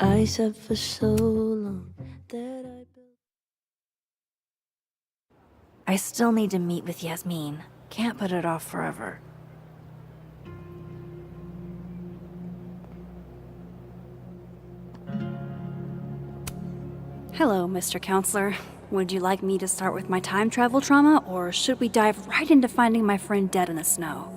I said for so long that I built. I still need to meet with Yasmin. Can't put it off forever. Hello, Mr. Counselor. Would you like me to start with my time travel trauma, or should we dive right into finding my friend dead in the snow?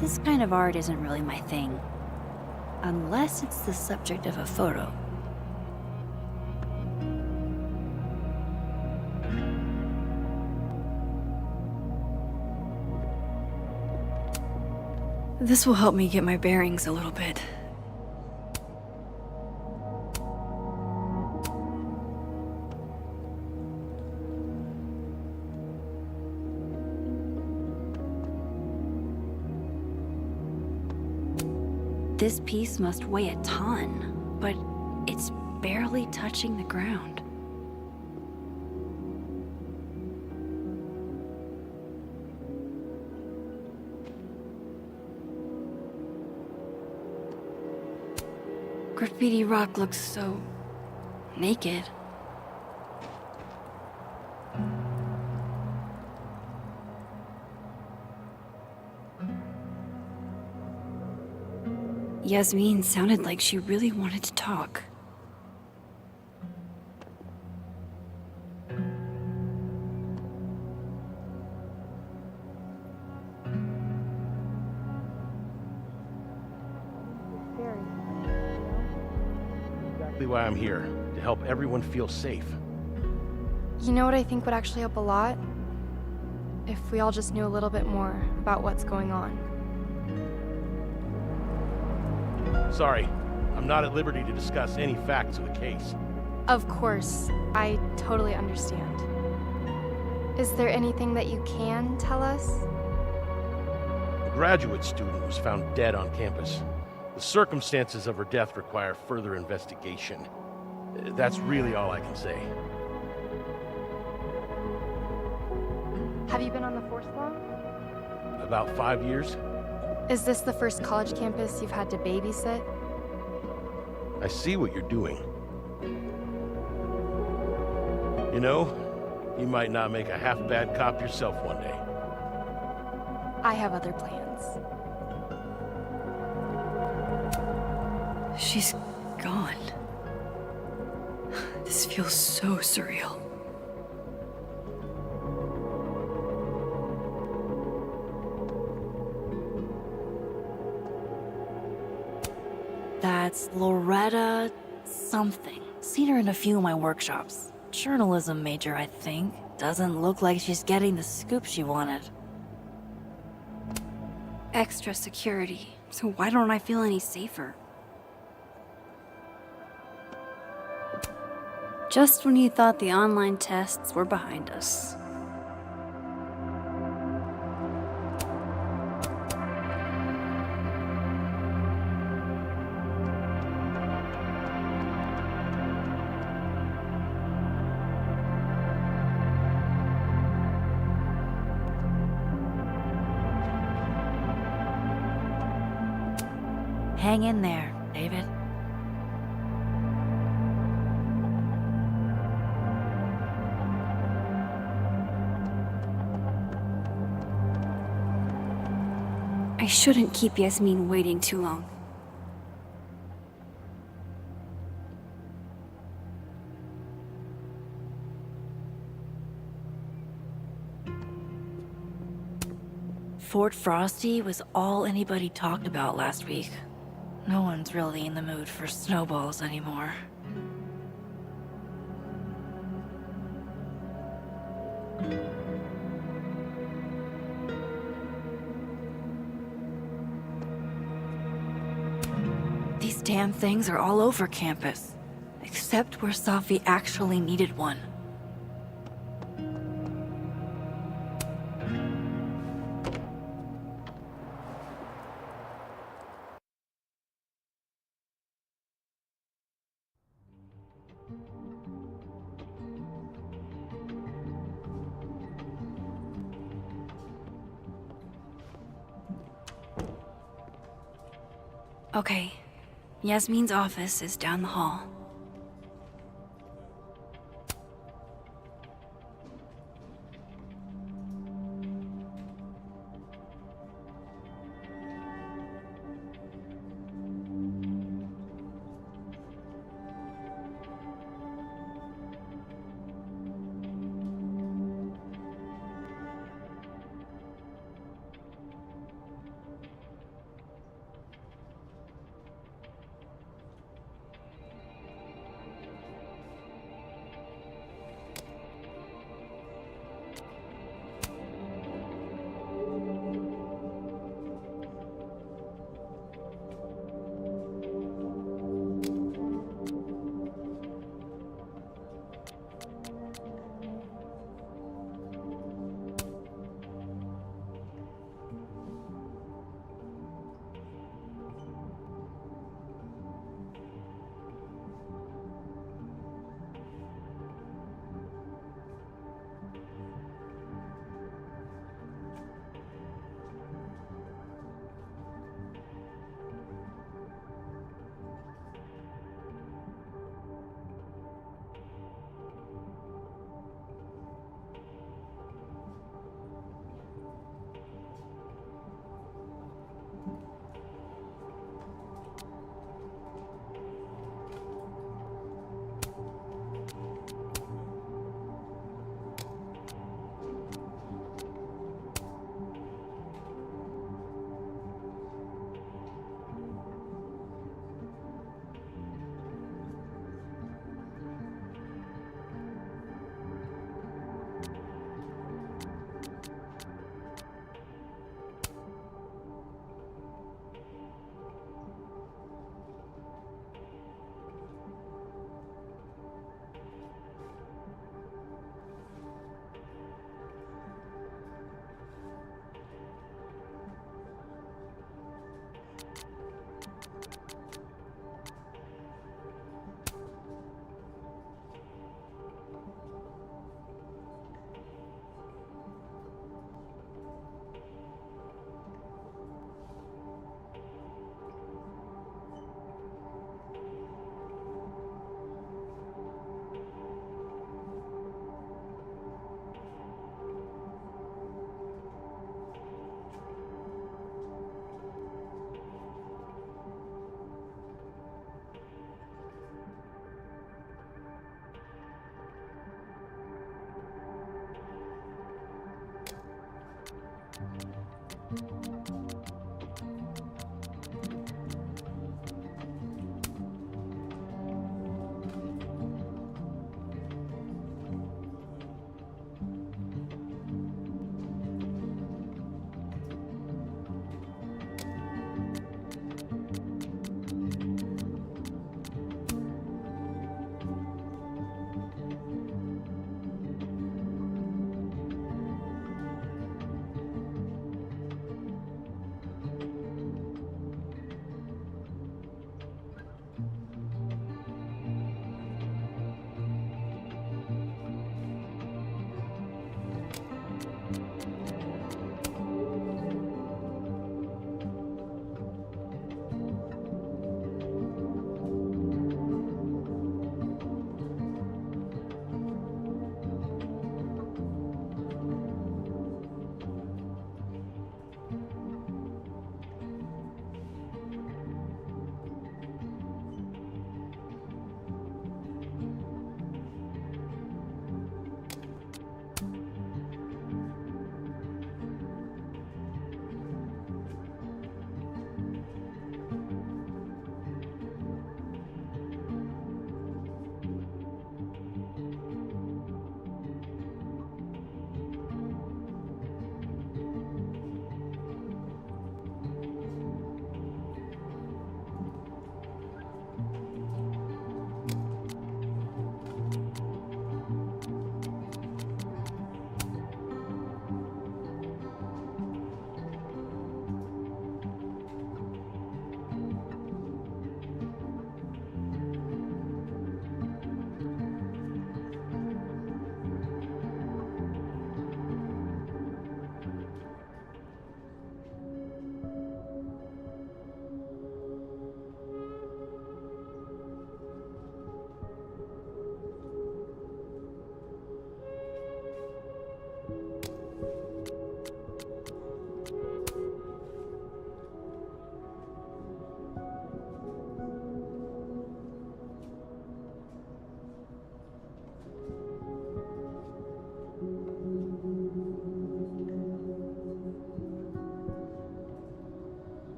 This kind of art isn't really my thing. Unless it's the subject of a photo. This will help me get my bearings a little bit. This piece must weigh a ton, but it's barely touching the ground. Graffiti rock looks so naked. Yasmin sounded like she really wanted to talk. Exactly why I'm here, to help everyone feel safe. You know what I think would actually help a lot? If we all just knew a little bit more about what's going on. Sorry, I'm not at liberty to discuss any facts of the case. Of course, I totally understand. Is there anything that you can tell us? A graduate student was found dead on campus. The circumstances of her death require further investigation. That's really all I can say. Have you been on the force long? About 5 years? Is this the first college campus you've had to babysit? I see what you're doing. You know, you might not make a half-bad cop yourself one day. I have other plans. She's gone. This feels so surreal. That's Loretta something. Seen her in a few of my workshops. Journalism major, I think. Doesn't look like she's getting the scoop she wanted. Extra security. So why don't I feel any safer? Just when you thought the online tests were behind us. Hang in there, David. I shouldn't keep Yasmin waiting too long. Fort Frosty was all anybody talked about last week. No one's really in the mood for snowballs anymore. These damn things are all over campus, except where Safi actually needed one. Okay, Yasmin's office is down the hall.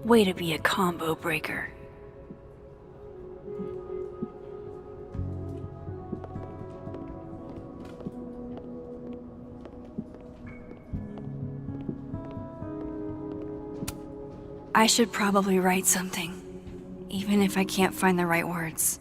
Way to be a combo breaker. I should probably write something, even if I can't find the right words.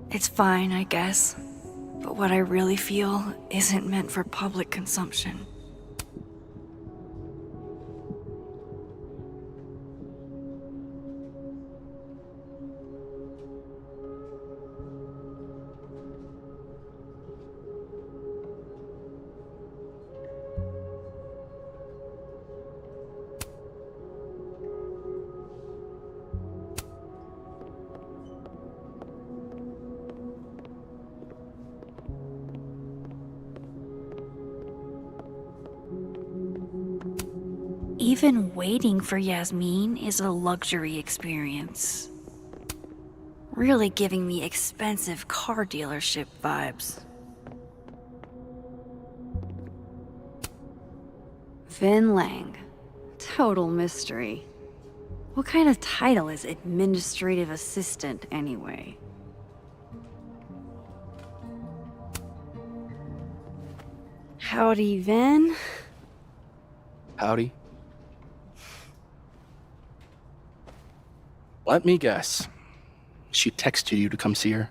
It's fine, I guess. But what I really feel isn't meant for public consumption. Even waiting for Yasmin is a luxury experience. Really giving me expensive car dealership vibes. Vin Lang. Total mystery. What kind of title is administrative assistant, anyway? Howdy, Vin. Howdy. Let me guess. She texted you to come see her?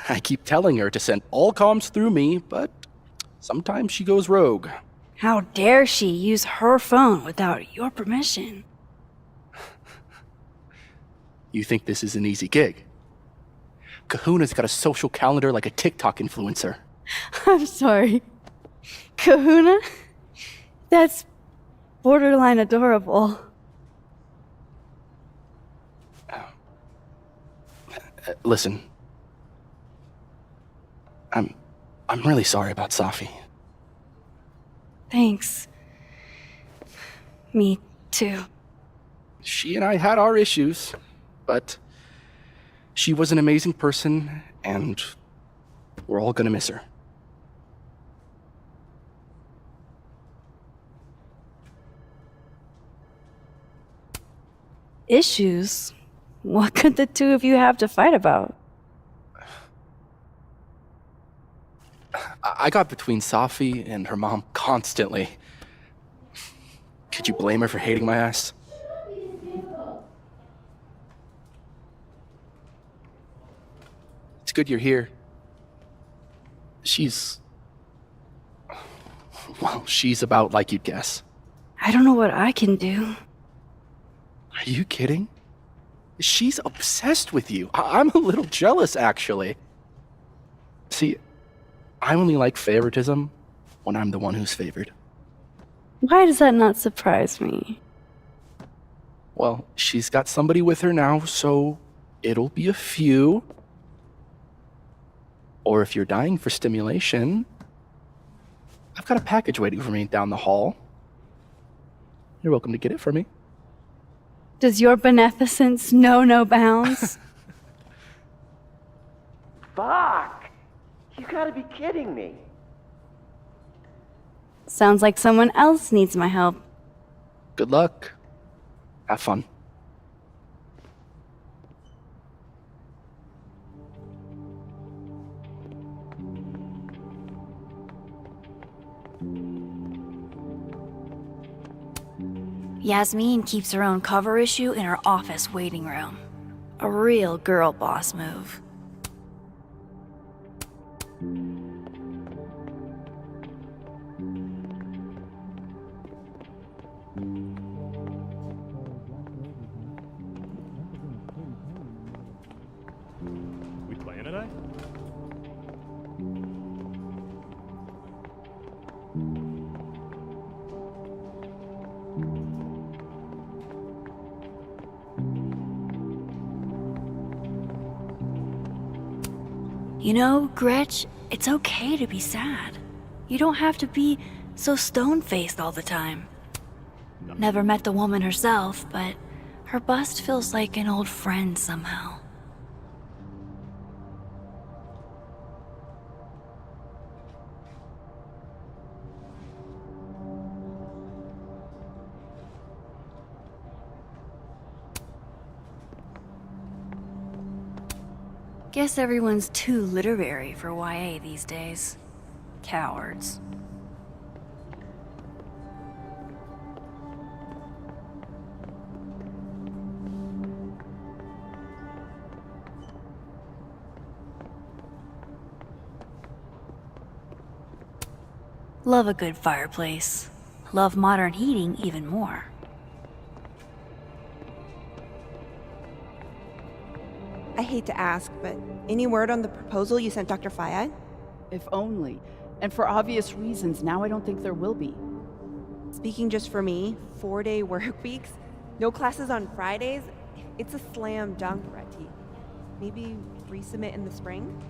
I keep telling her to send all comms through me, but sometimes she goes rogue. How dare she use her phone without your permission? You think this is an easy gig? Kahuna's got a social calendar like a TikTok influencer. I'm sorry. Kahuna? That's borderline adorable. Listen. I'm really sorry about Safi. Thanks. Me too. She and I had our issues, but she was an amazing person, and we're all gonna miss her. Issues? What could the two of you have to fight about? I got between Safi and her mom constantly. Could you blame her for hating my ass? It's good you're here. She's about like you'd guess. I don't know what I can do. Are you kidding? She's obsessed with you. I'm a little jealous, actually. See, I only like favoritism when I'm the one who's favored. Why does that not surprise me? Well, she's got somebody with her now, so it'll be a few. Or if you're dying for stimulation, I've got a package waiting for me down the hall. You're welcome to get it for me. Does your beneficence know no bounds? Fuck! You gotta be kidding me. Sounds like someone else needs my help. Good luck. Have fun. Yasmin keeps her own cover issue in her office waiting room. A real girl boss move. We playing today? You know, Gretch, it's okay to be sad. You don't have to be so stone-faced all the time. Never met the woman herself, but her bust feels like an old friend somehow. Guess everyone's too literary for YA these days. Cowards. Love a good fireplace. Love modern heating even more. I hate to ask, but any word on the proposal you sent Dr. Fayad? If only. And for obvious reasons, now I don't think there will be. Speaking just for me, 4-day work weeks, no classes on Fridays, it's a slam dunk, Reti. Maybe resubmit in the spring?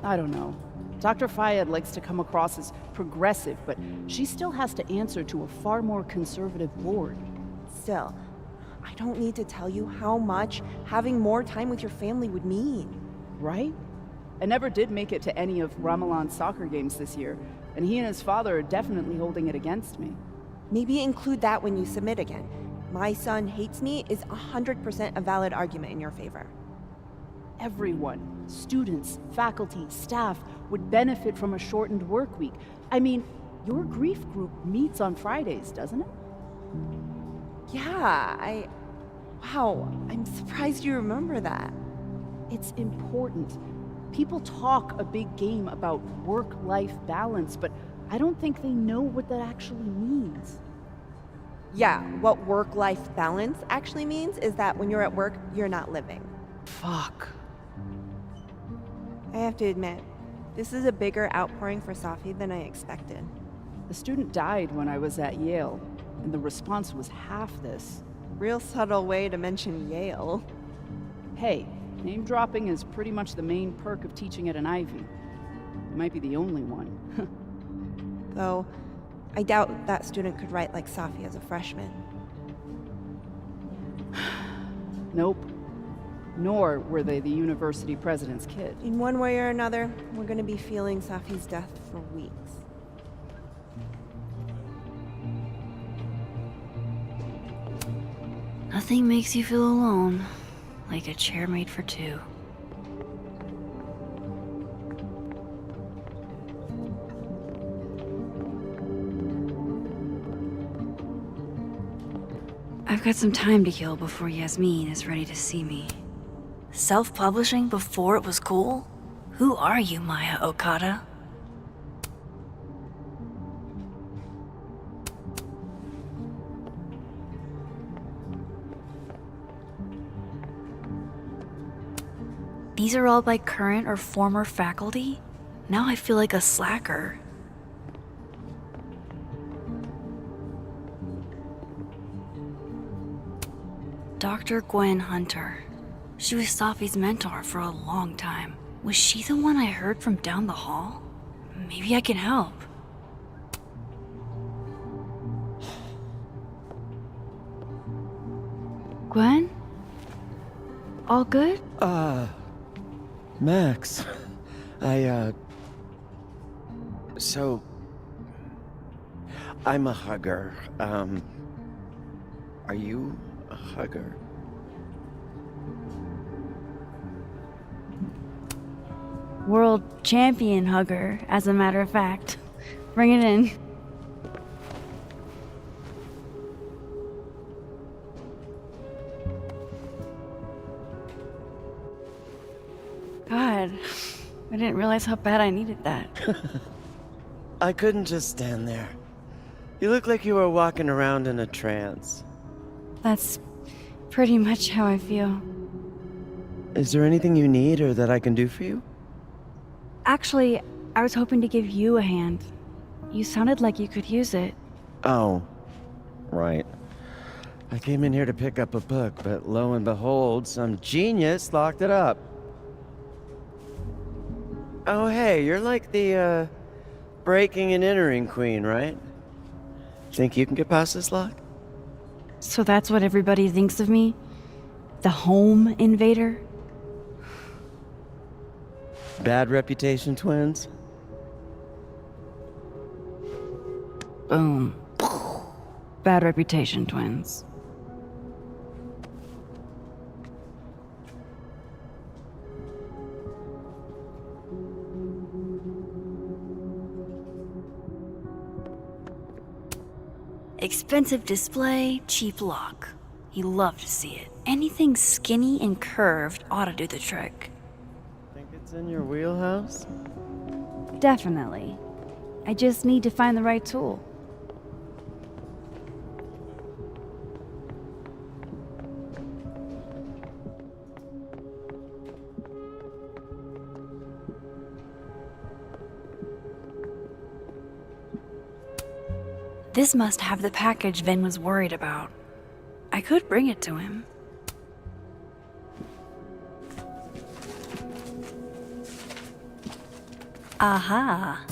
I don't know. Dr. Fayad likes to come across as progressive, but she still has to answer to a far more conservative board. Still, I don't need to tell you how much having more time with your family would mean. Right? I never did make it to any of Ramalan's soccer games this year, and he and his father are definitely holding it against me. Maybe include that when you submit again. My son hates me is 100% a valid argument in your favor. Everyone, students, faculty, staff, would benefit from a shortened work week. I mean, your grief group meets on Fridays, doesn't it? Yeah, wow, I'm surprised you remember that. It's important. People talk a big game about work-life balance, but I don't think they know what that actually means. Yeah, what work-life balance actually means is that when you're at work, you're not living. Fuck. I have to admit, this is a bigger outpouring for Safi than I expected. The student died when I was at Yale, and the response was half this. Real subtle way to mention Yale. Hey, name dropping is pretty much the main perk of teaching at an Ivy. It might be the only one. Though, I doubt that student could write like Safi as a freshman. Nope. Nor were they the university president's kid. In one way or another, we're gonna be feeling Safi's death for weeks. Nothing makes you feel alone like a chair made for two. I've got some time to kill before Yasmin is ready to see me. Self-publishing before it was cool? Who are you, Maya Okada? These are all by current or former faculty? Now I feel like a slacker. Dr. Gwen Hunter. She was Safi's mentor for a long time. Was she the one I heard from down the hall? Maybe I can help. Gwen? All good? Max. So... I'm a hugger. Are you a hugger? World champion hugger, as a matter of fact. Bring it in. God, I didn't realize how bad I needed that. I couldn't just stand there. You look like you were walking around in a trance. That's pretty much how I feel. Is there anything you need or that I can do for you? Actually, I was hoping to give you a hand. You sounded like you could use it. Oh, right. I came in here to pick up a book, but lo and behold, some genius locked it up. Oh, hey, you're like the, breaking and entering queen, right? Think you can get past this lock? So that's what everybody thinks of me? The home invader? Bad reputation, twins? Boom. Bad reputation, twins. Expensive display, cheap lock. You love to see it. Anything skinny and curved ought to do the trick. Think it's in your wheelhouse? Definitely. I just need to find the right tool. This must have the package Vin was worried about. I could bring it to him. Aha!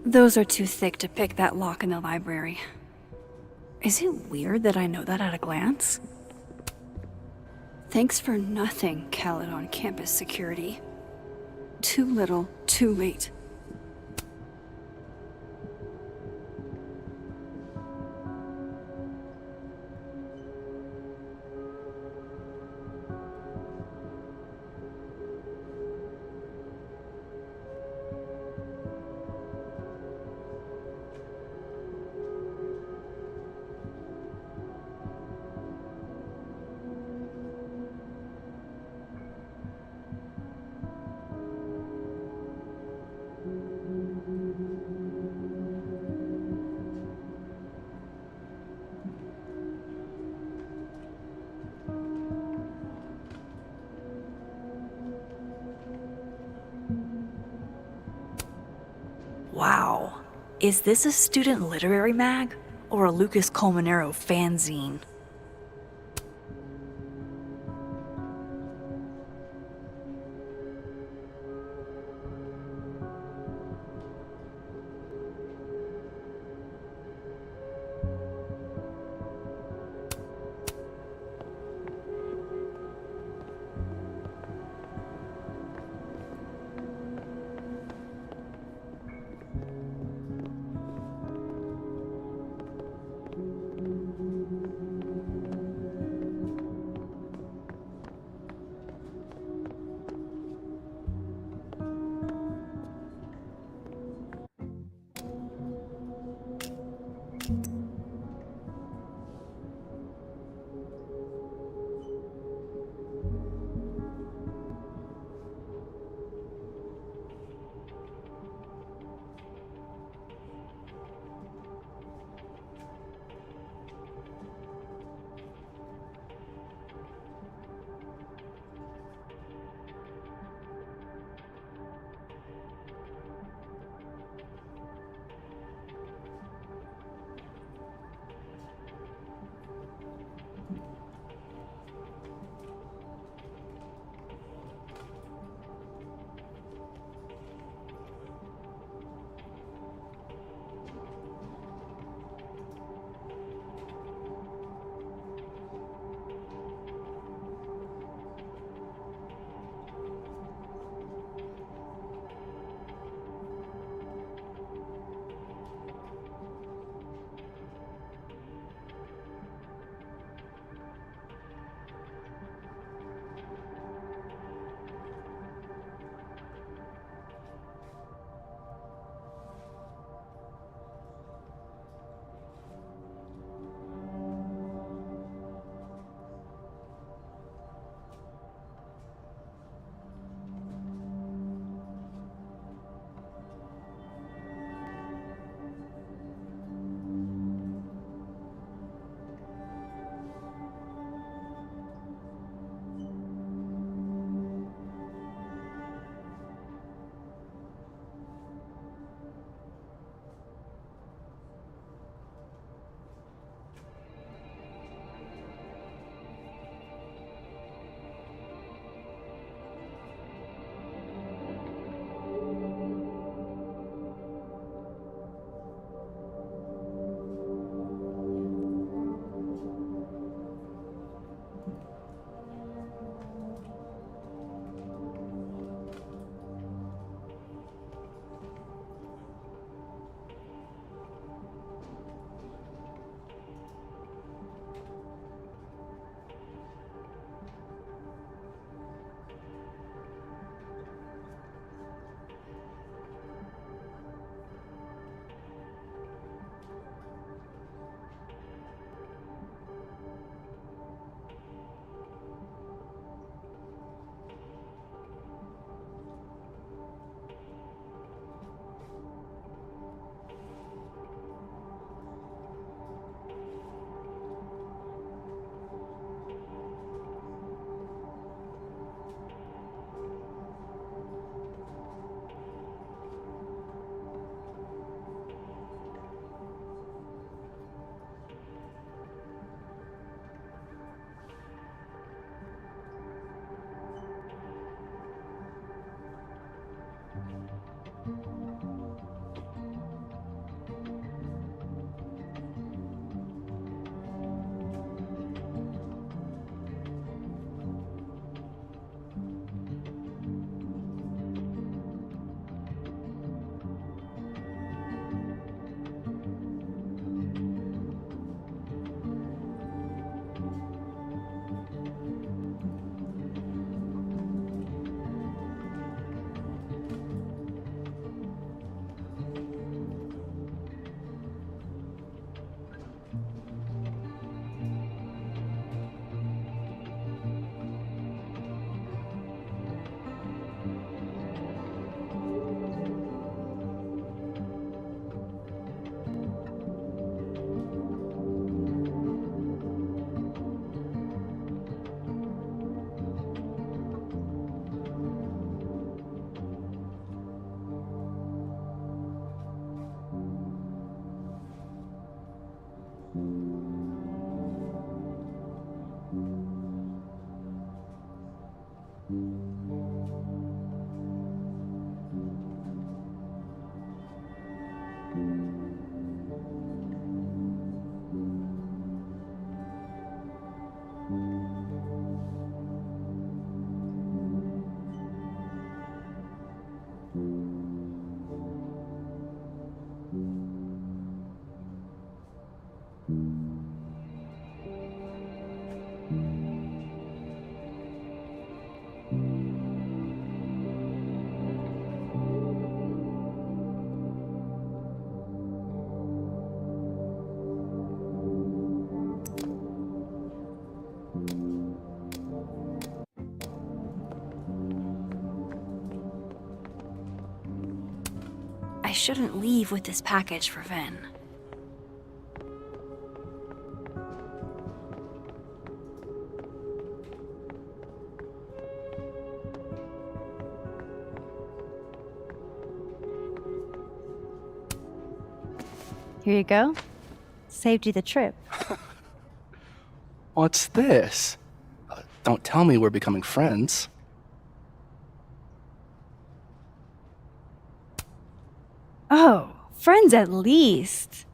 Those are too thick to pick that lock in the library. Is it weird that I know that at a glance? Thanks for nothing, Khaled on campus security. Too little, too late. Wow. Is this a student literary mag? Or a Lucas Colmenero fanzine? I shouldn't leave with this package for Vin. Here you go. Saved you the trip. What's this? Don't tell me we're becoming friends. Oh, friends at least.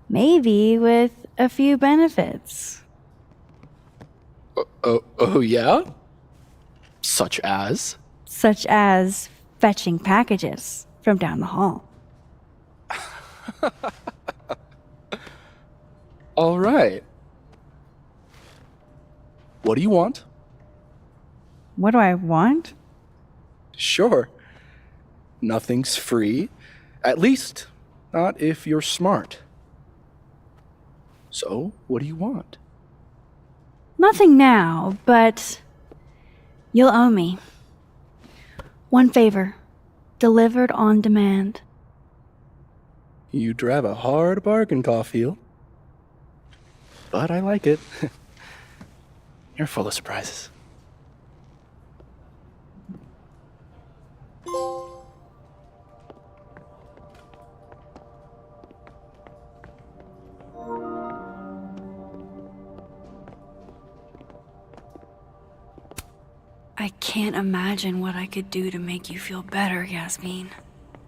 Maybe with a few benefits. Oh yeah? Such as? Such as fetching packages from down the hall. All right. What do you want? What do I want? Sure. Nothing's free. At least, not if you're smart. So, what do you want? Nothing now, but you'll owe me. One favor, delivered on demand. You drive a hard bargain, Caulfield. But I like it. You're full of surprises. I can't imagine what I could do to make you feel better, Yasmin.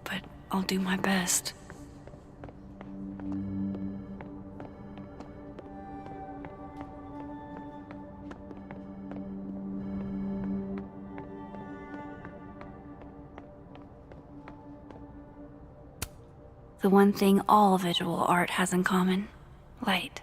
But I'll do my best. The one thing all visual art has in common: light.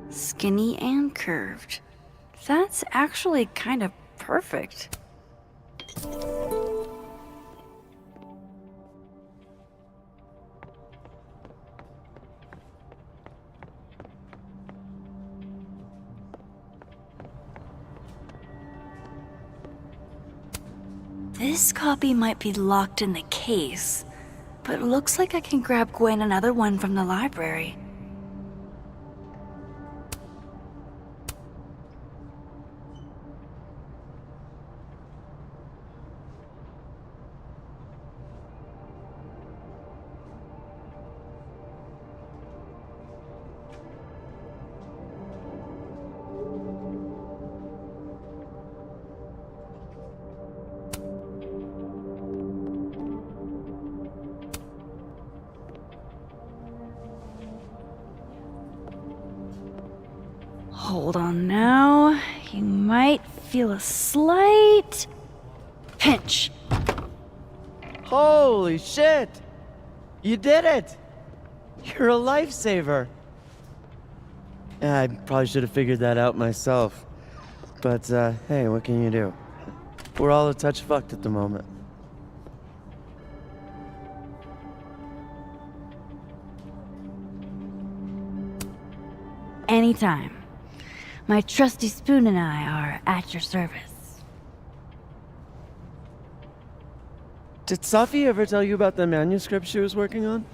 Skinny and curved. That's actually kind of perfect. This copy might be locked in the case, but it looks like I can grab Gwen another one from the library. Hold on now. You might feel a slight pinch. Holy shit! You did it! You're a lifesaver! Yeah, I probably should have figured that out myself. But, hey, what can you do? We're all a touch fucked at the moment. Anytime. My trusty spoon and I are at your service. Did Safi ever tell you about the manuscript she was working on?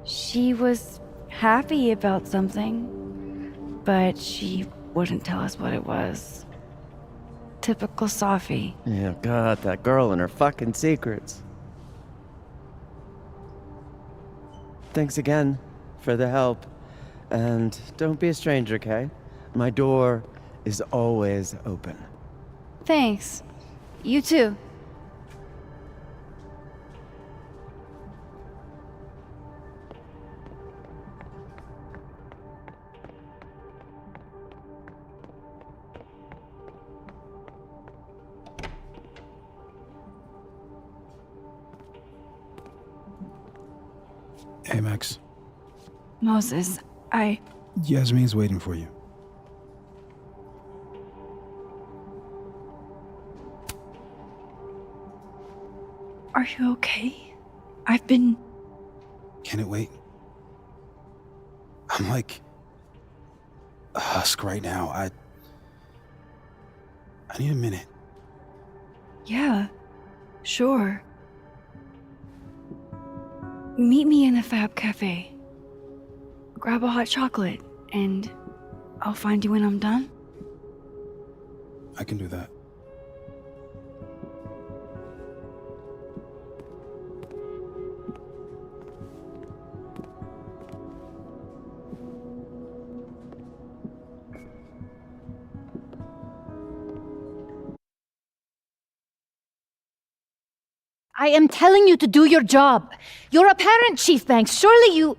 She was happy about something, but she wouldn't tell us what it was. Typical Safi. Yeah, God, that girl and her fucking secrets. Thanks again for the help. And don't be a stranger, Kay. My door is always open. Thanks. You too. Hey, Max. Moses, Yasmin's waiting for you. Are you okay? I've been... Can it wait? I'm like a husk right now. I need a minute. Yeah, sure. Meet me in the Fab Cafe. Grab a hot chocolate, and I'll find you when I'm done. I can do that. I am telling you to do your job. You're a parent, Chief Banks. Surely you...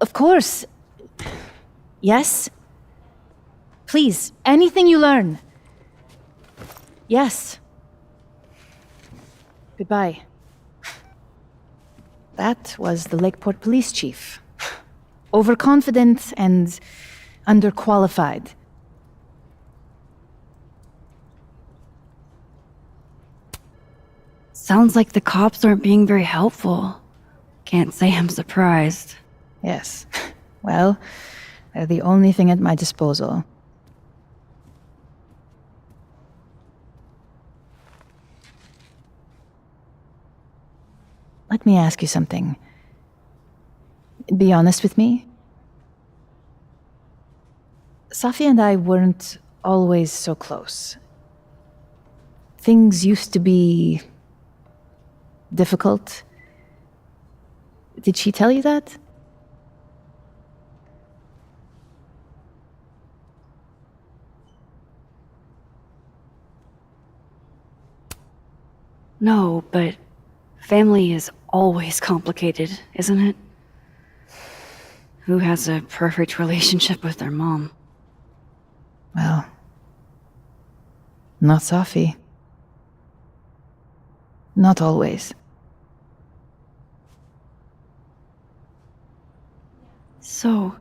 Of course. Yes? Please, anything you learn. Yes. Goodbye. That was the Lakeport Police Chief. Overconfident and underqualified. Sounds like the cops aren't being very helpful. Can't say I'm surprised. Yes. Well, they're the only thing at my disposal. Let me ask you something. Be honest with me. Safi and I weren't always so close. Things used to be difficult. Did she tell you that? No, but family is always complicated, isn't it? Who has a perfect relationship with their mom? Well, not Safi. Not always. So,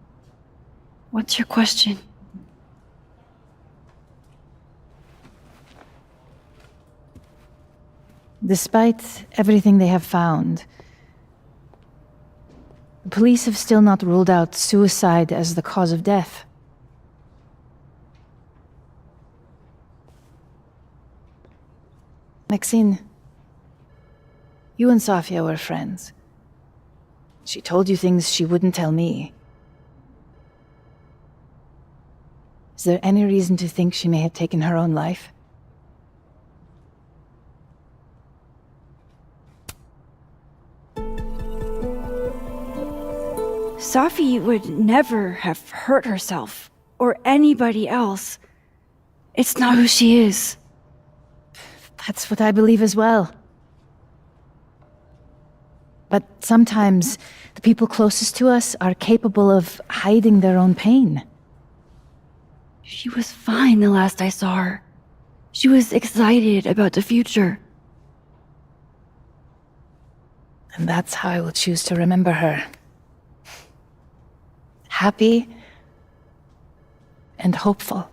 what's your question? Despite everything they have found, the police have still not ruled out suicide as the cause of death. Maxine, you and Safia were friends. She told you things she wouldn't tell me. Is there any reason to think she may have taken her own life? Safi would never have hurt herself, or anybody else. It's not who she is. That's what I believe as well. But sometimes the people closest to us are capable of hiding their own pain. She was fine the last I saw her. She was excited about the future. And that's how I will choose to remember her. Happy and hopeful.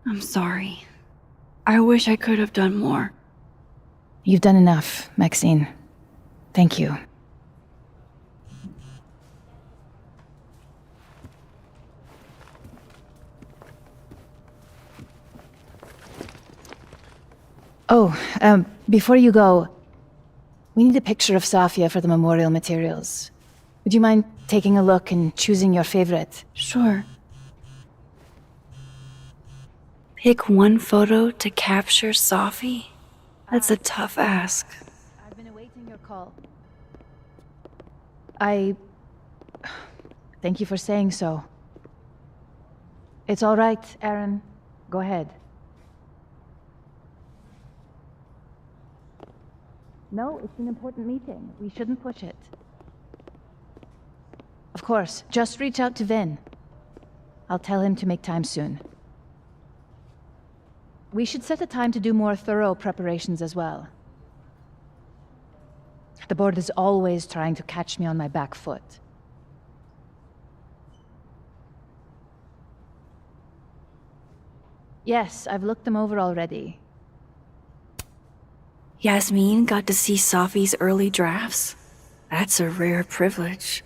I'm sorry. I wish I could have done more. You've done enough, Maxine. Thank you. Oh, before you go, we need a picture of Safia for the memorial materials. Would you mind taking a look and choosing your favorite? Sure. Pick one photo to capture Safi? That's a tough ask. I've been awaiting your call. Thank you for saying so. It's all right, Aaron. Go ahead. No, it's an important meeting. We shouldn't push it. Of course, just reach out to Vin. I'll tell him to make time soon. We should set a time to do more thorough preparations as well. The board is always trying to catch me on my back foot. Yes, I've looked them over already. Yasmin got to see Safi's early drafts? That's a rare privilege.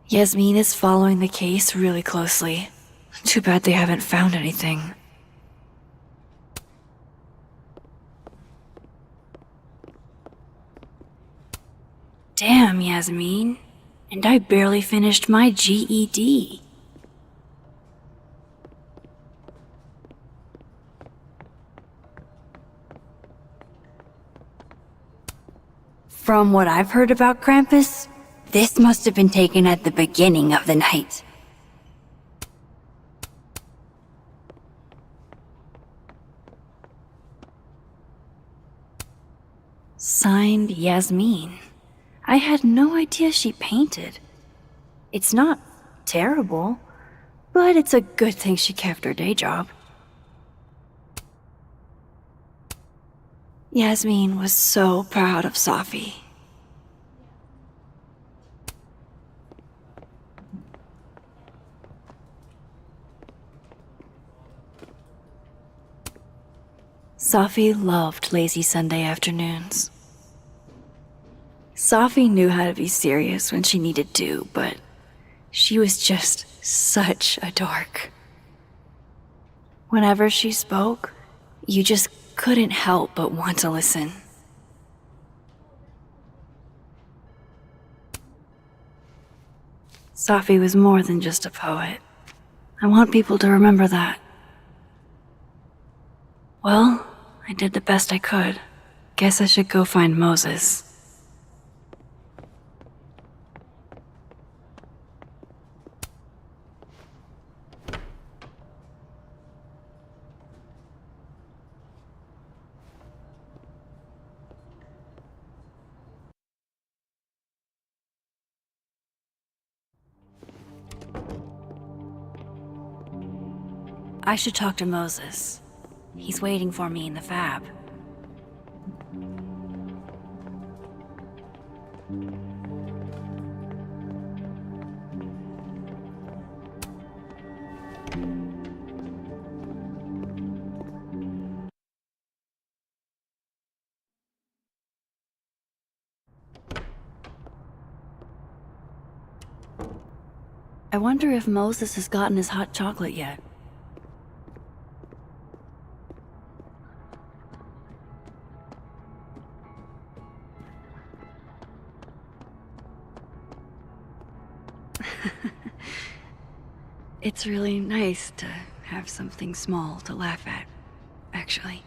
Yasmin is following the case really closely. Too bad they haven't found anything. Damn, Yasmin. And I barely finished my GED. From what I've heard about Krampus, this must have been taken at the beginning of the night. Signed, Yasmin. I had no idea she painted. It's not terrible, but it's a good thing she kept her day job. Yasmin was so proud of Safi. Safi loved lazy Sunday afternoons. Safi knew how to be serious when she needed to, but she was just such a dork. Whenever she spoke, you just couldn't help but want to listen. Safi was more than just a poet. I want people to remember that. Well, I did the best I could. Guess I should go find Moses. I should talk to Moses. He's waiting for me in the fab. I wonder if Moses has gotten his hot chocolate yet. It's really nice to have something small to laugh at, actually.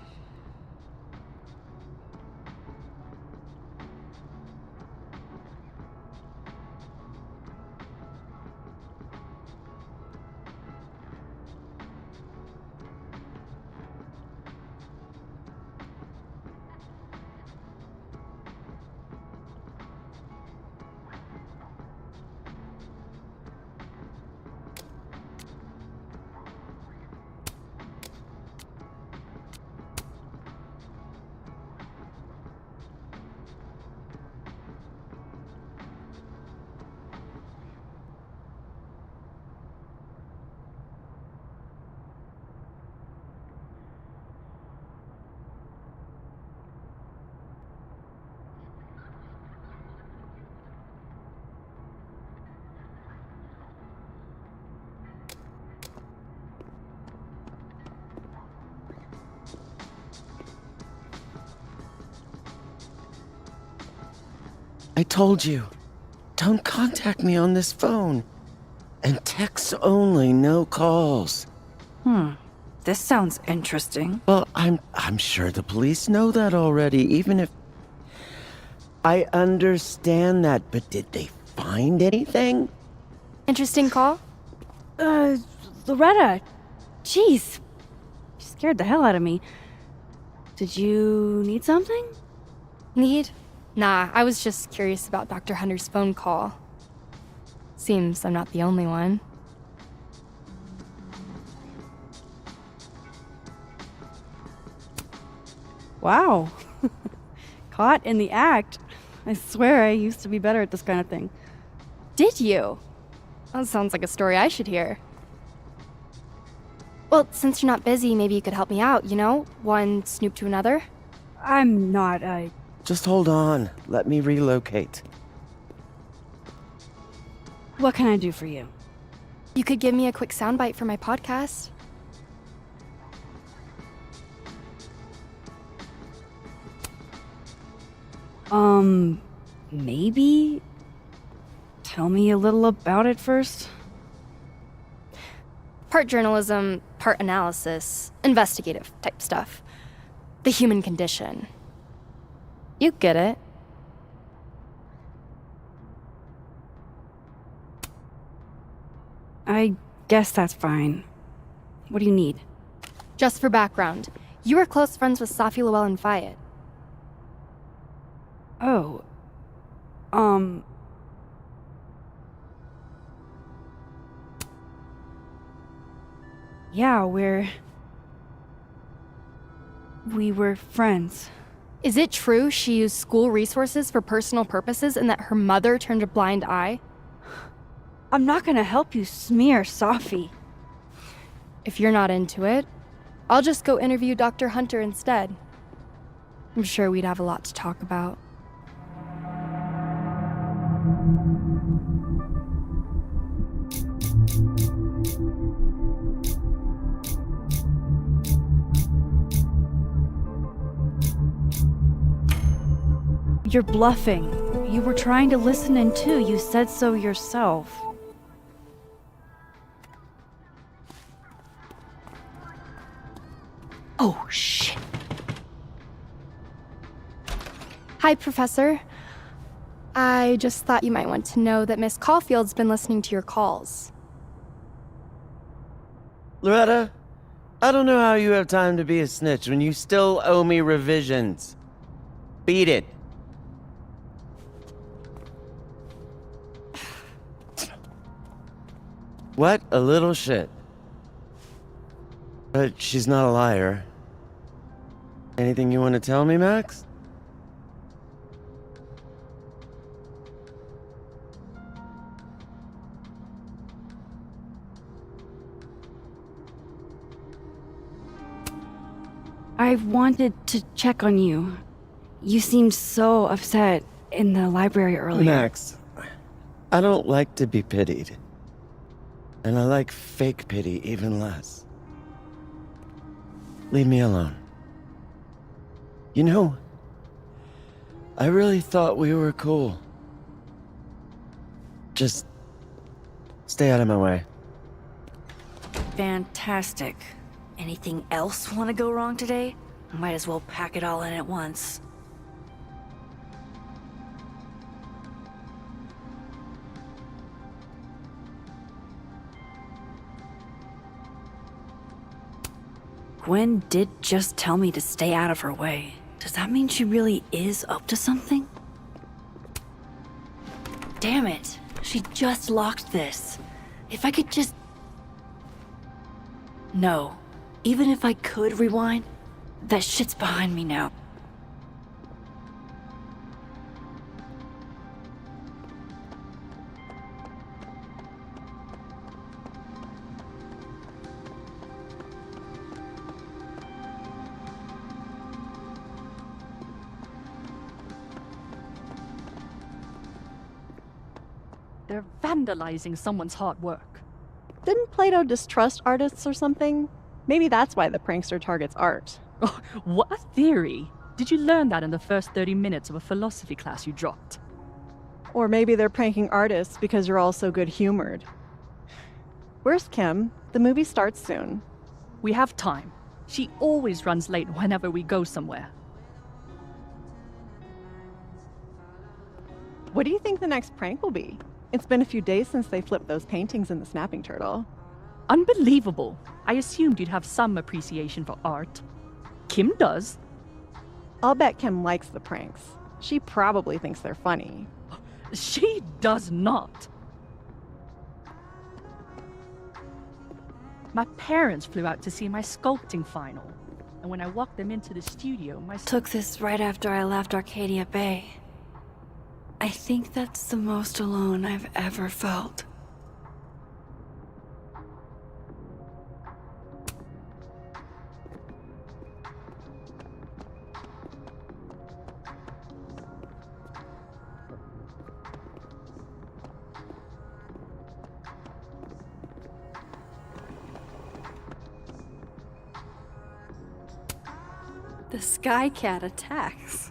I told you, don't contact me on this phone. And text only, no calls. This sounds interesting. Well, I'm sure the police know that already, even if... I understand that, but did they find anything? Interesting call? Loretta, jeez. You scared the hell out of me. Did you need something? Need? Nah, I was just curious about Dr. Hunter's phone call. Seems I'm not the only one. Wow. Caught in the act. I swear I used to be better at this kind of thing. Did you? That sounds like a story I should hear. Well, since you're not busy, maybe you could help me out, you know? One snoop to another. I'm not, Just hold on. Let me relocate. What can I do for you? You could give me a quick soundbite for my podcast. Maybe? Tell me a little about it first. Part journalism, part analysis, investigative type stuff. The human condition. You get it. I guess that's fine. What do you need? Just for background, you were close friends with Safi Llewellyn Fayed. Oh. Yeah, we were friends. Is it true she used school resources for personal purposes and that her mother turned a blind eye? I'm not gonna help you smear Safi. If you're not into it, I'll just go interview Dr. Hunter instead. I'm sure we'd have a lot to talk about. You're bluffing. You were trying to listen in too. You said so yourself. Oh, shit. Hi, Professor. I just thought you might want to know that Miss Caulfield's been listening to your calls. Loretta, I don't know how you have time to be a snitch when you still owe me revisions. Beat it. What a little shit. But she's not a liar. Anything you want to tell me, Max? I wanted to check on you. You seemed so upset in the library earlier. Max, I don't like to be pitied. And I like fake pity even less. Leave me alone. You know, I really thought we were cool. Just stay out of my way. Fantastic. Anything else want to go wrong today? Might as well pack it all in at once. Gwen did just tell me to stay out of her way. Does that mean she really is up to something? Damn it! She just locked this. If I could just... No. Even if I could rewind, that shit's behind me now. They're vandalizing someone's hard work. Didn't Plato distrust artists or something? Maybe that's why the prankster targets art. Oh, what a theory! Did you learn that in the first 30 minutes of a philosophy class you dropped? Or maybe they're pranking artists because you're all so good-humored. Where's Kim? The movie starts soon. We have time. She always runs late whenever we go somewhere. What do you think the next prank will be? It's been a few days since they flipped those paintings in the snapping turtle. Unbelievable! I assumed you'd have some appreciation for art. Kim does. I'll bet Kim likes the pranks. She probably thinks they're funny. She does not. My parents flew out to see my sculpting final, and when I walked them into the studio, Took this right after I left Arcadia Bay. I think that's the most alone I've ever felt. The Sky Cat attacks.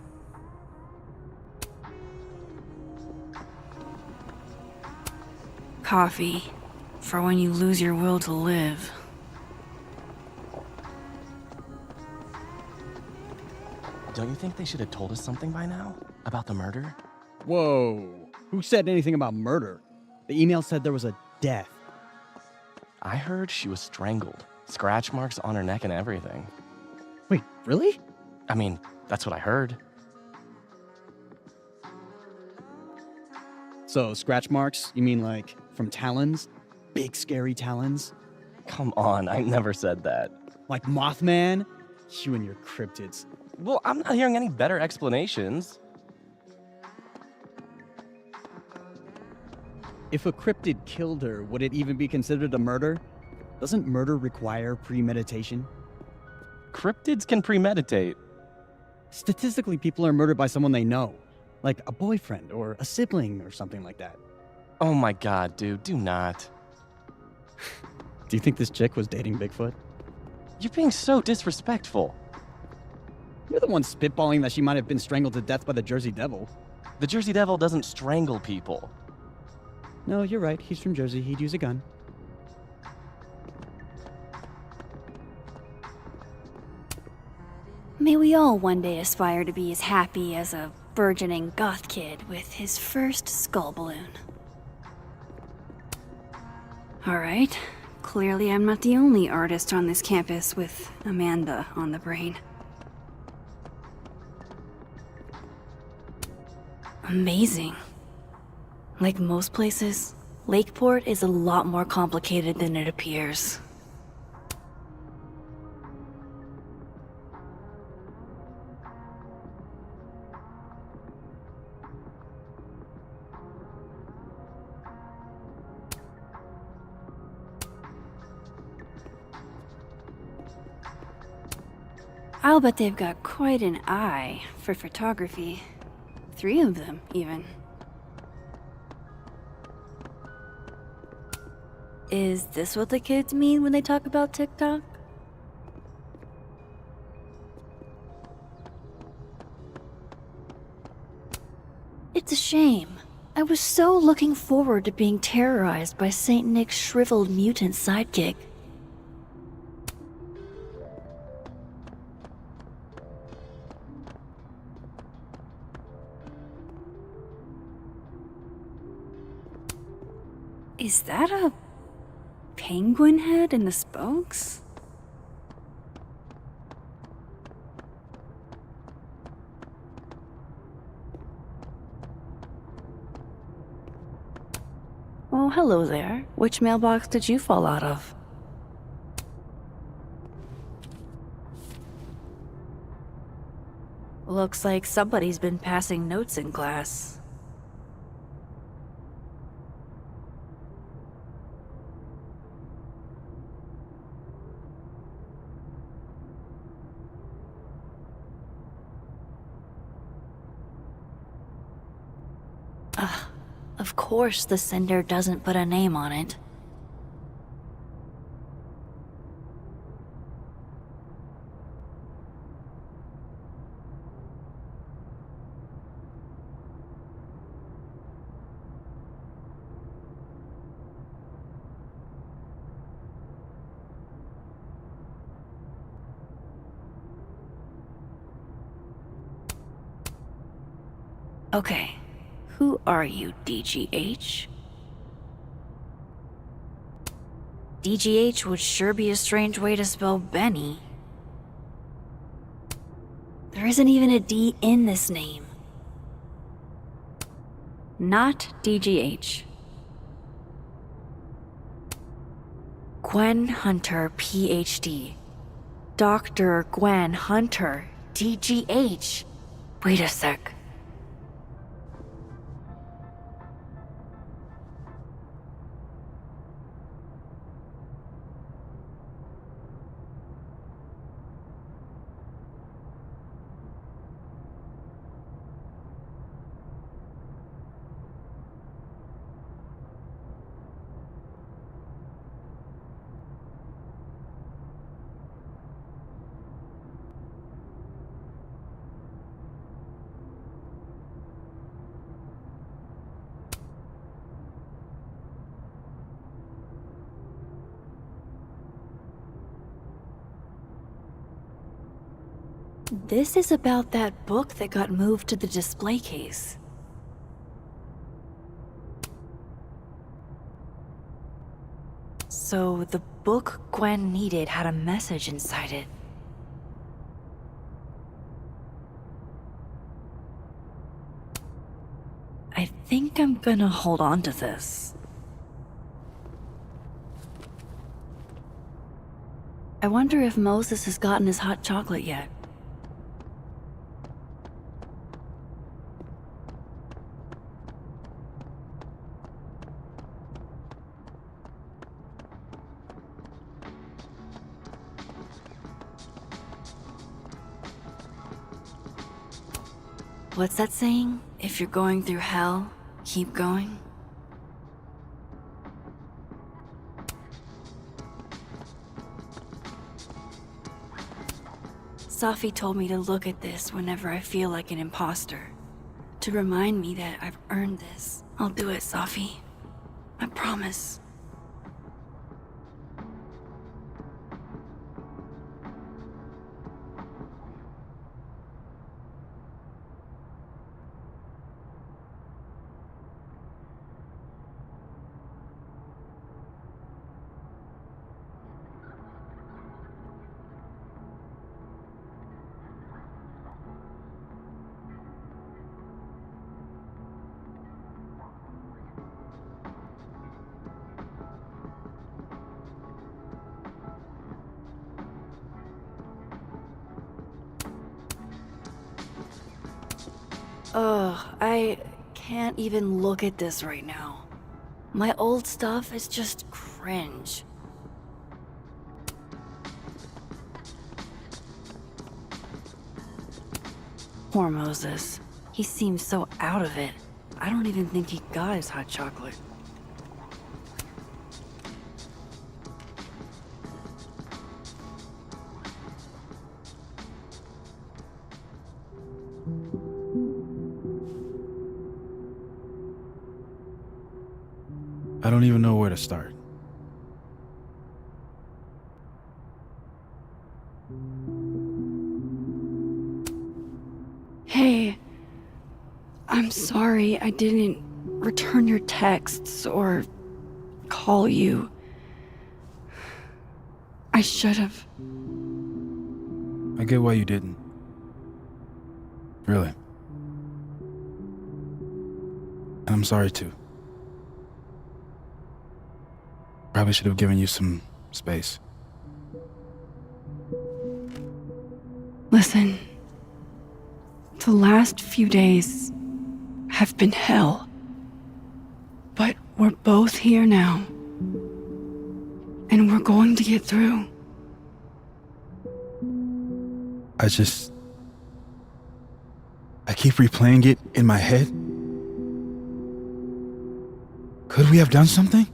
Coffee, for when you lose your will to live. Don't you think they should have told us something by now? About the murder? Whoa. Who said anything about murder? The email said there was a death. I heard she was strangled. Scratch marks on her neck and everything. Wait, really? I mean, that's what I heard. So, scratch marks? You mean like from talons? Big scary talons? Come on, I never said that. Like Mothman? You and your cryptids. Well, I'm not hearing any better explanations. If a cryptid killed her, would it even be considered a murder? Doesn't murder require premeditation? Cryptids can premeditate. Statistically, people are murdered by someone they know. Like a boyfriend or a sibling or something like that. Oh my god, dude, do not. Do you think this chick was dating Bigfoot? You're being so disrespectful. You're the one spitballing that she might have been strangled to death by the Jersey Devil. The Jersey Devil doesn't strangle people. No, you're right. He's from Jersey. He'd use a gun. May we all one day aspire to be as happy as a burgeoning goth kid with his first skull balloon. Alright, clearly I'm not the only artist on this campus with Amanda on the brain. Amazing. Like most places, Lakeport is a lot more complicated than it appears. I'll bet they've got quite an eye for photography. 3 of them, even. Is this what the kids mean when they talk about TikTok? It's a shame. I was so looking forward to being terrorized by Saint Nick's shriveled mutant sidekick. Is that a penguin head in the spokes? Oh, hello there. Which mailbox did you fall out of? Looks like somebody's been passing notes in class. Ugh, of course the sender doesn't put a name on it. Okay, who are you, DGH? DGH would sure be a strange way to spell Benny. There isn't even a D in this name. Not DGH. Gwen Hunter, PhD. Dr. Gwen Hunter, DGH. Wait a sec. This is about that book that got moved to the display case. So the book Gwen needed had a message inside it. I think I'm gonna hold on to this. I wonder if Moses has gotten his hot chocolate yet. What's that saying? If you're going through hell, keep going? Safi told me to look at this whenever I feel like an imposter. To remind me that I've earned this. I'll do it, Safi. I promise. Ugh, I can't even look at this right now. My old stuff is just cringe. Poor Moses. He seems so out of it. I don't even think he got his hot chocolate. I don't even know where to start. Hey, I'm sorry I didn't return your texts or call you. I should have. I get why you didn't. Really. And I'm sorry too. Probably should have given you some space. Listen, the last few days have been hell. But we're both here now. And we're going to get through. I keep replaying it in my head. Could we have done something?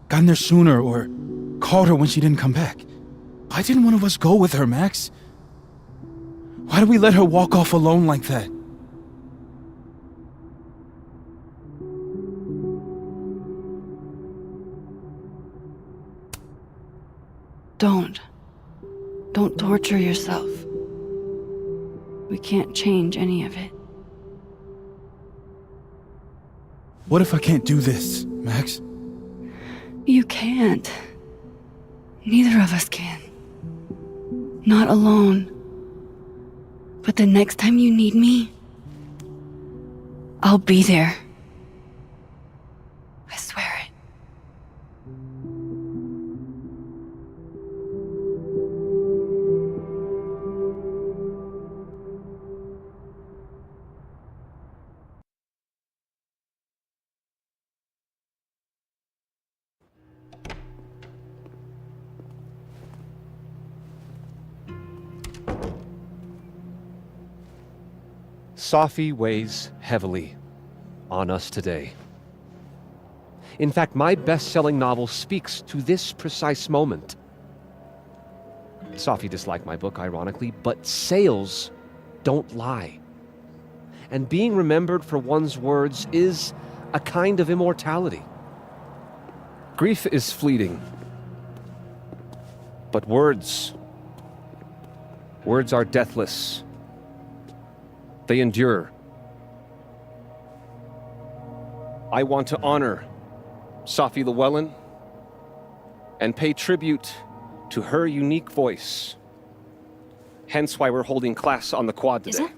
Gotten there sooner or called her when she didn't come back? Why didn't one of us go with her, Max? Why did we let her walk off alone like that? Don't torture yourself. We can't change any of it. What if I can't do this, Max? You can't. Neither of us can. Not alone. But the next time you need me, I'll be there. I swear it. Safi weighs heavily on us today. In fact, my best-selling novel speaks to this precise moment. Safi disliked my book, ironically, but sales don't lie. And being remembered for one's words is a kind of immortality. Grief is fleeting, but words are deathless. They endure. I want to honor Safi Llewellyn and pay tribute to her unique voice. Hence why we're holding class on the quad today. Is that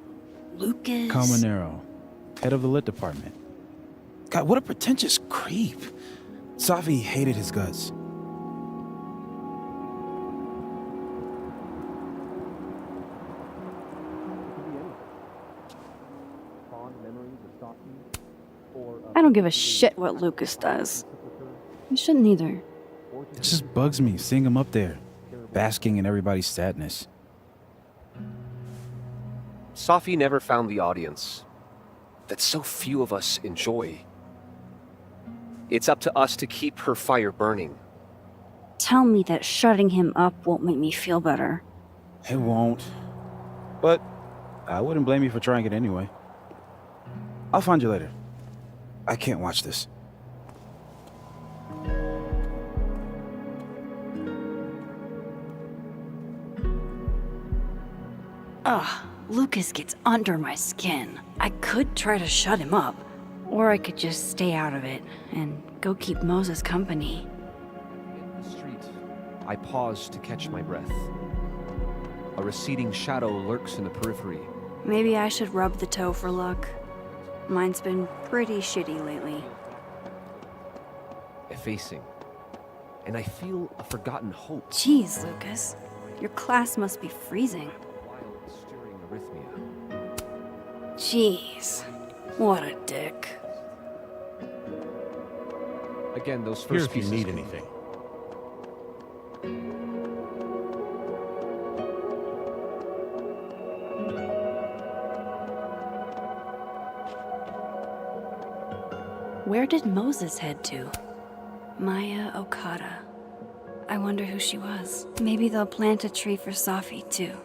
Lucas? Camonero, head of the lit department. God, what a pretentious creep. Safi hated his guts. I don't give a shit what Lucas does. You shouldn't either. It just bugs me seeing him up there, basking in everybody's sadness. Safi never found the audience that so few of us enjoy. It's up to us to keep her fire burning. Tell me that shutting him up won't make me feel better. It won't. But I wouldn't blame you for trying it anyway. I'll find you later. I can't watch this. Ugh, Lucas gets under my skin. I could try to shut him up, or I could just stay out of it and go keep Moses company. In the street, I pause to catch my breath. A receding shadow lurks in the periphery. Maybe I should rub the toe for luck. Mine's been pretty shitty lately. Effacing. And I feel a forgotten hope. Jeez, Lucas. Your class must be freezing. Wild, stirring arrhythmia. Jeez. What a dick. Again, those Here first if you pieces. need anything. Where did Moses head to? Maya Okada. I wonder who she was. Maybe they'll plant a tree for Safi, too.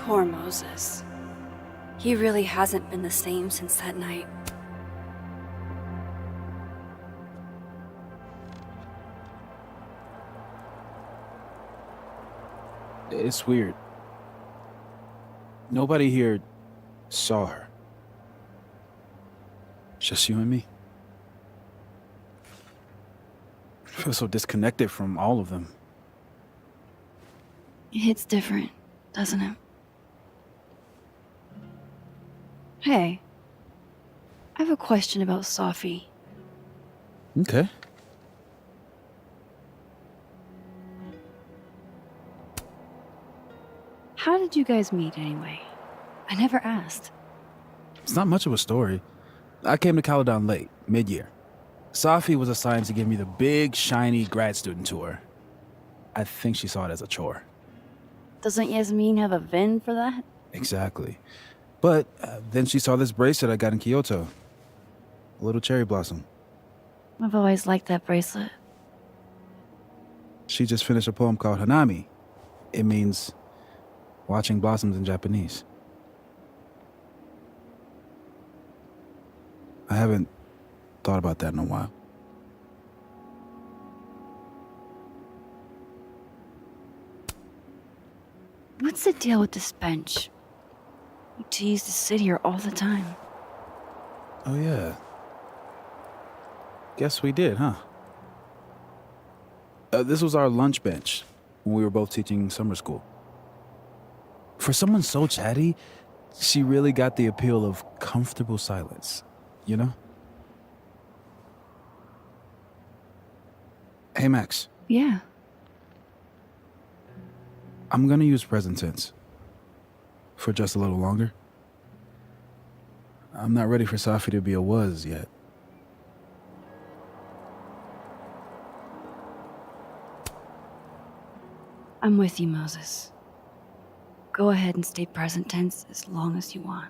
Poor Moses. He really hasn't been the same since that night. It's weird. Nobody here saw her. Just you and me. I feel so disconnected from all of them. It hits different, doesn't it? Hey, I have a question about Sophie. Okay. How did you guys meet anyway? I never asked. It's not much of a story. I came to Caledon late, mid-year. Sophie was assigned to give me the big, shiny grad student tour. I think she saw it as a chore. Doesn't Yasmin have a VIN for that? Exactly. But then she saw this bracelet I got in Kyoto. A little cherry blossom. I've always liked that bracelet. She just finished a poem called Hanami. It means watching blossoms in Japanese. I haven't thought about that in a while. What's the deal with this bench? You two used to sit here all the time. Oh, yeah. Guess we did, huh? This was our lunch bench when we were both teaching summer school. For someone so chatty, she really got the appeal of comfortable silence, you know? Hey, Max. Yeah. I'm gonna use present tense. For just a little longer. I'm not ready for Sophie to be a was yet. I'm with you, Moses. Go ahead and stay present tense as long as you want.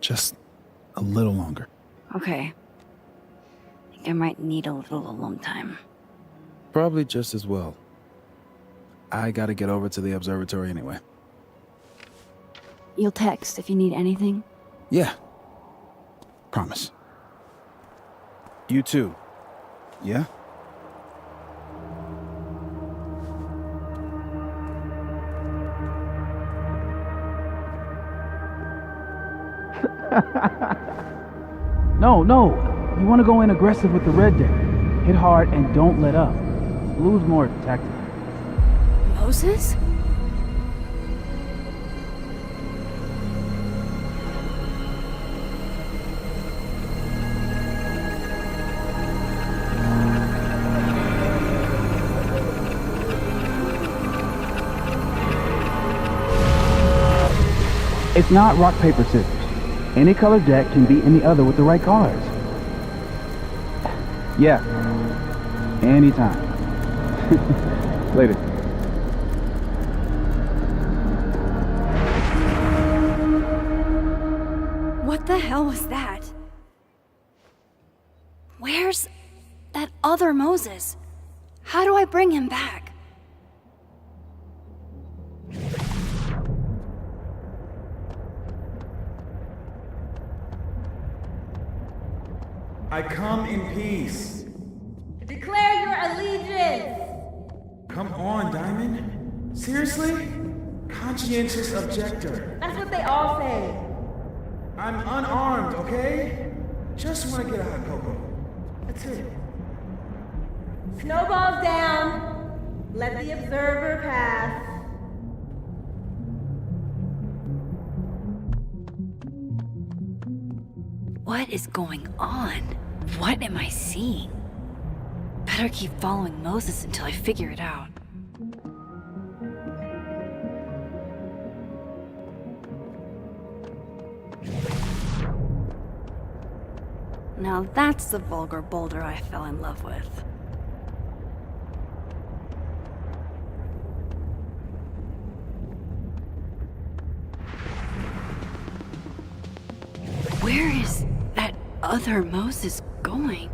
Just a little longer. Okay. I think I might need a little alone time. Probably just as well. I gotta get over to the observatory anyway. You'll text if you need anything? Yeah. Promise. You too. Yeah? No. You want to go in aggressive with the red deck. Hit hard and don't let up. Blue's more tactical. Moses? It's not rock, paper, scissors. Any colored deck can be in the other with the right cards. Yeah. Anytime. Later. What the hell was that? Where's that other Moses? How do I bring him back? I come in peace. Declare your allegiance! Come on, Diamond. Seriously? Conscientious objector. That's what they all say. I'm unarmed, okay? Just want to get a hot cocoa. That's it. Snowballs down. Let the observer pass. What is going on? What am I seeing? Better keep following Moses until I figure it out. Now that's the vulgar boulder I fell in love with. Where is that other Moses going?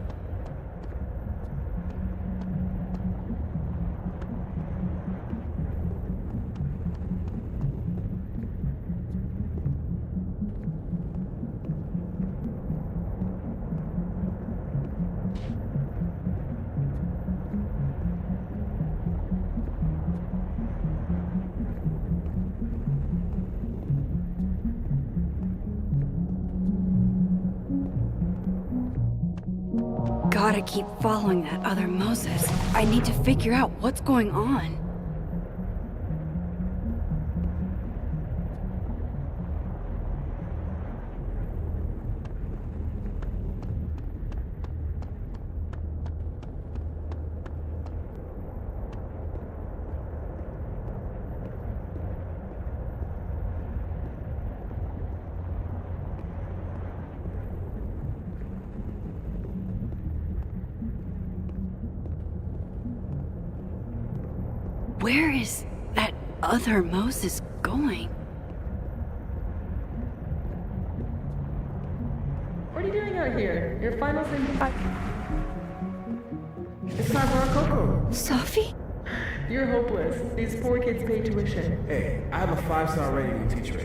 gotta keep following that other Moses. I need to figure out what's going on. Where is that other Moses going? What are you doing out here? Your finals in 5. It's time for our Coco. Sophie? You're hopeless. These poor kids pay tuition. Hey, I have a 5-star rating on teacher.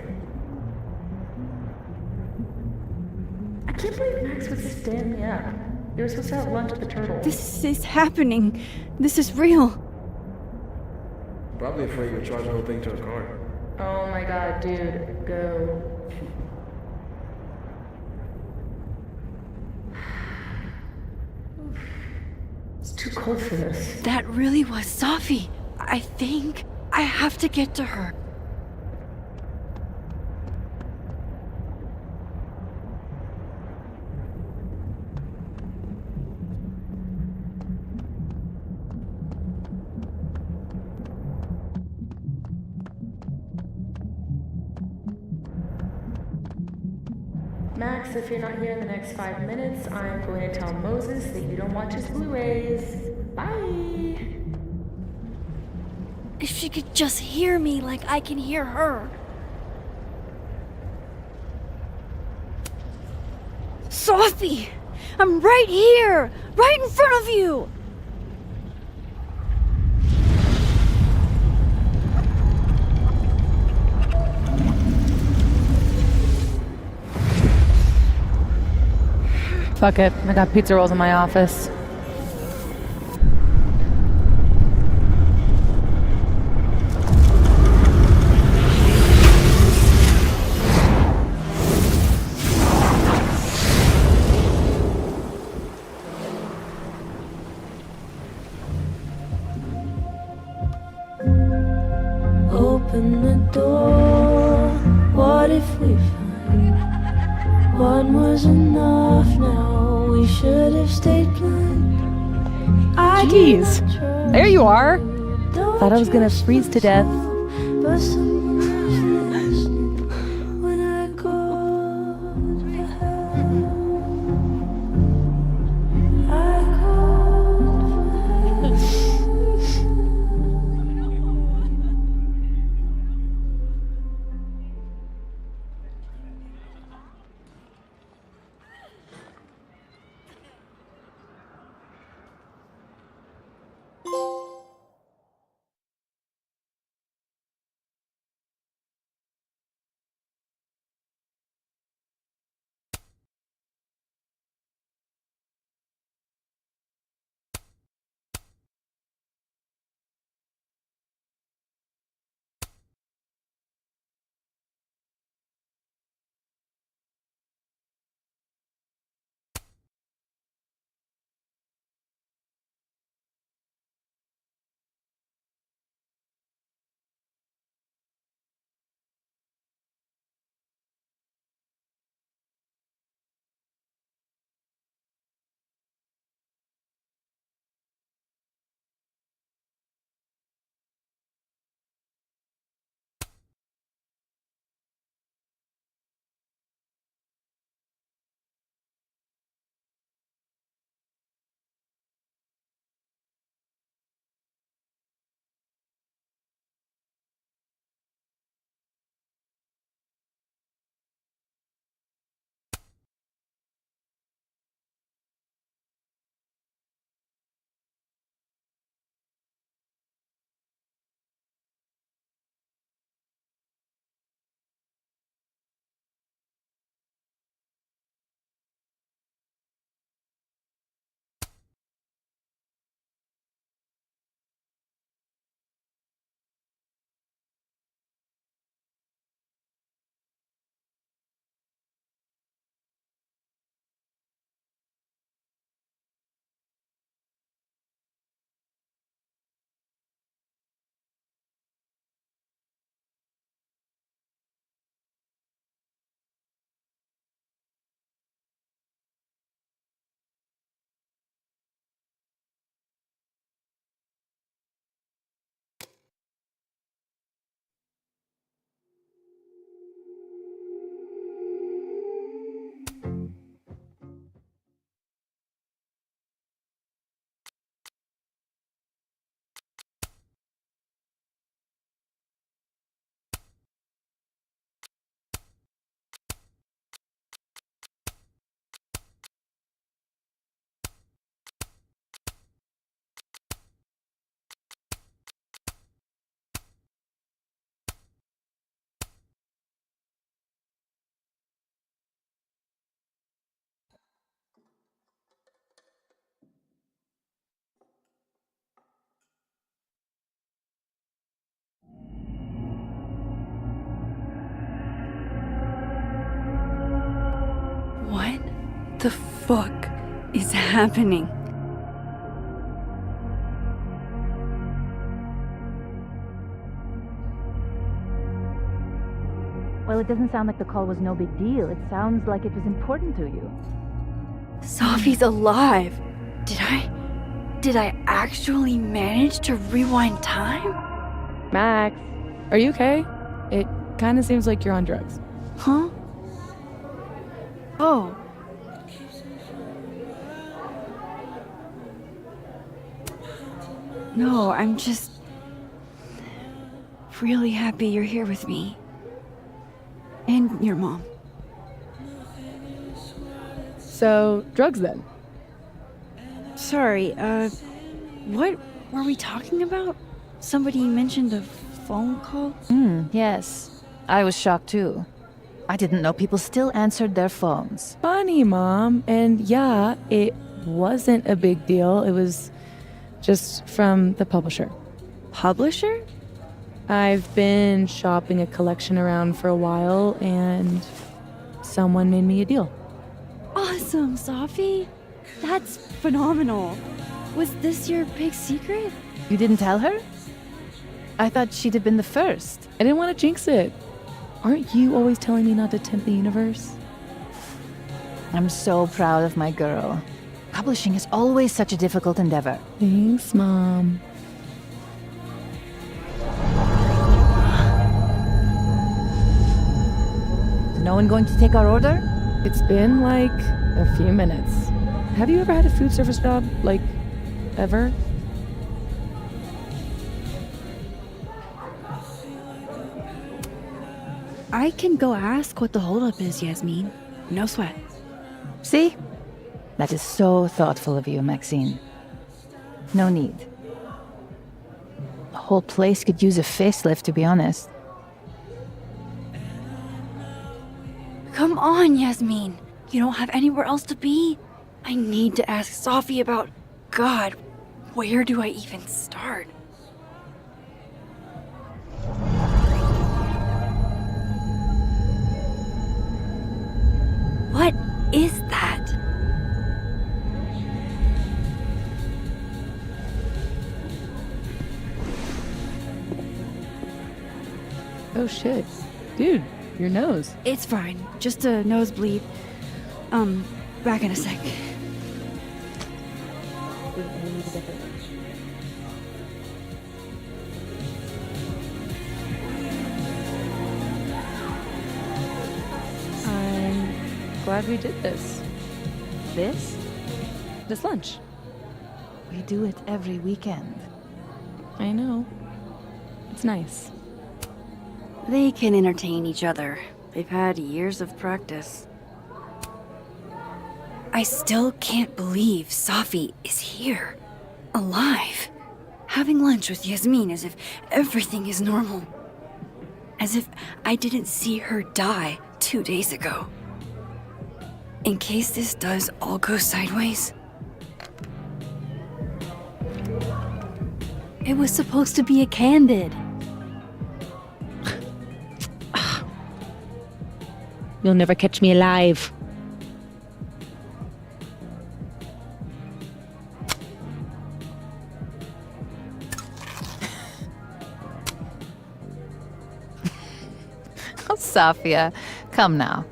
I can't believe Max would stand me up. You were supposed to have lunch at the Turtle. This is happening. This is real. Probably afraid you'll charge the whole thing to a car. Oh my god, dude. Go. It's too cold for this. That really was Sophie. I think I have to get to her. Max, if you're not here in the next 5 minutes, I'm going to tell Moses that you don't watch his Blu-rays. Bye! If she could just hear me like I can hear her. Sophie! I'm right here! Right in front of you! Fuck it, I got pizza rolls in my office. Open the door. What if we find one was enough now? We should have stayed blind. Jeez, there you are. Thought I was gonna freeze to death. But some the fuck is happening? Well, it doesn't sound like the call was no big deal. It sounds like it was important to you. Sophie's alive. Did I actually manage to rewind time? Max, are you okay? It kind of seems like you're on drugs. Huh? Oh. No, I'm just really happy you're here with me. And your mom. So, drugs then? Sorry, what were we talking about? Somebody mentioned a phone call? Yes. I was shocked too. I didn't know people still answered their phones. Funny, Mom. And yeah, it wasn't a big deal. It was just from the publisher. Publisher? I've been shopping a collection around for a while, and someone made me a deal. Awesome, Sophie. That's phenomenal. Was this your big secret? You didn't tell her? I thought she'd have been the first. I didn't want to jinx it. Aren't you always telling me not to tempt the universe? I'm so proud of my girl. Publishing is always such a difficult endeavor. Thanks, Mom. Is no one going to take our order? It's been like a few minutes. Have you ever had a food service job? Like, ever? I can go ask what the holdup is, Yasmin. No sweat. See? That is so thoughtful of you, Maxine. No need. The whole place could use a facelift, to be honest. Come on, Yasmin. You don't have anywhere else to be? I need to ask Sophie about... God, where do I even start? What is that? Oh shit. Dude, your nose. It's fine. Just a nosebleed. Back in a sec. I'm glad we did this. This? This lunch. We do it every weekend. I know. It's nice. They can entertain each other. They've had years of practice. I still can't believe Sophie is here. Alive. Having lunch with Yasmin as if everything is normal. As if I didn't see her die 2 days ago. In case this does all go sideways. It was supposed to be a candid. You'll never catch me alive. Oh, Sophia, come now.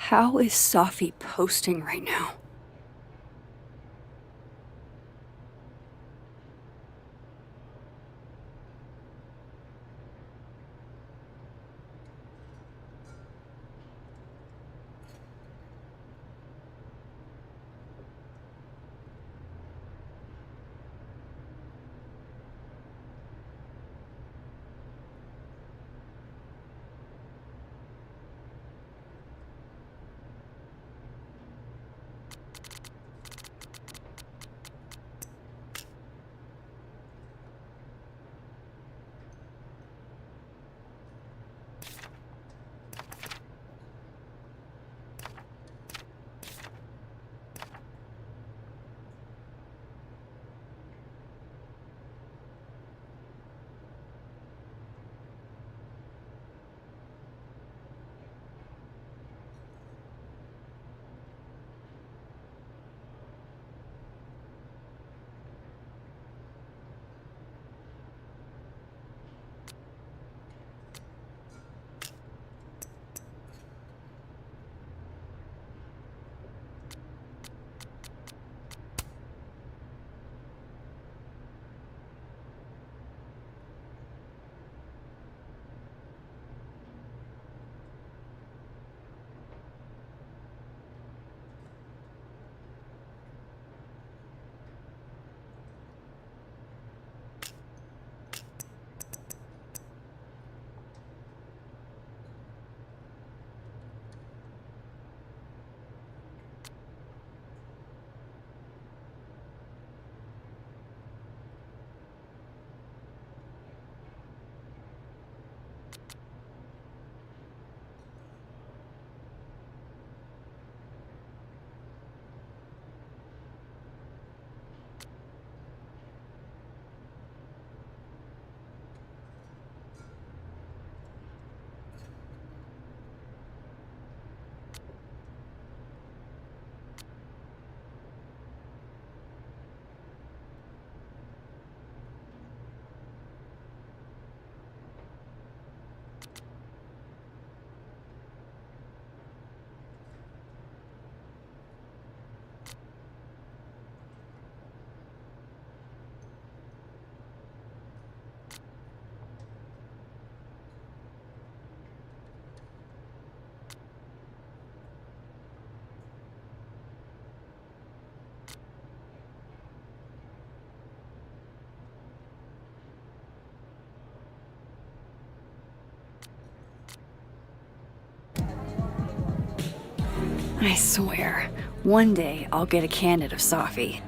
How is Safi posting right now? I swear, one day I'll get a candid of Safi.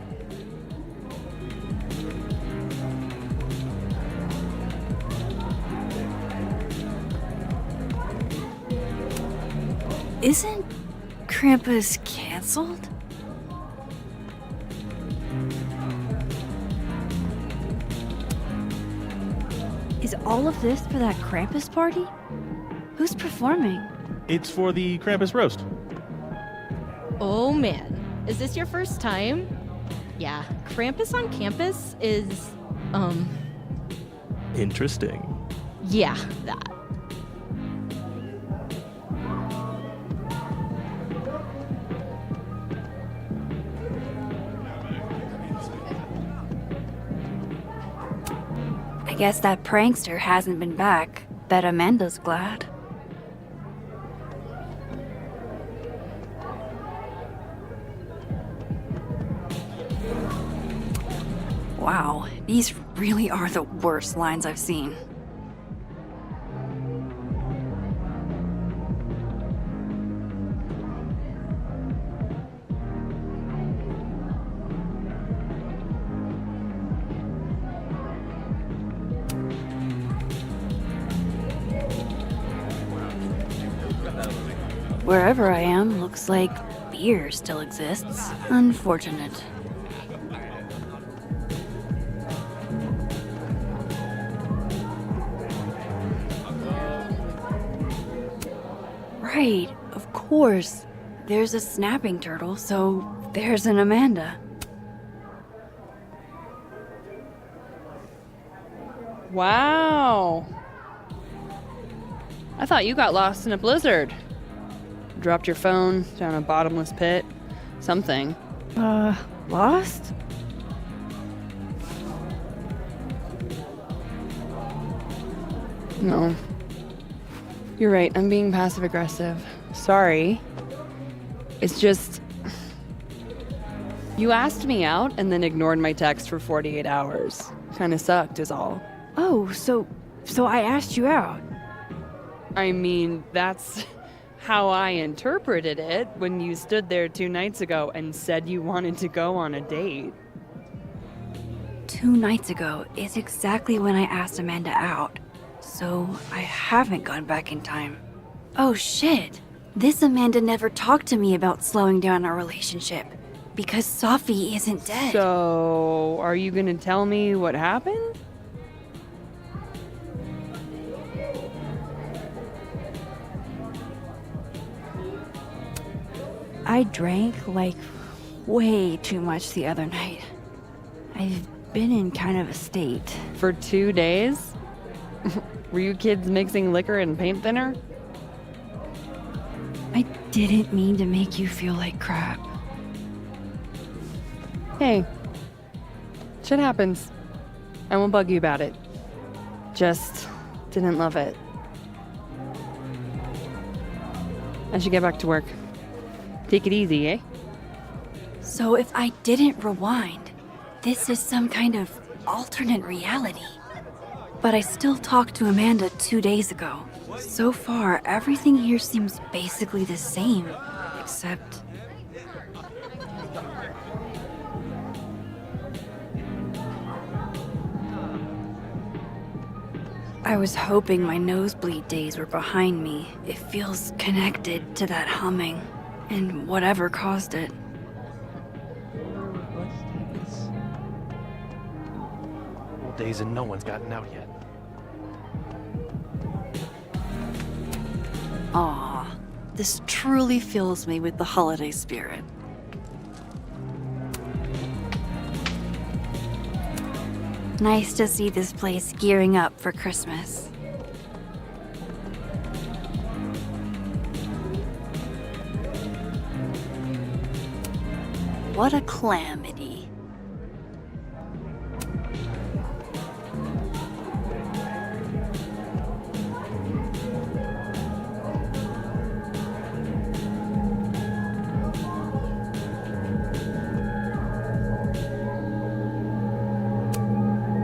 Isn't Krampus canceled? Is all of this for that Krampus party? Who's performing? It's for the Krampus roast. Oh man, is this your first time? Yeah, Krampus on campus is, Interesting. yeah, that. I guess that prankster hasn't been back. Bet Amanda's glad. Wow, these really are the worst lines I've seen. Wherever I am, looks like beer still exists. Unfortunate. Right, of course. There's a snapping turtle, so there's an Amanda. Wow. I thought you got lost in a blizzard. Dropped your phone down a bottomless pit? Something. Lost? No. You're right, I'm being passive aggressive. Sorry. It's just. You asked me out and then ignored my text for 48 hours. Kinda sucked, is all. Oh, so I asked you out. I mean, that's how I interpreted it when you stood there 2 nights ago and said you wanted to go on a date. 2 nights ago is exactly when I asked Amanda out, so I haven't gone back in time. Oh shit! This Amanda never talked to me about slowing down our relationship, because Sophie isn't dead. So, are you gonna tell me what happened? I drank, like, way too much the other night. I've been in kind of a state. For 2 days? Were you kids mixing liquor and paint thinner? I didn't mean to make you feel like crap. Hey. Shit happens. I won't bug you about it. Just didn't love it. I should get back to work. Take it easy, eh? So if I didn't rewind, this is some kind of alternate reality. But I still talked to Amanda 2 days ago. So far, everything here seems basically the same, except... I was hoping my nosebleed days were behind me. It feels connected to that humming, and whatever caused it. Whole days and no one's gotten out yet. Aw, this truly fills me with the holiday spirit. Nice to see this place gearing up for Christmas. What a calamity.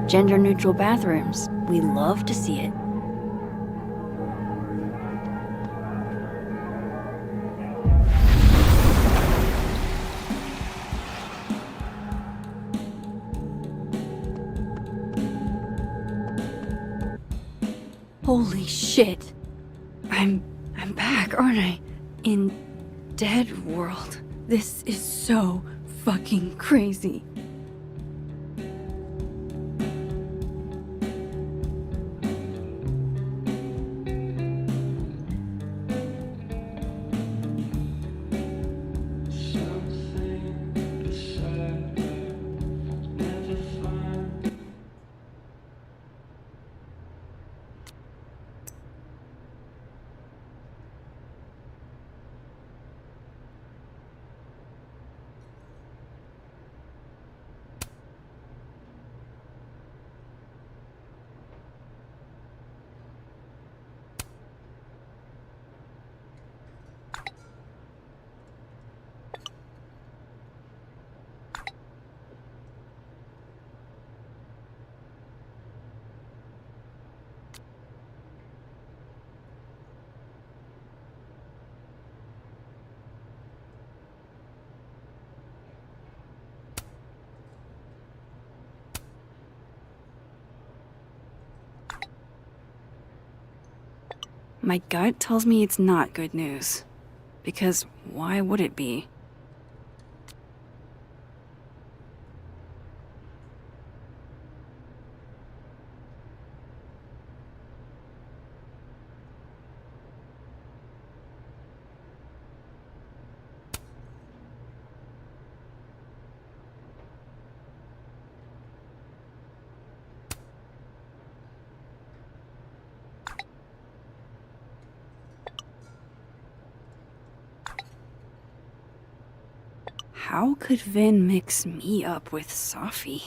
Gender-neutral bathrooms. We love to see it. Holy shit. I'm back, aren't I? In Dead World. This is so fucking crazy. My gut tells me it's not good news. Because why would it be? How could Vin mix me up with Safi?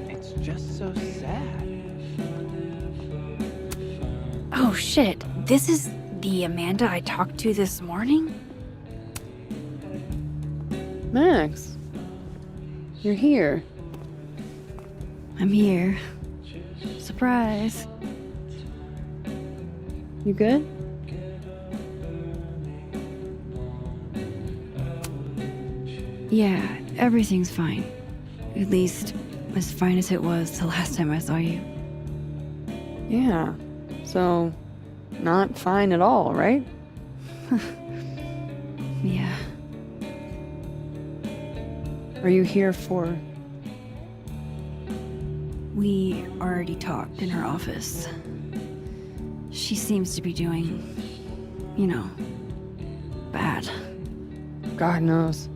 It's just so sad. Oh shit, this is the Amanda I talked to this morning? Max, you're here. I'm here. Surprise. You good? Yeah, everything's fine. At least, as fine as it was the last time I saw you. Yeah. So, not fine at all, right? Yeah. Are you here for... We already talked in her office. She seems to be doing, you know, bad. God knows.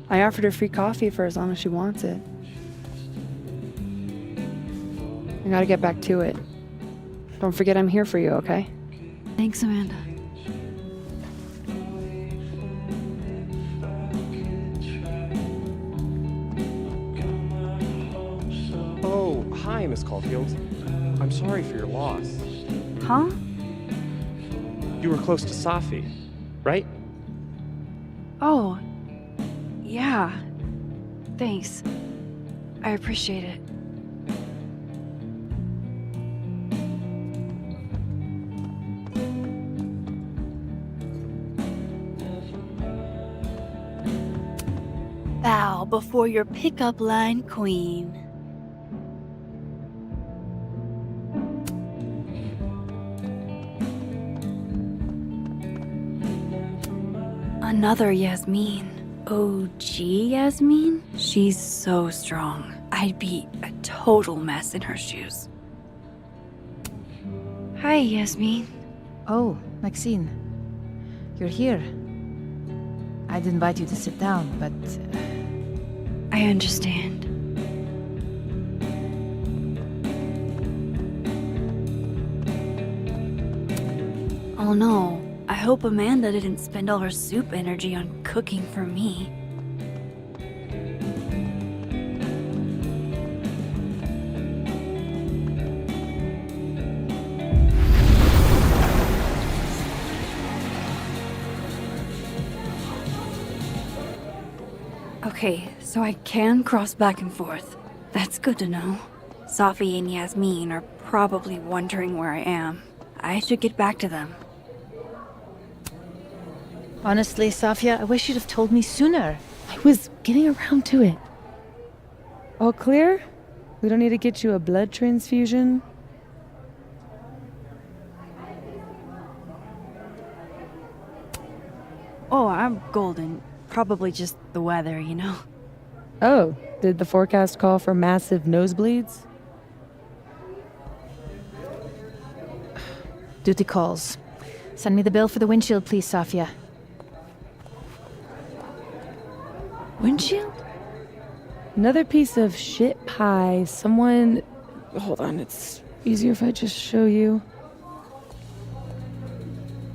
I offered her free coffee for as long as she wants it. I gotta get back to it. Don't forget I'm here for you, okay? Thanks, Amanda. Oh, hi, Miss Caulfield. I'm sorry for your loss. Huh? You were close to Safi, right? Oh. Yeah. Thanks. I appreciate it. Bow before your pickup line queen. Another Yasmin. OG Yasmin? She's so strong. I'd be a total mess in her shoes. Hi, Yasmin. Oh, Maxine. You're here. I'd invite you to sit down, but... I understand. Oh no. I hope Amanda didn't spend all her soup energy on cooking for me. Okay, so I can cross back and forth. That's good to know. Safi and Yasmin are probably wondering where I am. I should get back to them. Honestly, Safia, I wish you'd have told me sooner. I was getting around to it. All clear? We don't need to get you a blood transfusion? Oh, I'm golden. Probably just the weather, you know? Oh, did the forecast call for massive nosebleeds? Duty calls. Send me the bill for the windshield, please, Safia. Windshield? Another piece of shit pie. Someone... Hold on, it's easier if I just show you.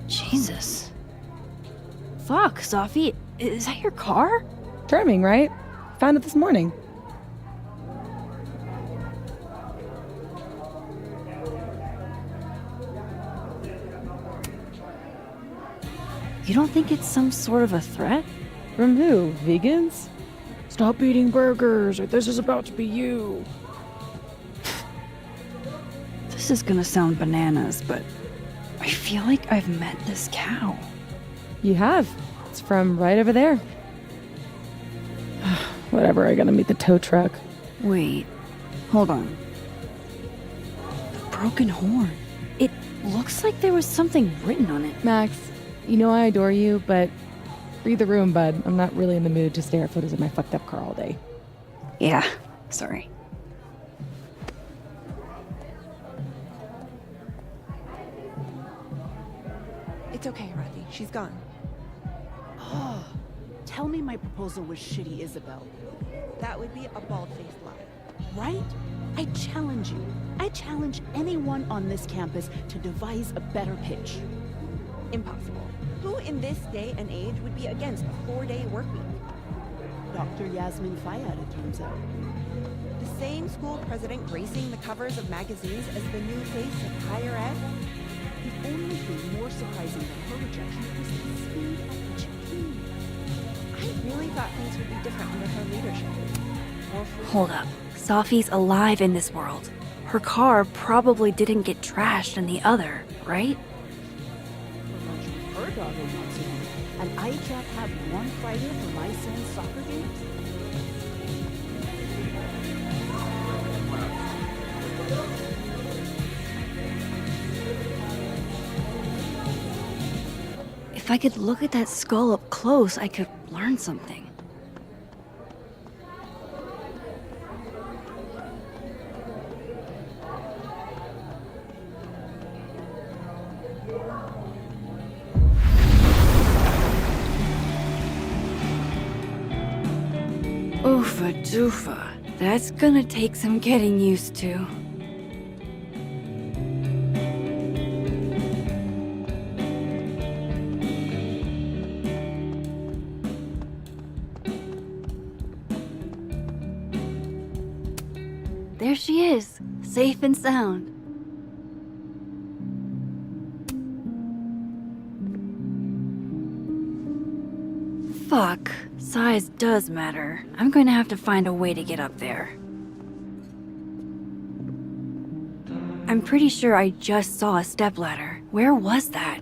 Jesus. Fuck, Safi. Is that your car? Charming, right? Found it this morning. You don't think it's some sort of a threat? From who? Vegans? Stop eating burgers, or this is about to be you. This is gonna sound bananas, but I feel like I've met this cow. You have. It's from right over there. Whatever, I gotta meet the tow truck. Wait, hold on. The broken horn. It looks like there was something written on it. Max, you know I adore you, but read the room, bud. I'm not really in the mood to stare at photos of my fucked up car all day. Yeah, sorry. It's okay, Riley. She's gone. Oh, Tell me my proposal was shitty, Isabel. That would be a bald-faced lie. Right? I challenge you. I challenge anyone on this campus to devise a better pitch. Impossible. Who in this day and age would be against a 4-day work week? Dr. Yasmin Fayyad, it turns out. The same school president gracing the covers of magazines as the new face of higher ed? The only thing more surprising than her rejection was the speed at which it came. I really thought things would be different under her leadership. Hold up. Safi's alive in this world. Her car probably didn't get trashed in the other, right? Her daughter wants to know, and I can't have one Friday for my son's soccer games? If I could look at that skull up close, I could learn something. Oofa doofa. That's gonna take some getting used to. There she is, safe and sound. Fuck, size does matter. I'm going to have to find a way to get up there. I'm pretty sure I just saw a stepladder. Where was that?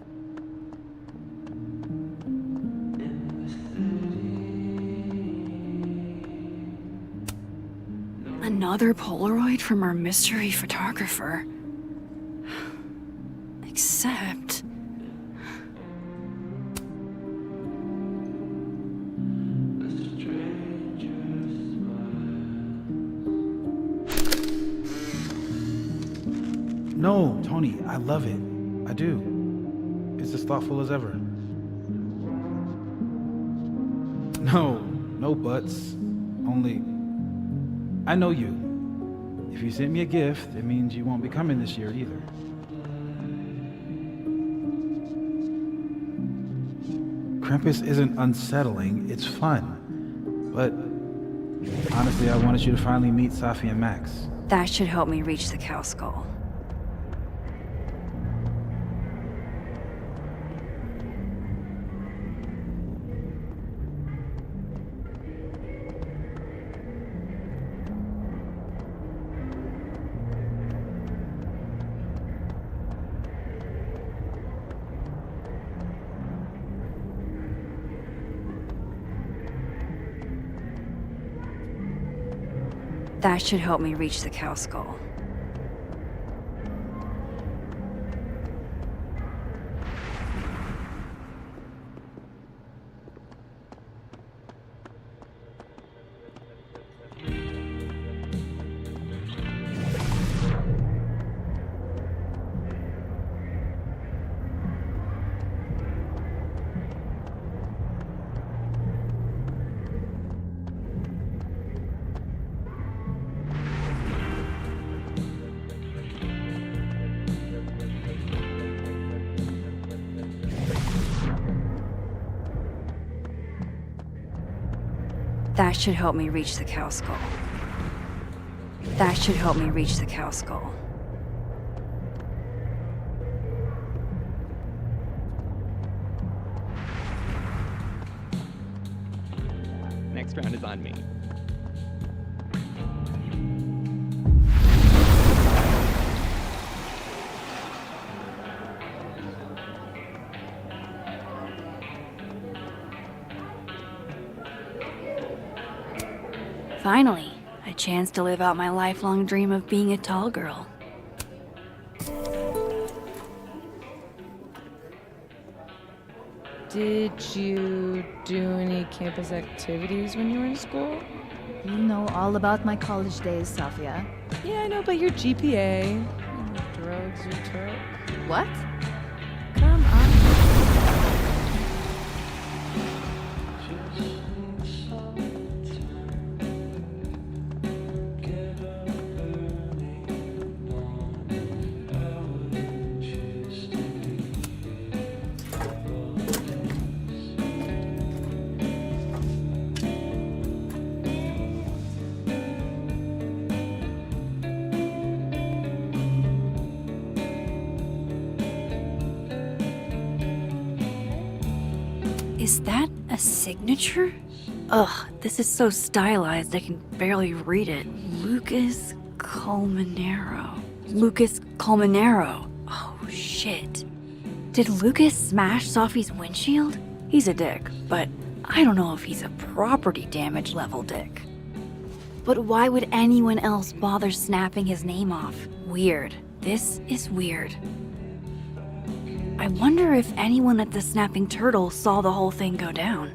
Another Polaroid from our mystery photographer. Except... No, Tony, I love it. I do. It's as thoughtful as ever. No buts. Only, I know you. If you sent me a gift, it means you won't be coming this year either. Krampus isn't unsettling, it's fun. But honestly, I wanted you to finally meet Safi and Max. That should help me reach the cow skull. That should help me reach the cow skull. That should help me reach the cow skull. That should help me reach the cow skull. Next round is on me. Finally, a chance to live out my lifelong dream of being a tall girl. Did you do any campus activities when you were in school? You know all about my college days, Safia. Yeah, I know, but your GPA, and drugs you took. What? Come on. Is that a signature? Ugh, this is so stylized I can barely read it. Lucas Colmenero. Lucas Colmenero. Oh, shit. Did Lucas smash Sophie's windshield? He's a dick, but I don't know if he's a property damage level dick. But why would anyone else bother snapping his name off? Weird. This is weird. I wonder if anyone at the Snapping Turtle saw the whole thing go down.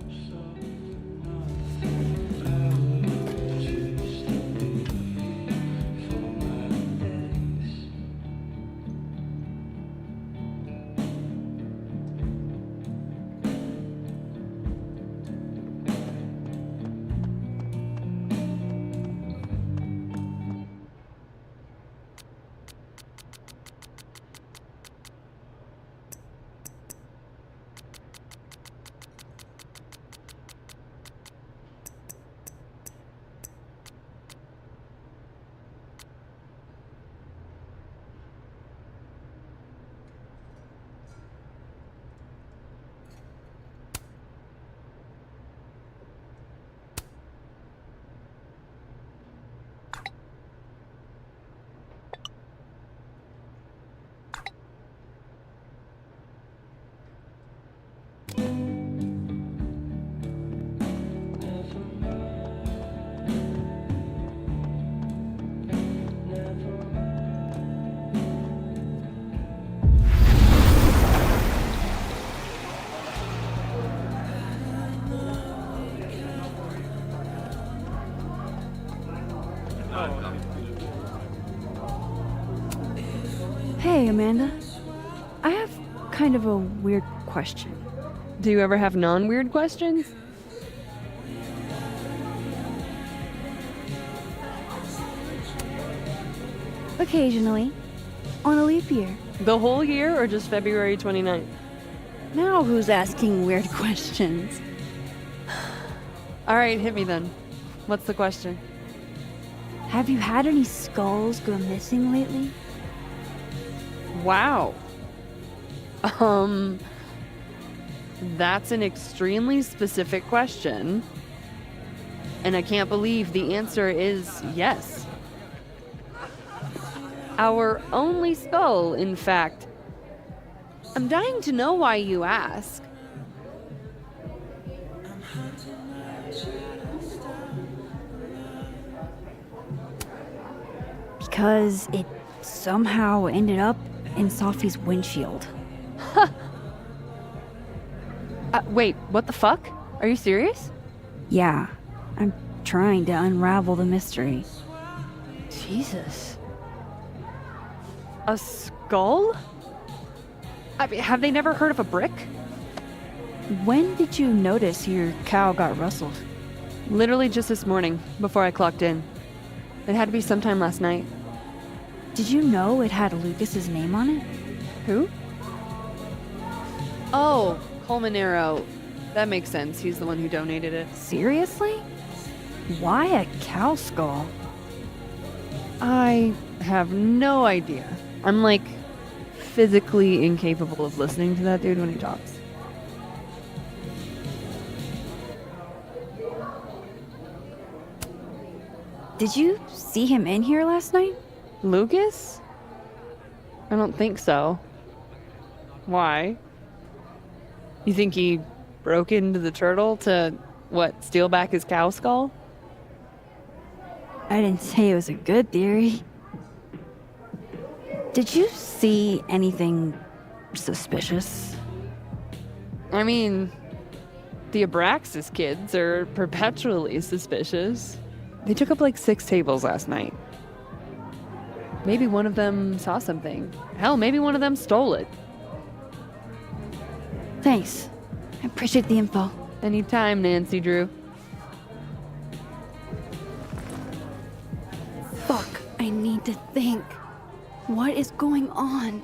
Hey, Amanda. I have kind of a weird question. Do you ever have non-weird questions? Occasionally. On a leap year. The whole year or just February 29th? Now who's asking weird questions? Alright, hit me then. What's the question? Have you had any skulls go missing lately? Wow. That's an extremely specific question. And I can't believe the answer is yes. Our only skull, in fact. I'm dying to know why you ask. Because it somehow ended up in Sophie's windshield. Huh. Wait, what the fuck? Are you serious? Yeah, I'm trying to unravel the mystery. Jesus. A skull? I mean, have they never heard of a brick? When did you notice your cow got rustled? Literally just this morning, before I clocked in. It had to be sometime last night. Did you know it had Lucas's name on it? Who? Oh, Colmenero. That makes sense. He's the one who donated it. Seriously? Why a cow skull? I have no idea. I'm like physically incapable of listening to that dude when he talks. Did you see him in here last night? Lucas? I don't think so. Why? You think he broke into the turtle to, what, steal back his cow skull? I didn't say it was a good theory. Did you see anything suspicious? I mean, the Abraxas kids are perpetually suspicious. They took up like 6 tables last night. Maybe one of them saw something. Hell, maybe one of them stole it. Thanks. I appreciate the info. Anytime, Nancy Drew. Fuck, I need to think. What is going on?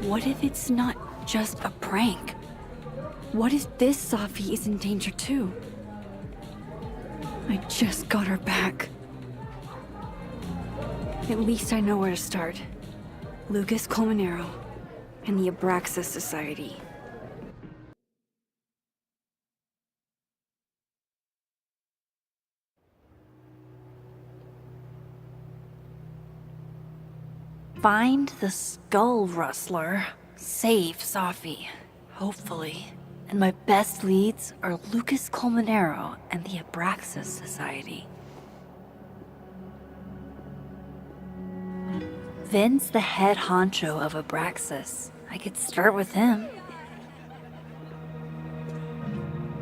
What if it's not just a prank? What if this Safi is in danger too? I just got her back. At least I know where to start. Lucas Colmenero and the Abraxas Society. Find the Skull Rustler. Save Safi. Hopefully. And my best leads are Lucas Colmenero and the Abraxas Society. Vin's the head honcho of Abraxas. I could start with him.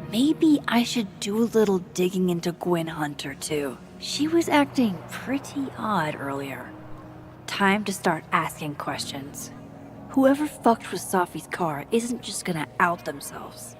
Maybe I should do a little digging into Gwen Hunter too. She was acting pretty odd earlier. Time to start asking questions. Whoever fucked with Safi's car isn't just gonna out themselves.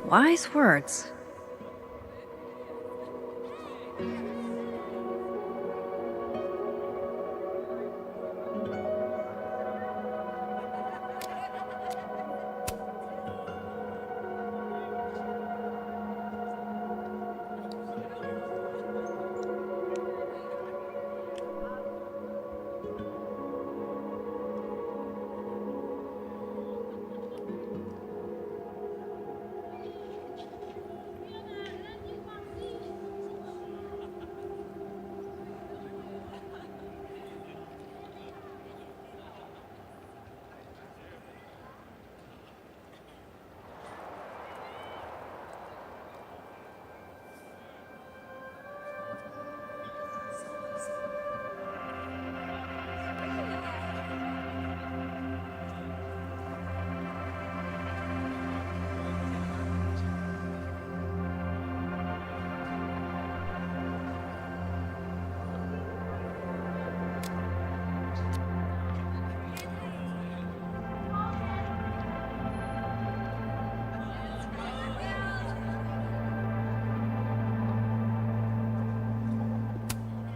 Wise words.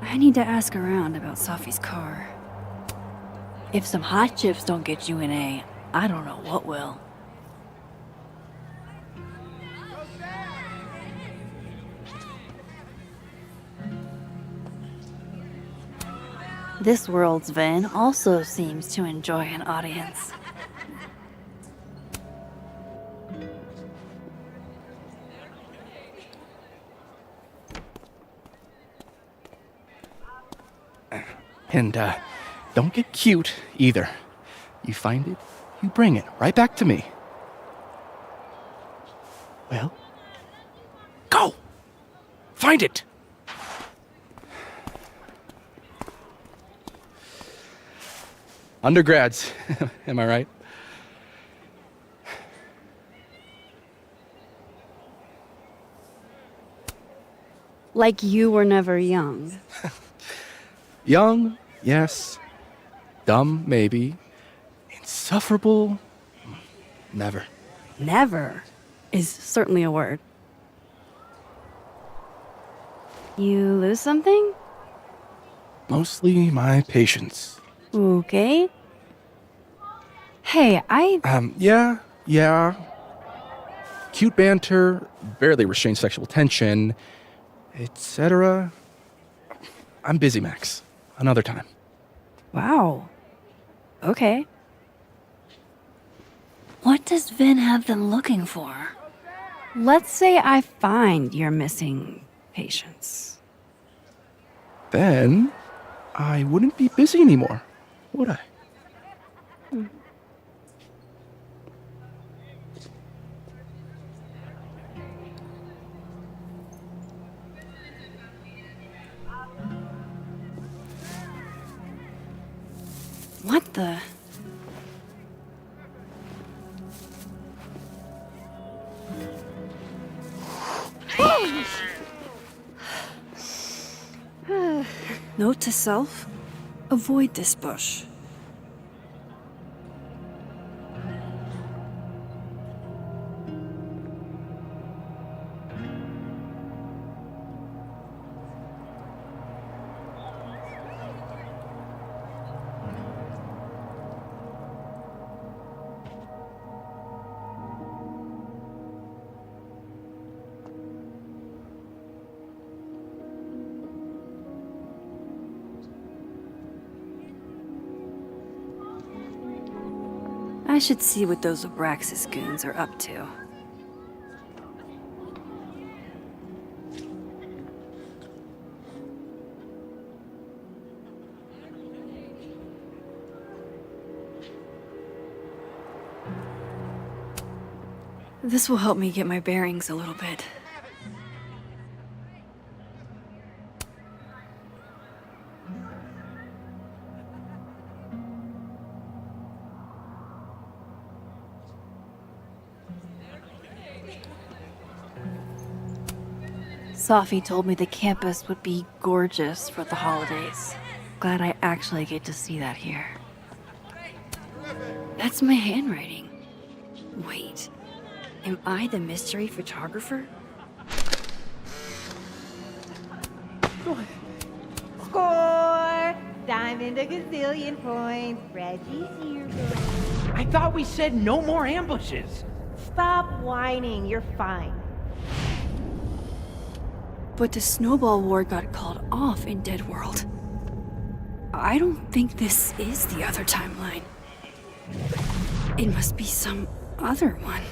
I need to ask around about Safi's car. If some hot chips don't get you an A, I don't know what will. This world's Vin also seems to enjoy an audience. And, don't get cute, either. You find it, you bring it right back to me. Well, go! Find it! Undergrads, am I right? Like you were never young. Young, yes. Dumb, maybe. Insufferable, never. Never is certainly a word. You lose something? Mostly my patience. Okay. Hey, Yeah. Cute banter, barely restrained sexual tension, etc. I'm busy, Max. Another time. Wow. Okay. What does Vin have them looking for? Let's say I find you're missing patience. Then I wouldn't be busy anymore, would I? What the? Note to self, avoid this bush. I should see what those Abraxas goons are up to. This will help me get my bearings a little bit. Safi told me the campus would be gorgeous for the holidays. Glad I actually get to see that here. That's my handwriting. Wait, am I the mystery photographer? Score! Diamond a gazillion points. Reggie's here, girl. I thought we said no more ambushes. Stop whining. You're fine. But the snowball war got called off in Dead World. I don't think this is the other timeline. It must be some other one.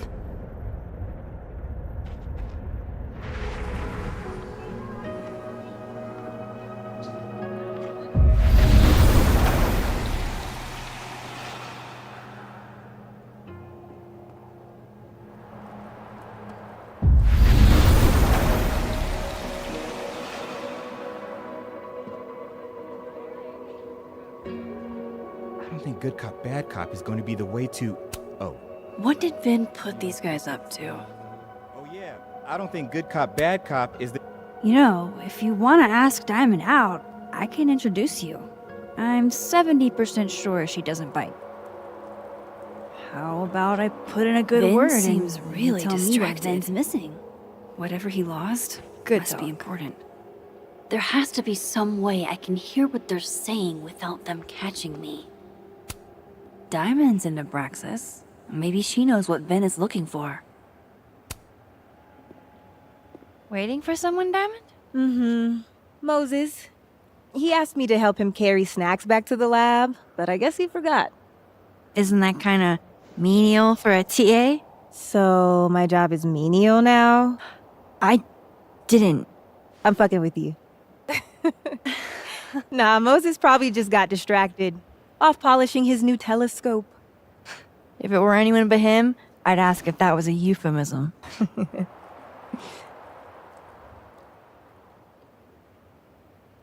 I don't think good cop, bad cop is going to be the way to... Oh. What did Vin put these guys up to? Oh yeah, I don't think good cop, bad cop is the... You know, if you want to ask Diamond out, I can introduce you. I'm 70% sure she doesn't bite. How about I put in a good Vin word seems and really tell me what distracted. Vin's missing? Whatever he lost Good must dog. be important. There has to be some way I can hear what they're saying without them catching me. Diamond's in Abraxas. Maybe she knows what Vin is looking for. Waiting for someone, Diamond? Mm-hmm. Moses. He asked me to help him carry snacks back to the lab, but I guess he forgot. Isn't that kind of menial for a TA? So my job is menial now? I didn't. I'm fucking with you. Nah, Moses probably just got distracted. Off polishing his new telescope. If it were anyone but him, I'd ask if that was a euphemism.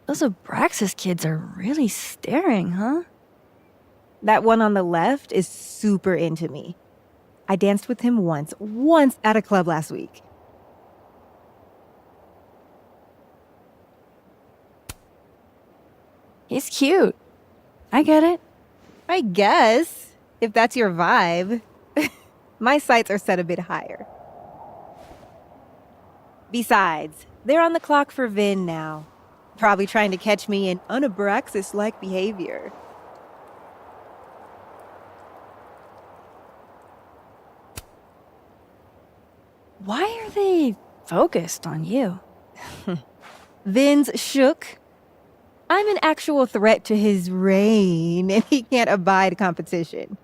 Those Abraxas kids are really staring, huh? That one on the left is super into me. I danced with him once at a club last week. He's cute. I get it. I guess, if that's your vibe. My sights are set a bit higher. Besides, they're on the clock for Vin now. Probably trying to catch me in unabraxis-like behavior. Why are they focused on you? Vin's shook. I'm an actual threat to his reign, and he can't abide competition.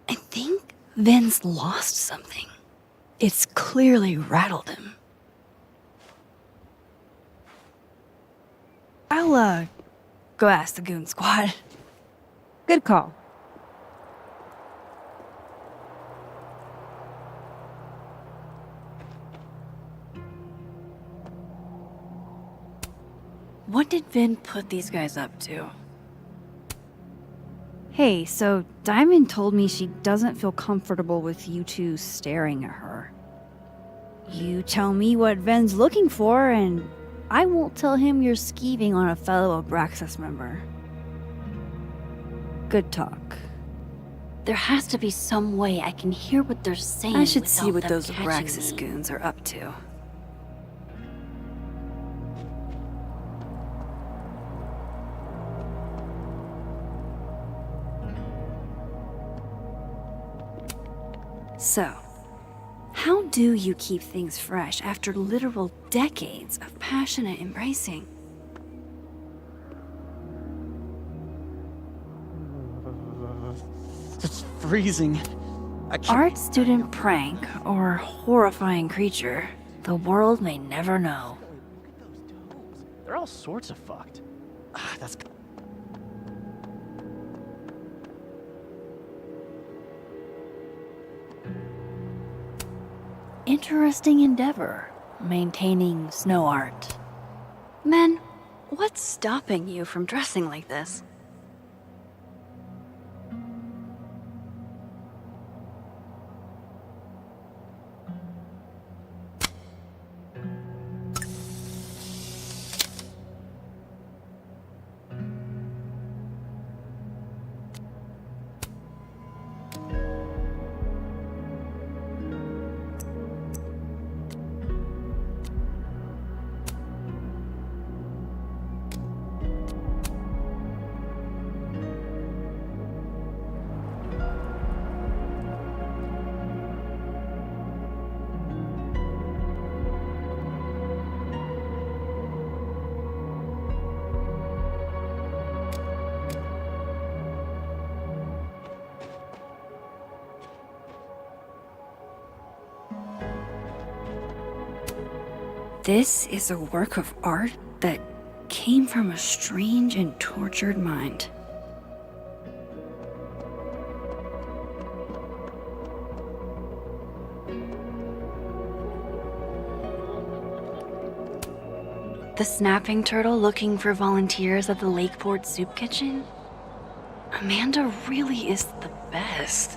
I think Vin's lost something. It's clearly rattled him. I'll, go ask the Goon Squad. Good call. What did Vin put these guys up to? Hey, so Diamond told me she doesn't feel comfortable with you two staring at her. You tell me what Ven's looking for, and I won't tell him you're skeeving on a fellow Abraxas member. Good talk. There has to be some way I can hear what they're saying. I should see without what them those catching Abraxas me. goons are up to. So, how do you keep things fresh after literal decades of passionate embracing? It's freezing. Art student prank or horrifying creature, the world may never know. They're all sorts of fucked. That's... Interesting endeavor, maintaining snow art. Men, what's stopping you from dressing like this? This is a work of art that came from a strange and tortured mind. The snapping turtle looking for volunteers at the Lakeport Soup Kitchen? Amanda really is the best.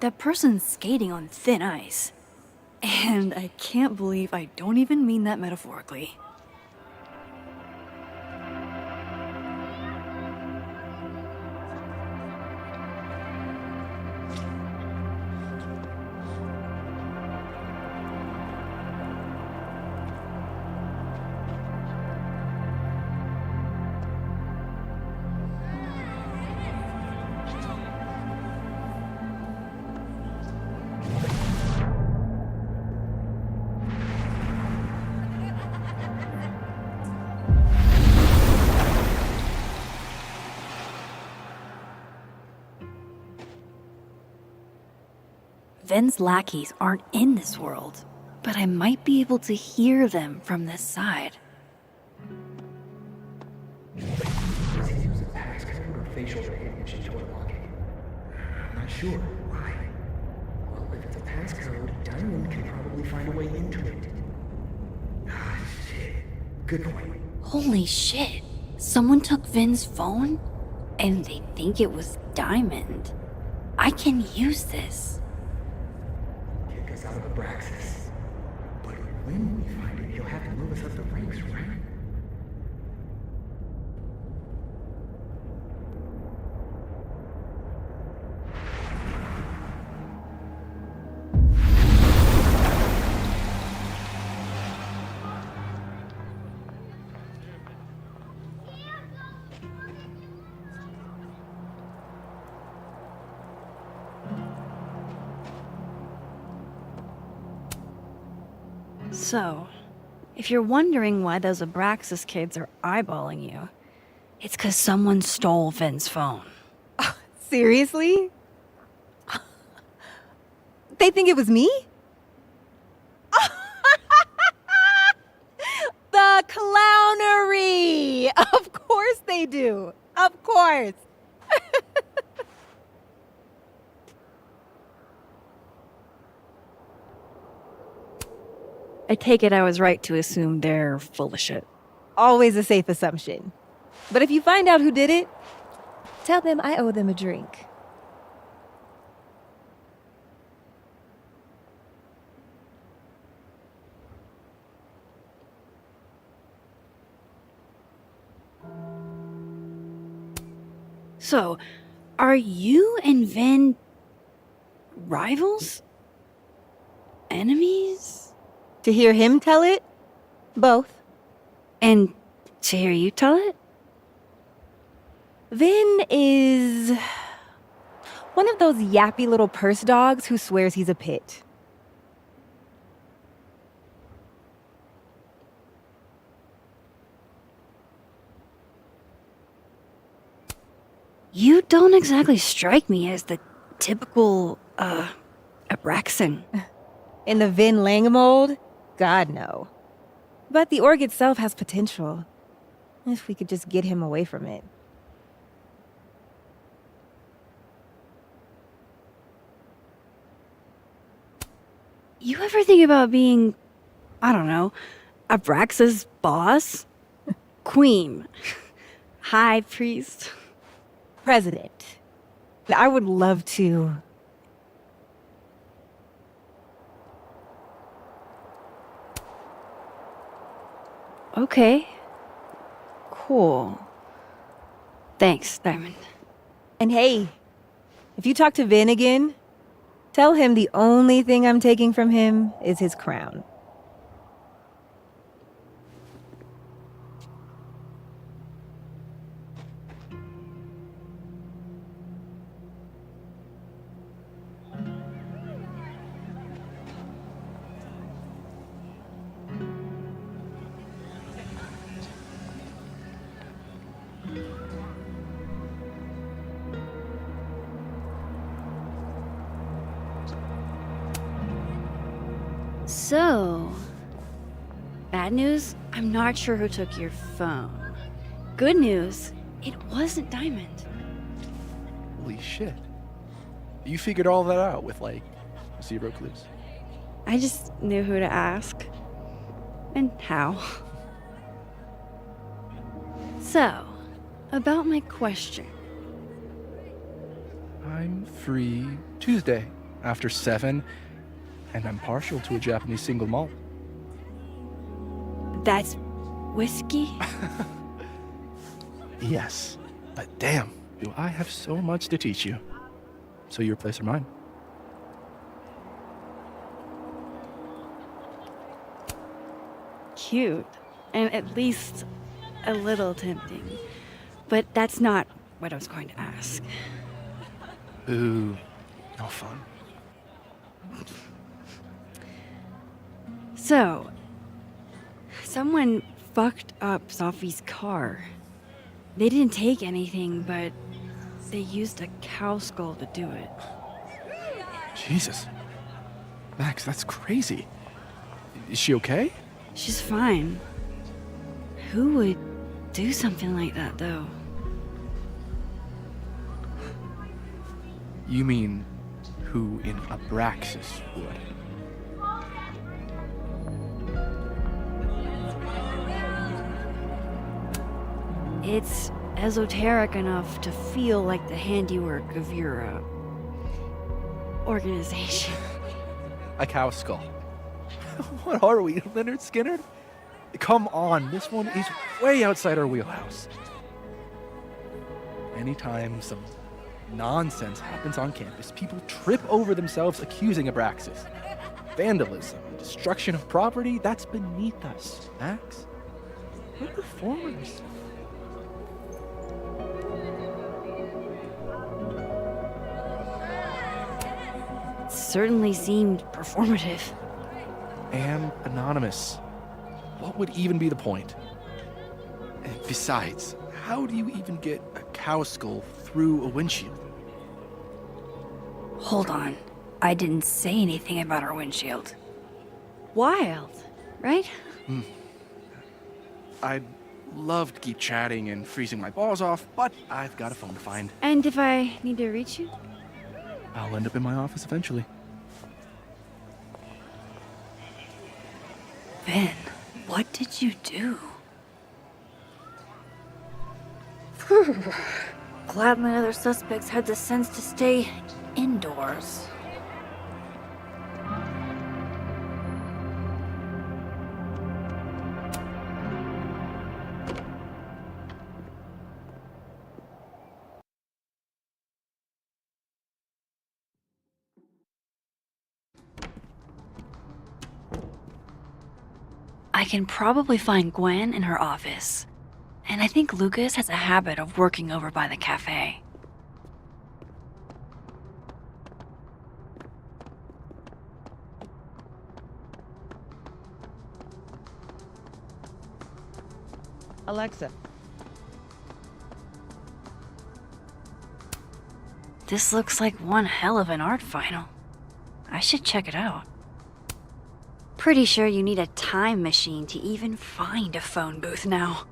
That person's skating on thin ice. And I can't believe I don't even mean that metaphorically. Ven's lackeys aren't in this world, but I might be able to hear them from this side. Does he use a passcode or facial recognition to unlock it? I'm not sure. Why? Well, if it's a passcode, Diamond can probably find a way into it. Ah, shit. Good point. Holy shit. Someone took Vin's phone? And they think it was Diamond. I can use this. Kick us out of Abraxas. But when we find it, he'll have to move us up the ranks, right? So, if you're wondering why those Abraxas kids are eyeballing you, it's 'cause someone stole Vin's phone. Seriously? They think it was me? The clownery! Of course they do. Of course. I take it I was right to assume they're full of shit. Always a safe assumption. But if you find out who did it, tell them I owe them a drink. So, are you and Vin rivals? Enemies? To hear him tell it? Both. And to hear you tell it? Vin is one of those yappy little purse dogs who swears he's a pit. You don't exactly strike me as the typical, Abraxan. In the Vin Lang mold? God, no. But the org itself has potential. If we could just get him away from it. You ever think about being, I don't know, Abraxas' boss? Queen? High priest? President. I would love to. Okay. Cool. Thanks, Diamond. And hey, if you talk to Vin again, tell him the only thing I'm taking from him is his crown. So, bad news, I'm not sure who took your phone. Good news, it wasn't Diamond. Holy shit. You figured all that out with, like, 0 clues. I just knew who to ask. And how. So, about my question. I'm free Tuesday after 7, and I'm partial to a Japanese single malt. That's whiskey? Yes, but damn, do I have so much to teach you. So your place or mine? Cute. And at least a little tempting. But that's not what I was going to ask. Ooh, no fun. So, someone fucked up Sophie's car. They didn't take anything, but they used a cow skull to do it. Jesus, Max, that's crazy. Is she okay? She's fine. Who would do something like that, though? You mean who in Abraxas would? It's esoteric enough to feel like the handiwork of your, organization. A cow skull. What are we, Leonard Skinner? Come on, this one is way outside our wheelhouse. Anytime some nonsense happens on campus, people trip over themselves accusing Abraxas. Vandalism, destruction of property, that's beneath us, Max. We're performers. It certainly seemed performative. And anonymous. What would even be the point? And besides, how do you even get a cow skull through a windshield? Hold on. I didn't say anything about our windshield. Wild, right? I'd love to keep chatting and freezing my balls off, but I've got a phone to find. And if I need to reach you? I'll end up in my office eventually. Ben, what did you do? Glad my other suspects had the sense to stay indoors. I can probably find Gwen in her office. And I think Lucas has a habit of working over by the cafe. Alexa. This looks like one hell of an art final. I should check it out. Pretty sure you need a time machine to even find a phone booth now.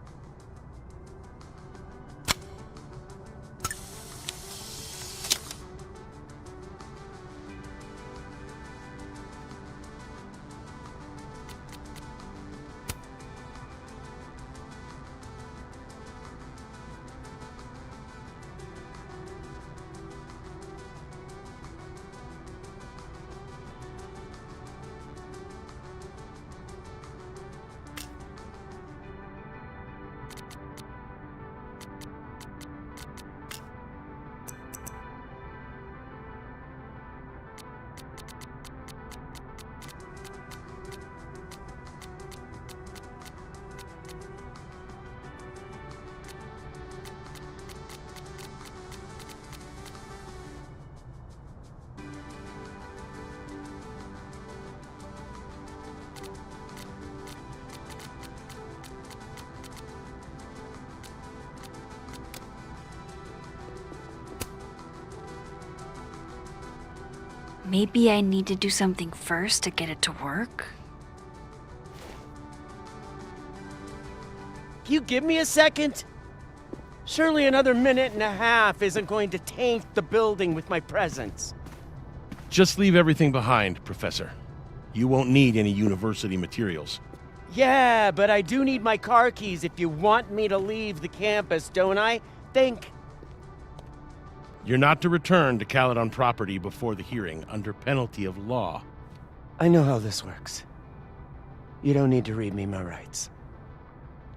Maybe I need to do something first to get it to work? Can you give me a second? Surely another minute and a half isn't going to taint the building with my presence. Just leave everything behind, Professor. You won't need any university materials. Yeah, but I do need my car keys if you want me to leave the campus, don't I? Think. You're not to return to Caledon property before the hearing, under penalty of law. I know how this works. You don't need to read me my rights.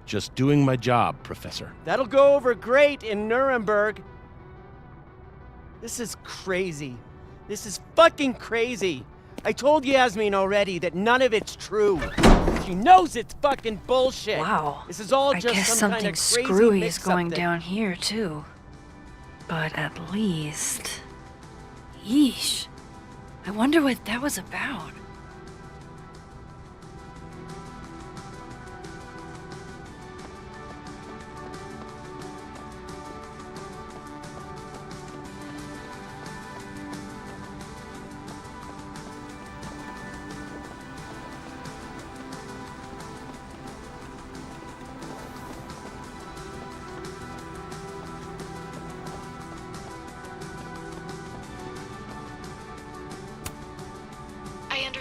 Just doing my job, Professor. That'll go over great in Nuremberg. This is crazy. This is fucking crazy. I told Yasmin already that none of it's true. She knows it's fucking bullshit. Wow. This is all I just guess some kind something of crazy screwy is mix-up going that- down here, too. But at least... Yeesh. I wonder what that was about.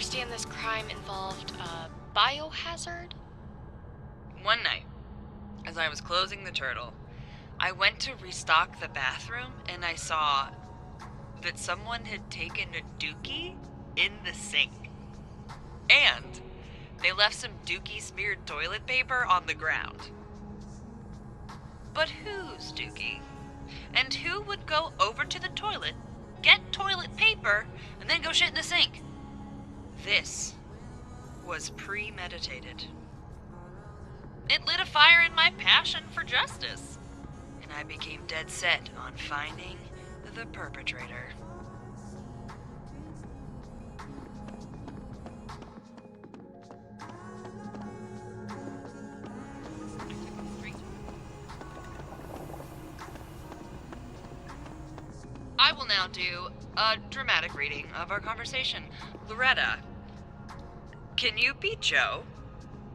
understand this crime involved a biohazard? One night, as I was closing the turtle, I went to restock the bathroom and I saw that someone had taken a dookie in the sink. And they left some dookie-smeared toilet paper on the ground. But whose dookie? And who would go over to the toilet, get toilet paper, and then go shit in the sink? This was premeditated. It lit a fire in my passion for justice, and I became dead set on finding the perpetrator. I will now do a dramatic reading of our conversation. Loretta, can you be Joe?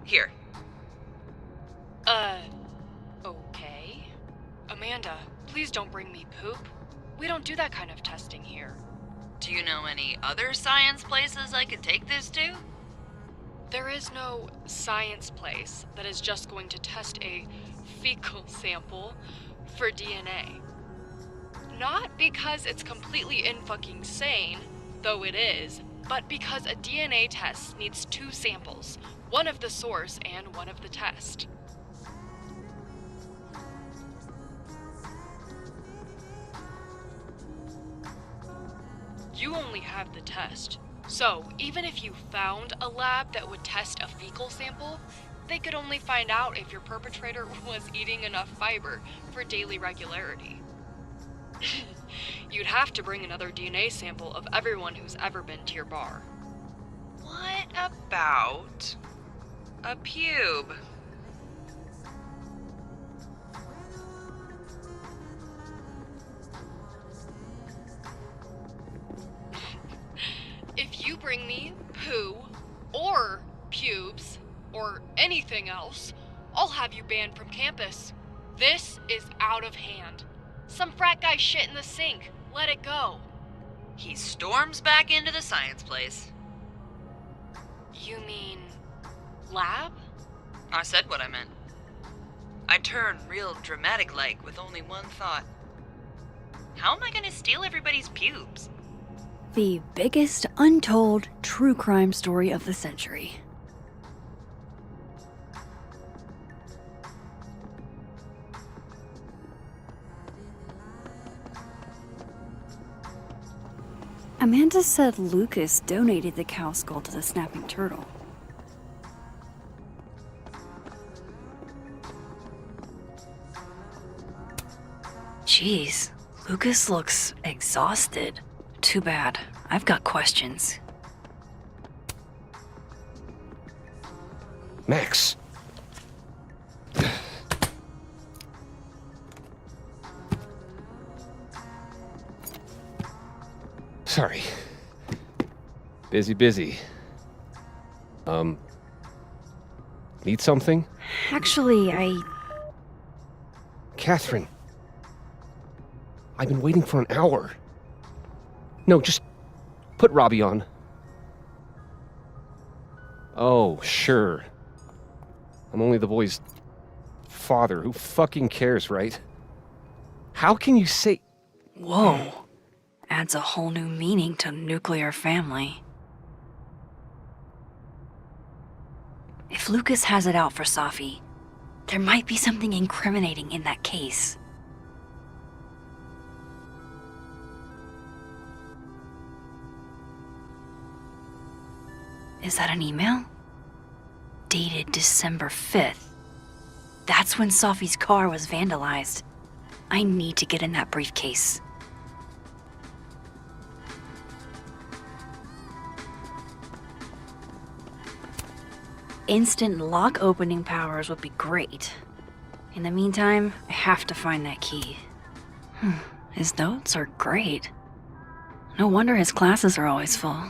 Here. Okay. Amanda, please don't bring me poop. We don't do that kind of testing here. Do you know any other science places I could take this to? There is no science place that is just going to test a fecal sample for DNA. Not because it's completely in-fucking sane, though it is, but because a DNA test needs 2 samples, one of the source and one of the test. You only have the test, so even if you found a lab that would test a fecal sample, they could only find out if your perpetrator was eating enough fiber for daily regularity. You'd have to bring another DNA sample of everyone who's ever been to your bar. What about a pube? If you bring me poo, or pubes, or anything else, I'll have you banned from campus. This is out of hand. Some frat guy shit in the sink. Let it go. He storms back into the science place. You mean lab? I said what I meant. I turn real dramatic-like with only one thought. How am I gonna steal everybody's pubes? The biggest untold true crime story of the century. Amanda said Lucas donated the cow skull to the snapping turtle. Jeez, Lucas looks exhausted. Too bad. I've got questions. Max. Sorry. Busy. Need something? Actually, Catherine. I've been waiting for an hour. No, just put Robbie on. Oh, sure. I'm only the boy's father. Who fucking cares, right? How can you say... Whoa. Adds a whole new meaning to nuclear family. If Lucas has it out for Safi, there might be something incriminating in that case. Is that an email? Dated December 5th. That's when Safi's car was vandalized. I need to get in that briefcase. Instant lock opening powers would be great. In the meantime, I have to find that key. His notes are great. No wonder his classes are always full.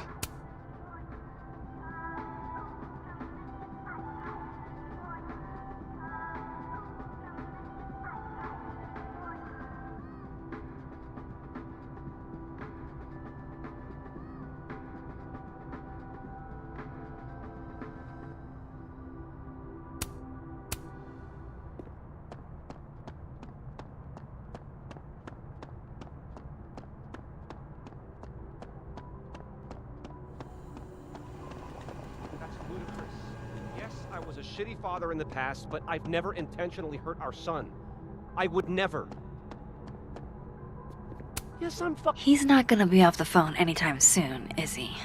was a shitty father in the past, but I've never intentionally hurt our son. I would never. Yes, I'm He's not gonna be off the phone anytime soon, is he?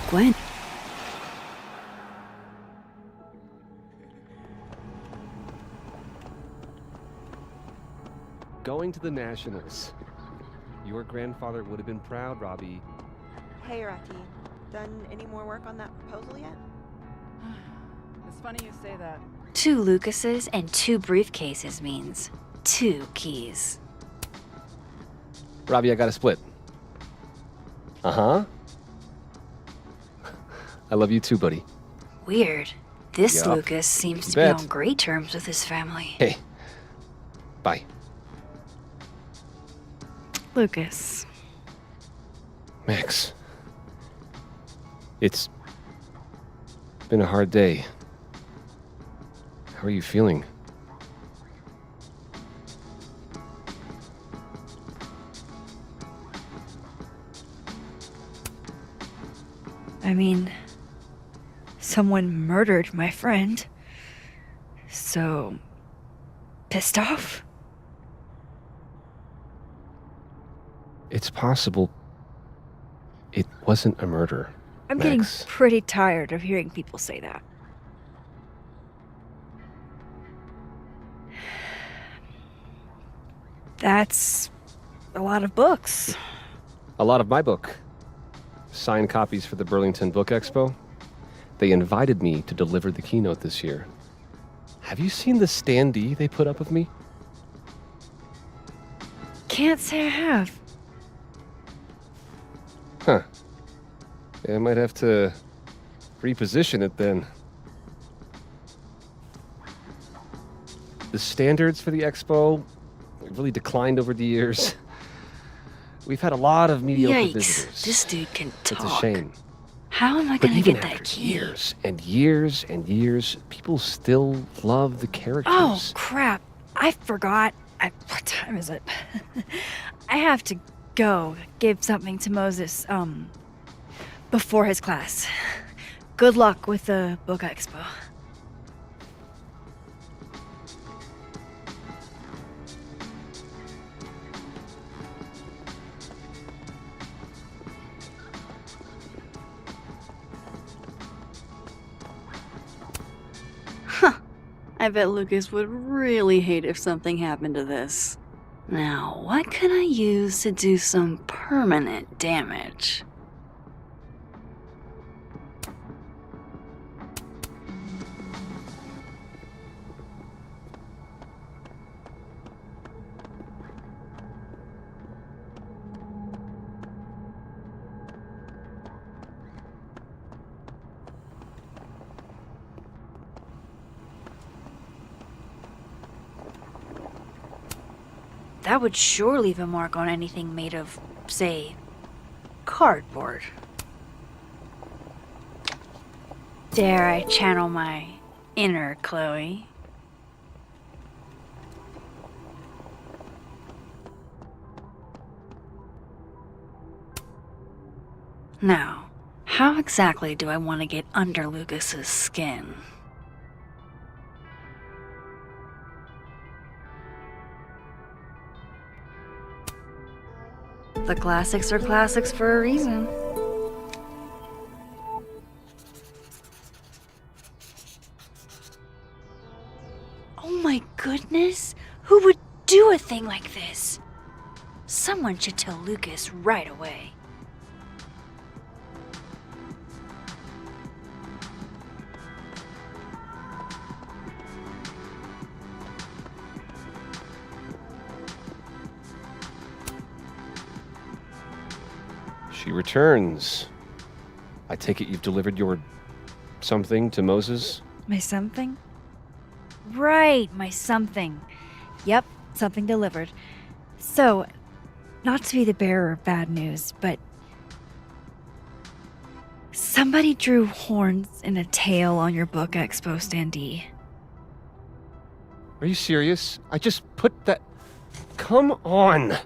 Gwen. Going to the Nationals. Your grandfather would have been proud, Robbie. Hey, Rocky. Done any more work on that proposal yet? It's funny you say that. 2 Lucases and 2 briefcases means 2 keys. Robbie, I got a split. Uh-huh. I love you too, buddy. Weird. This Yup. Lucas seems You to be bet. on great terms with his family. Hey. Bye. Lucas. Max. It's been a hard day. How are you feeling? I mean, someone murdered my friend. So, pissed off? It's possible it wasn't a murder. I'm Max. getting pretty tired of hearing people say that. That's a lot of books. A lot of my book. Signed copies for the Burlington Book Expo. They invited me to deliver the keynote this year. Have you seen the standee they put up of me? Can't say I have. Huh. Yeah, I might have to reposition it then. The standards for the expo really declined over the years. We've had a lot of mediocre visitors. This dude can talk. It's a shame. How am I But gonna even get that after key? years and years and years, people still love the characters. Oh, crap. I forgot. What time is it? I have to go give something to Moses, before his class. Good luck with the book expo. I bet Lucas would really hate if something happened to this. Now, what can I use to do some permanent damage? That would sure leave a mark on anything made of, say, cardboard. Dare I channel my inner Chloe? Now, how exactly do I want to get under Lucas's skin? The classics are classics for a reason. Oh my goodness! Who would do a thing like this? Someone should tell Lucas right away. She returns. I take it you've delivered your something to Moses? My something? Right, my something. Yep, something delivered. So, not to be the bearer of bad news, but someone Somebody drew horns and a tail on your book expo standee. Are you serious? I just put that... Come on!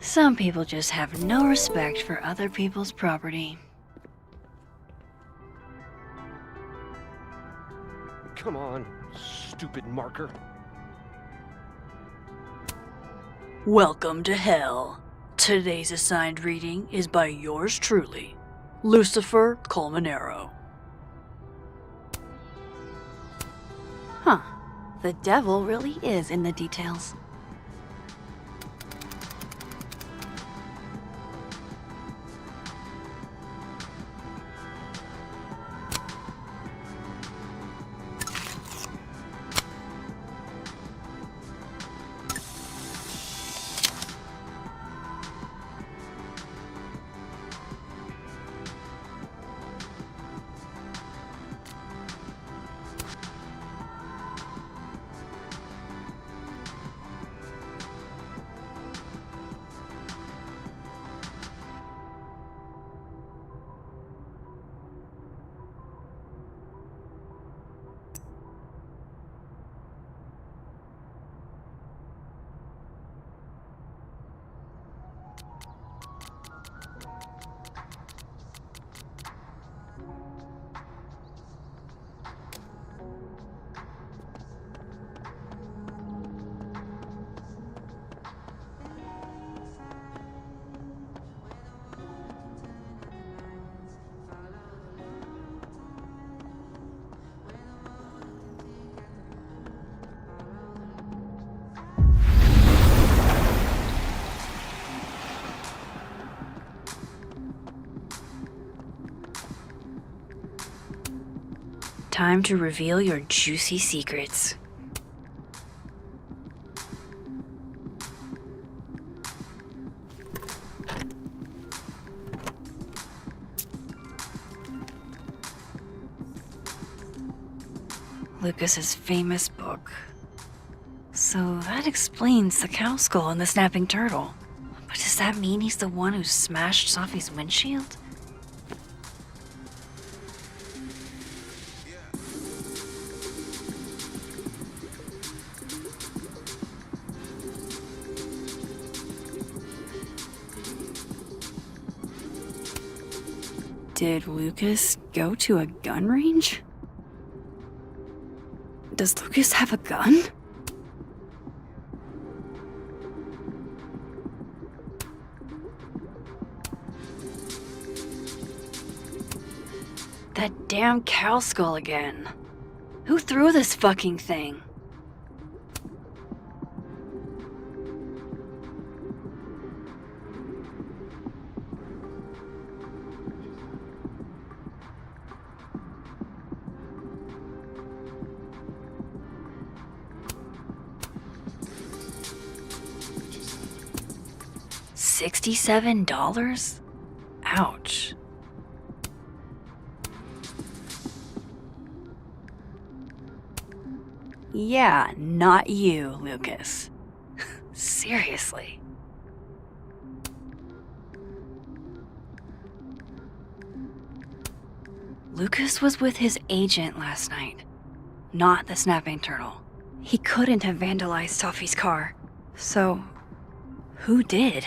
Some people just have no respect for other people's property. Come on, stupid marker. Welcome to hell. Today's assigned reading is by yours truly, Lucifer Colmenero. Huh. The devil really is in the details. Time to reveal your juicy secrets. Lucas's famous book. So that explains the cow skull and the snapping turtle. But does that mean he's the one who smashed Sophie's windshield? Did Lucas go to a gun range? Does Lucas have a gun? That damn cow skull again. Who threw this fucking thing? $67? Ouch. Yeah, not you, Lucas. Seriously. Lucas was with his agent last night, not the snapping turtle. He couldn't have vandalized Sophie's car. So, who did?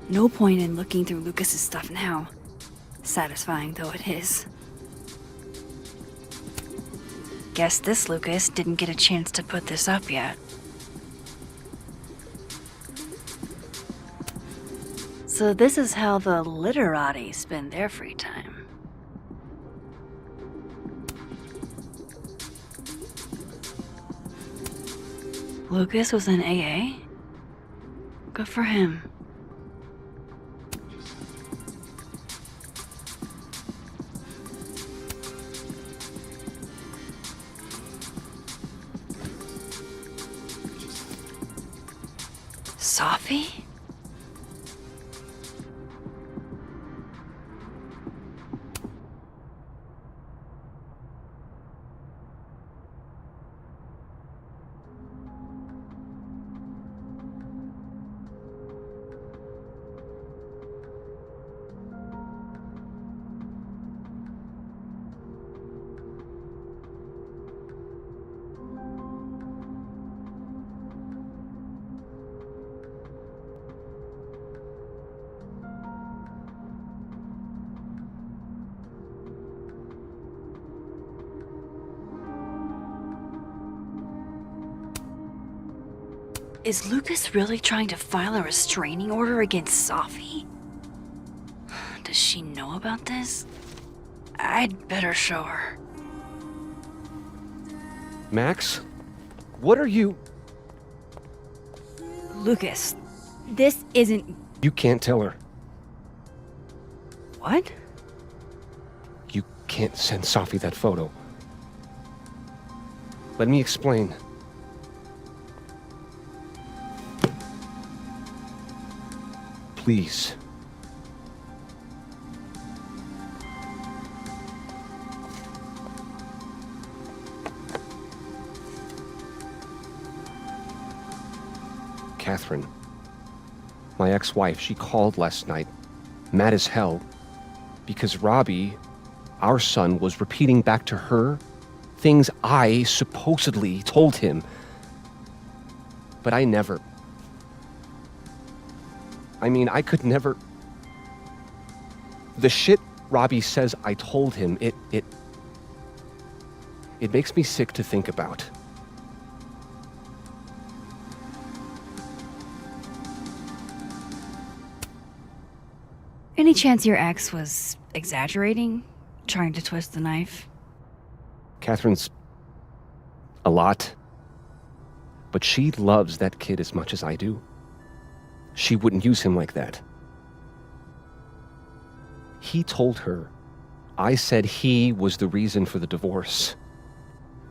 No point in looking through Lucas's stuff now. Satisfying though it is. Guess this Lucas didn't get a chance to put this up yet. So this is how the literati spend their free time. Lucas was in AA? Good for him. Safi? Is Lucas really trying to file a restraining order against Safi? Does she know about this? I'd better show her. Max? What are you... Lucas, this isn't... You can't tell her. What? You can't send Safi that photo. Let me explain. Please. Catherine, my ex-wife, she called last night, mad as hell, because Robbie, our son, was repeating back to her things I supposedly told him. But I never... I mean, I could never... The shit Robbie says I told him, it makes me sick to think about. Any chance your ex was exaggerating? Trying to twist the knife? Catherine's a lot. But she loves that kid as much as I do. She wouldn't use him like that. He told her I said he was the reason for the divorce.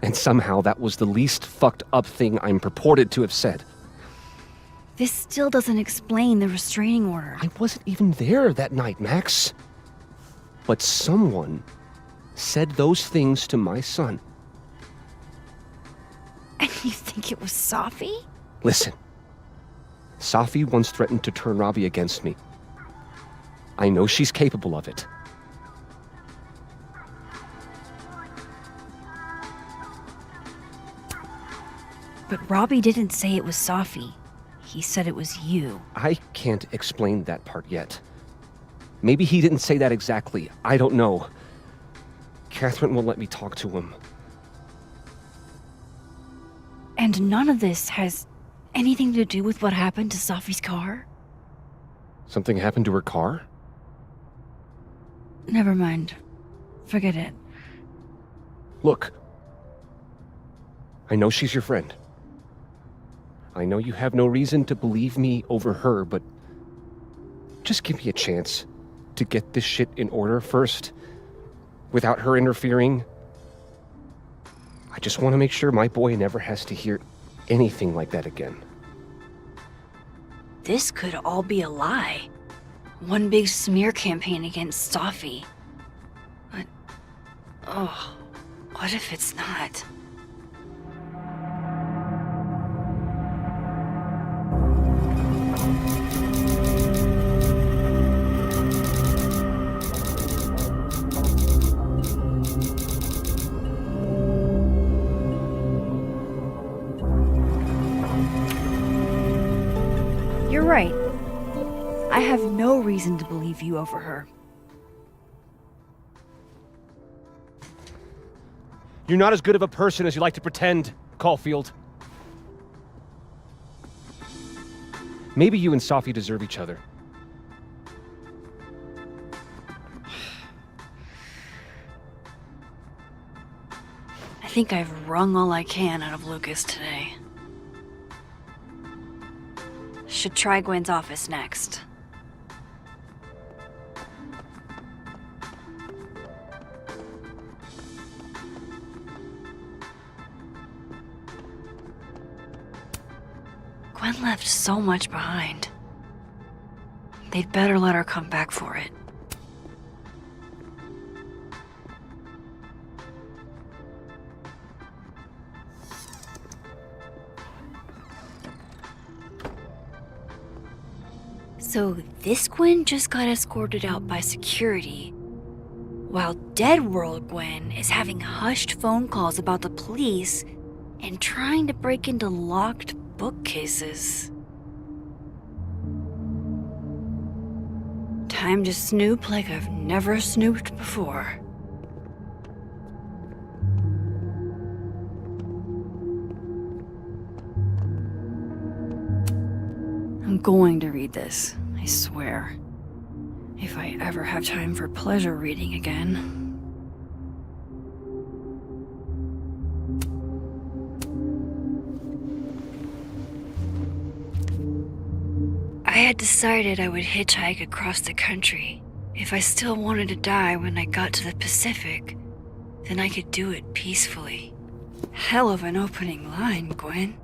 And somehow that was the least fucked up thing I'm purported to have said. This still doesn't explain the restraining order. I wasn't even there that night, Max. But someone said those things to my son. And you think it was Safi? Listen. Safi once threatened to turn Robbie against me. I know she's capable of it. But Robbie didn't say it was Safi. He said it was you. I can't explain that part yet. Maybe he didn't say that exactly. I don't know. Catherine won't let me talk to him. And none of this has anything to do with what happened to Safi's car? Something happened to her car? Never mind. Forget it. Look. I know she's your friend. I know you have no reason to believe me over her, but just give me a chance to get this shit in order first, without her interfering. I just want to make sure my boy never has to hear anything like that again. This could all be a lie. One big smear campaign against Safi. But, oh, what if it's not? You're right. I have no reason to believe you over her. You're not as good of a person as you like to pretend, Caulfield. Maybe you and Safi deserve each other. I think I've wrung all I can out of Lucas today. Should try Gwen's office next. Gwen left so much behind. They'd better let her come back for it. So this Gwen just got escorted out by security, while Dead World Gwen is having hushed phone calls about the police and trying to break into locked bookcases. Time to snoop like I've never snooped before. I'm going to read this, I swear. If I ever have time for pleasure reading again. I had decided I would hitchhike across the country. If I still wanted to die when I got to the Pacific, then I could do it peacefully. Hell of an opening line, Gwen.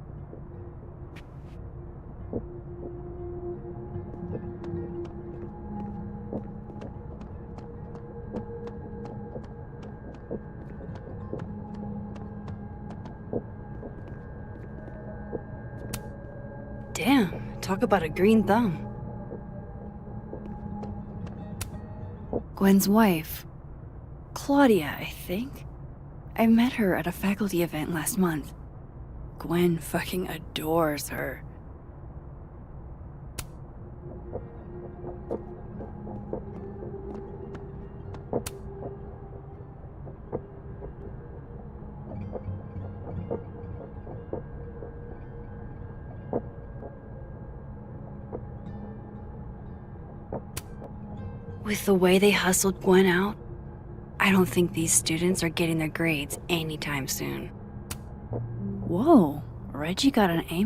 Damn, talk about a green thumb. Gwen's wife. Claudia, I think. I met her at a faculty event last month. Gwen fucking adores her. With the way they hustled Gwen out, I don't think these students are getting their grades anytime soon. Whoa, Reggie got an A-?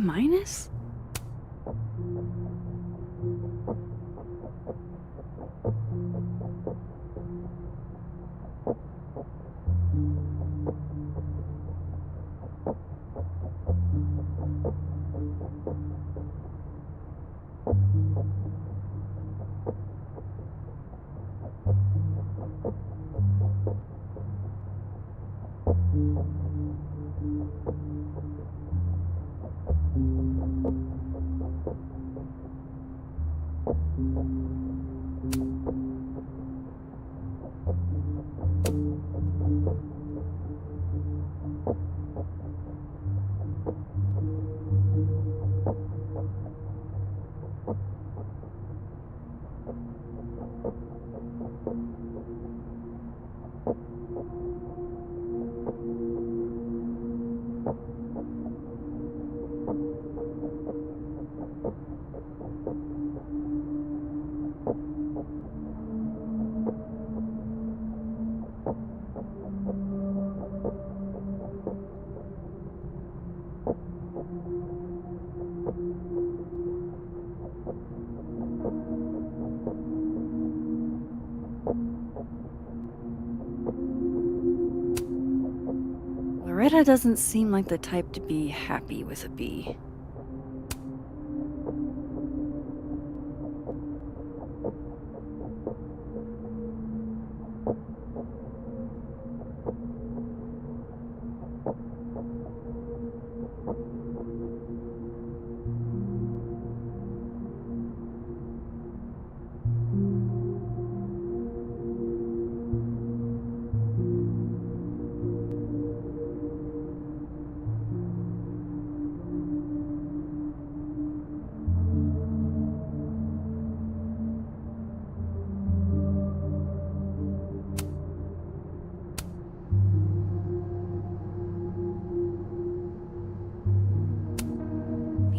Loretta doesn't seem like the type to be happy with a B.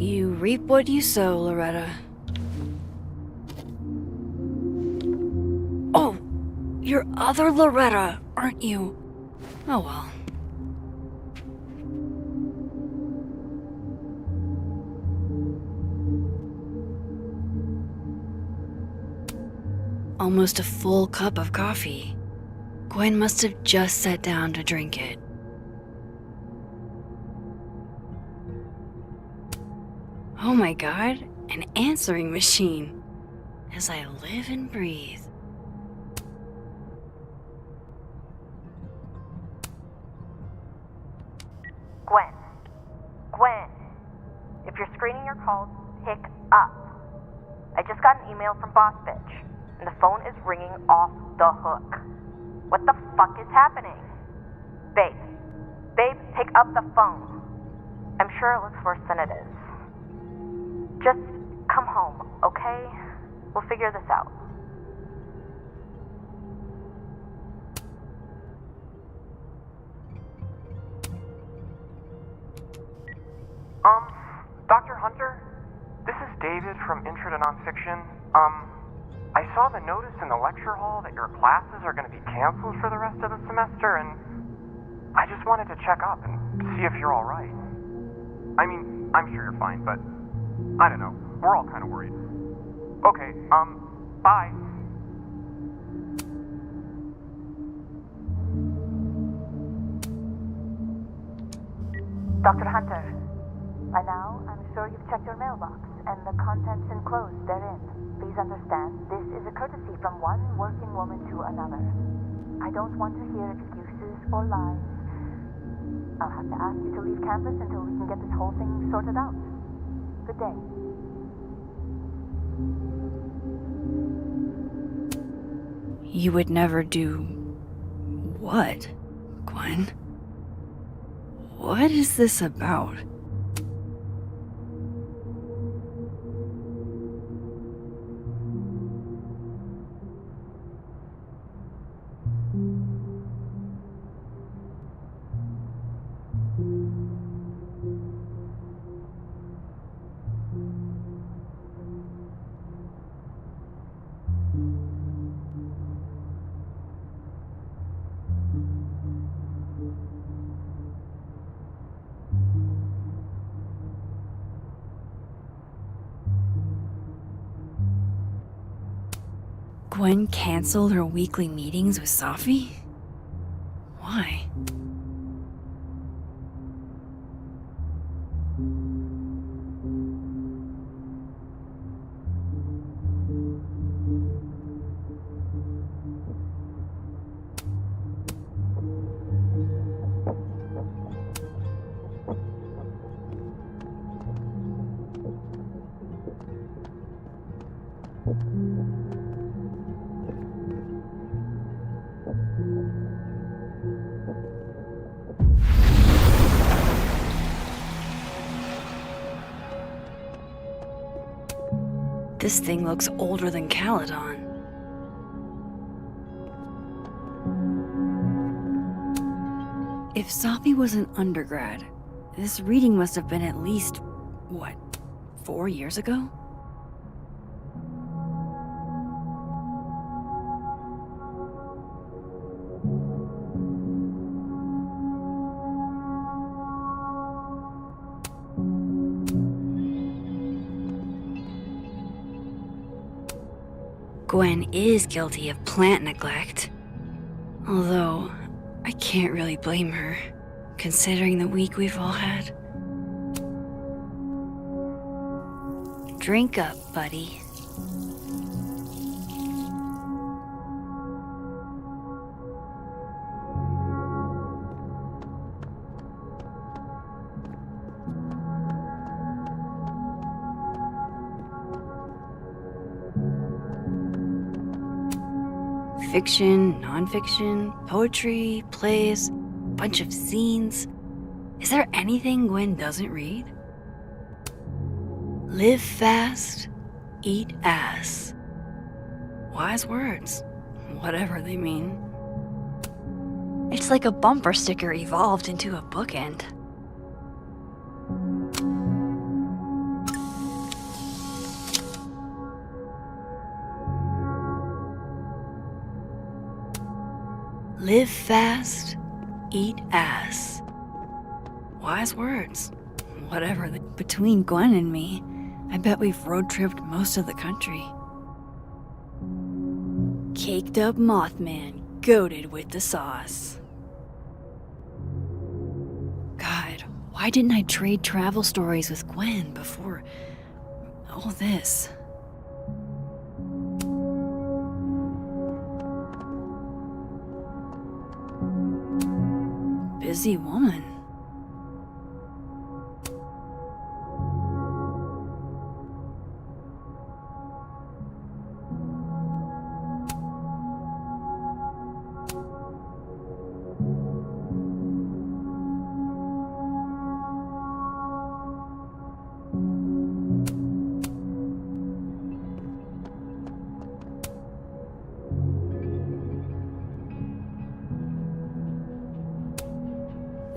You reap what you sow, Loretta. Oh, you're other Loretta, aren't you? Oh well. Almost a full cup of coffee. Gwen must have just sat down to drink it. Oh my god, an answering machine. As I live and breathe. Gwen. Gwen. If you're screening your calls, pick up. I just got an email from Boss Bitch, and the phone is ringing off the hook. What the fuck is happening? Babe. Babe, pick up the phone. I'm sure it looks worse than it is. Just come home, okay? We'll figure this out. Dr. Hunter? This is David from Intro to Nonfiction. I saw the notice in the lecture hall that your classes are going to be canceled for the rest of the semester, and I just wanted to check up and see if you're all right. I mean, I'm sure you're fine, but I don't know. We're all kind of worried. Okay, bye. Dr. Hunter, by now, I'm sure you've checked your mailbox and the contents enclosed therein. Please understand, this is a courtesy from one working woman to another. I don't want to hear excuses or lies. I'll have to ask you to leave campus until we can get this whole thing sorted out. Good day. You would never do... what, Gwen? What is this about? Gwen canceled her weekly meetings with Safi? Why? This thing looks older than Caledon. If Safi was an undergrad, this reading must have been at least, what, 4 years ago? Gwen is guilty of plant neglect. Although, I can't really blame her, considering the week we've all had. Drink up, buddy. Fiction, nonfiction, poetry, plays, bunch of zines. Is there anything Gwen doesn't read? Live fast, eat ass. Wise words, whatever they mean. It's like a bumper sticker evolved into a bookend. Live fast, eat ass. Wise words, whatever. Between Gwen and me, I bet we've road-tripped most of the country. Caked up Mothman, goated with the sauce. God, why didn't I trade travel stories with Gwen before all this? Busy woman.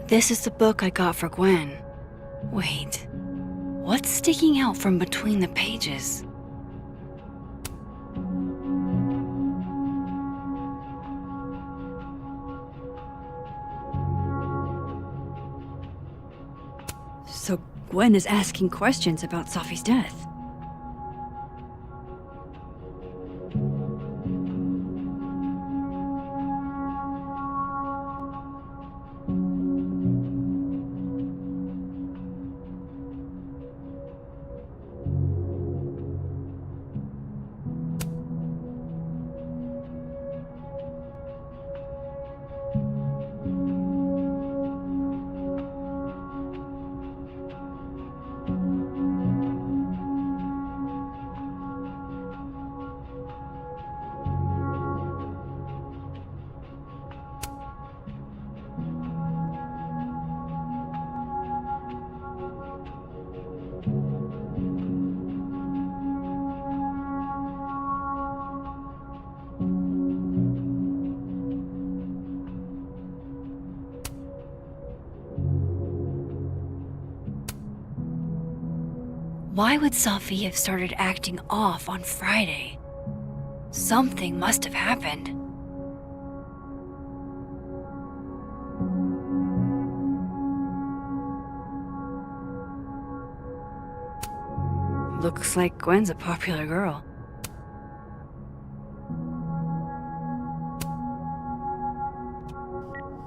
This is the book I got for Gwen. Wait, what's sticking out from between the pages? So Gwen is asking questions about Safi's death. Why would Safi have started acting off on Friday? Something must have happened. Looks like Gwen's a popular girl.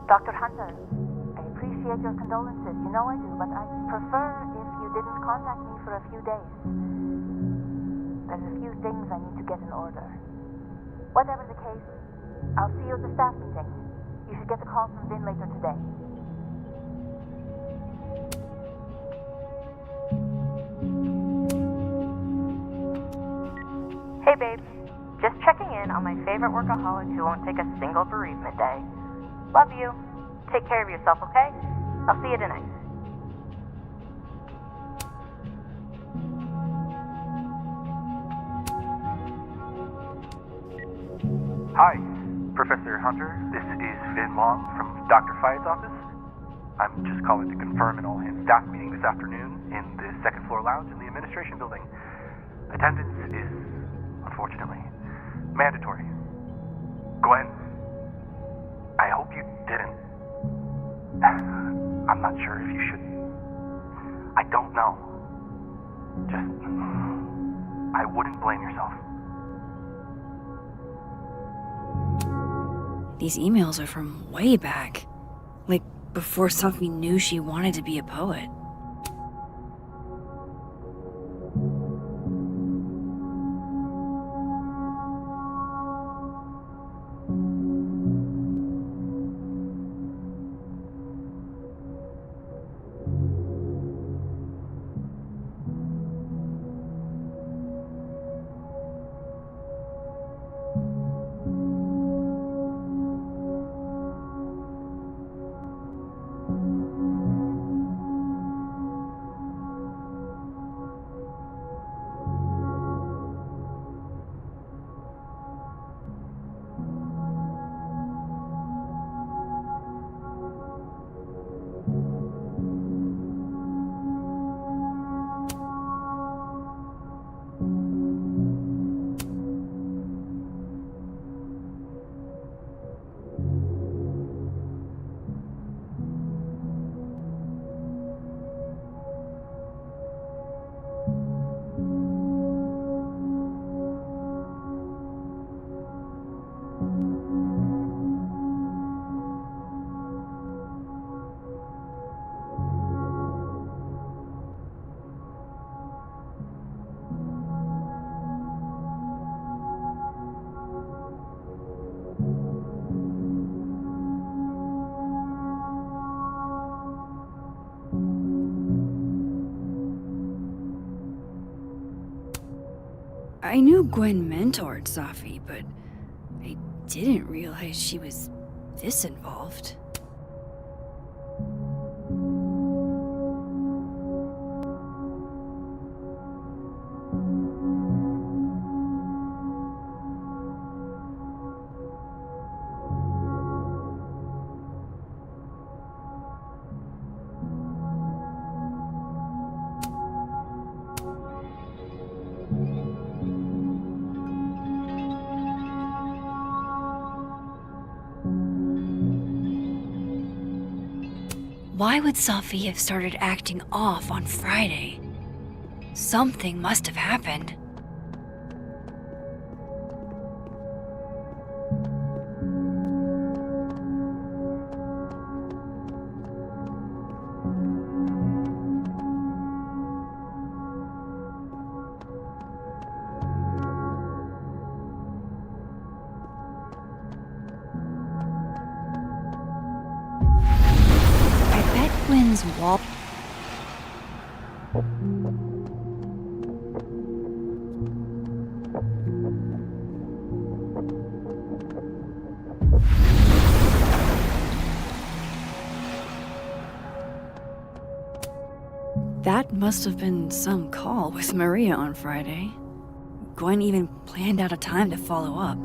Dr. Hunter, I appreciate your condolences. You know I do, but I'd prefer if you didn't contact me for a few days. There's a few things I need to get in order. Whatever the case, I'll see you at the staff meeting. You should get the call from Vin later today. Hey babe, just checking in on my favorite workaholic who won't take a single bereavement day. Love you. Take care of yourself, okay? I'll see you tonight. Hi, Professor Hunter. This is Vin Long from Dr. Fayed's office. I'm just calling to confirm an all-hands staff meeting this afternoon in the second floor lounge in the administration building. Attendance is, unfortunately, mandatory. Gwen, I hope you didn't. I'm not sure if you should. I don't know. Just, I wouldn't blame yourself. These emails are from way back. Like, before Safi knew she wanted to be a poet. I knew Gwen mentored Safi, but I didn't realize she was this involved. Why would Safi have started acting off on Friday? Something must have happened. I bet Gwen's wall. That must have been some call with Maria on Friday. Gwen even planned out a time to follow up.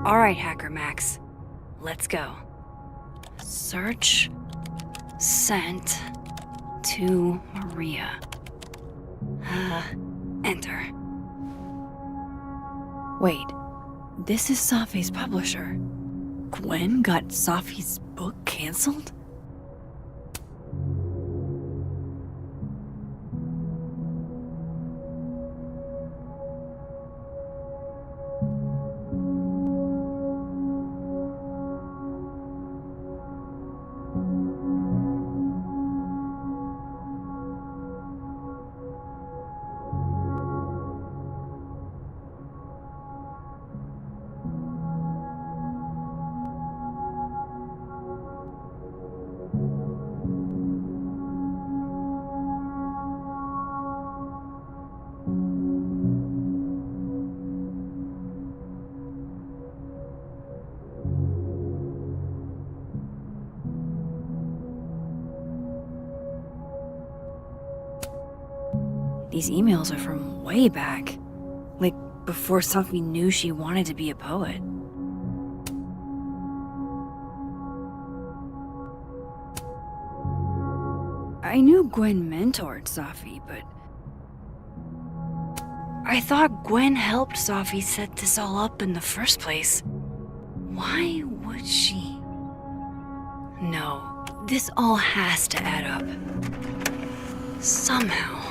All right, Hacker Max. Let's go. Search sent to Maria. Enter. Wait, this is Safi's publisher. Gwen got Safi's book canceled? These emails are from way back. Like, before Safi knew she wanted to be a poet. I knew Gwen mentored Safi, but I thought Gwen helped Safi set this all up in the first place. Why would she? No, this all has to add up. Somehow.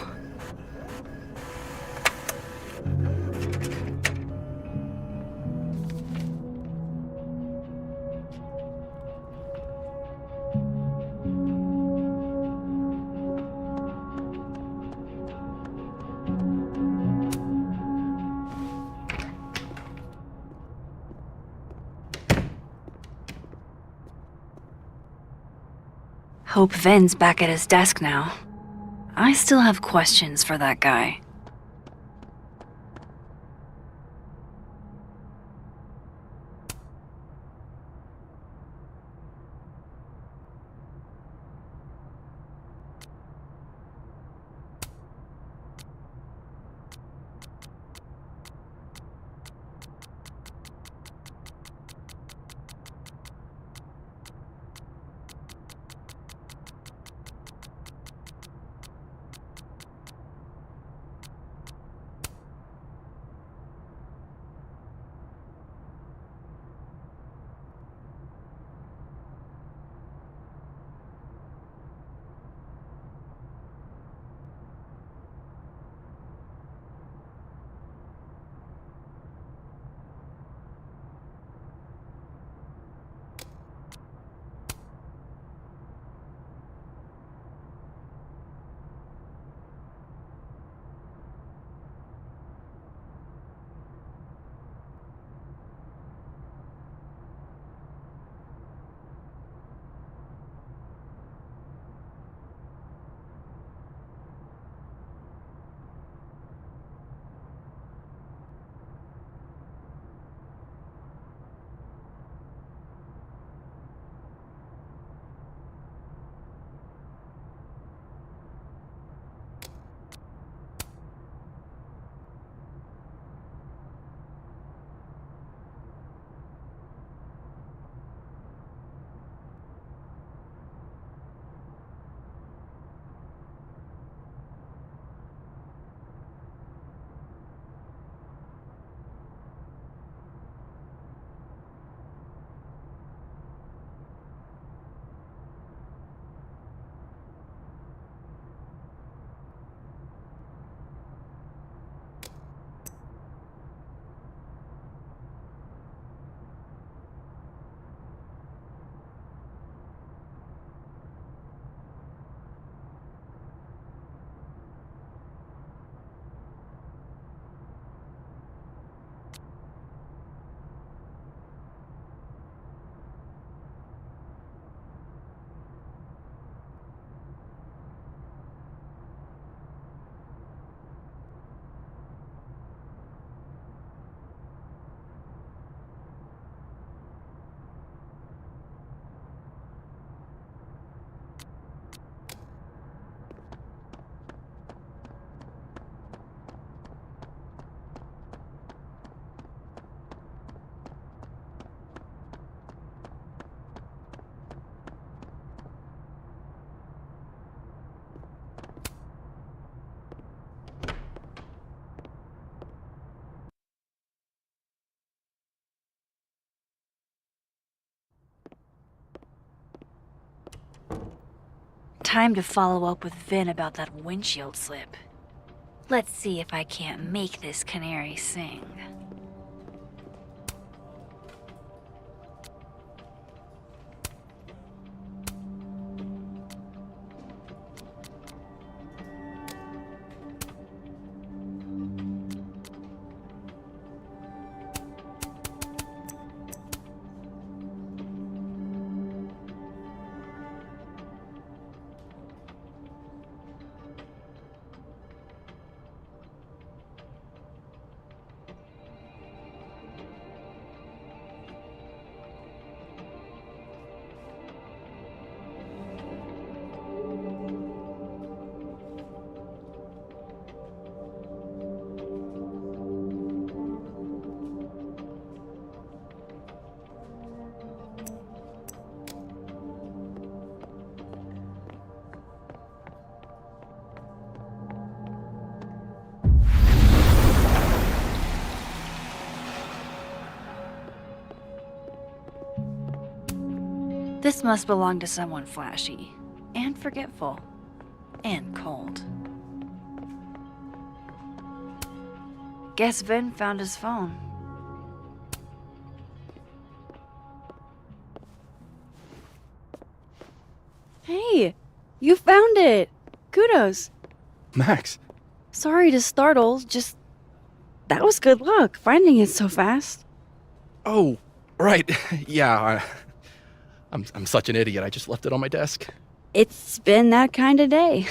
Hope Vin's back at his desk now. I still have questions for that guy. Time to follow up with Vin about that windshield slip. Let's see if I can't make this canary sing. This must belong to someone flashy, and forgetful, and cold. Guess Vin found his phone. Hey, you found it! Kudos! Max. Sorry to startle, just... That was good luck, finding it so fast. Oh, right. Yeah, I'm such an idiot. I just left it on my desk. It's been that kind of day.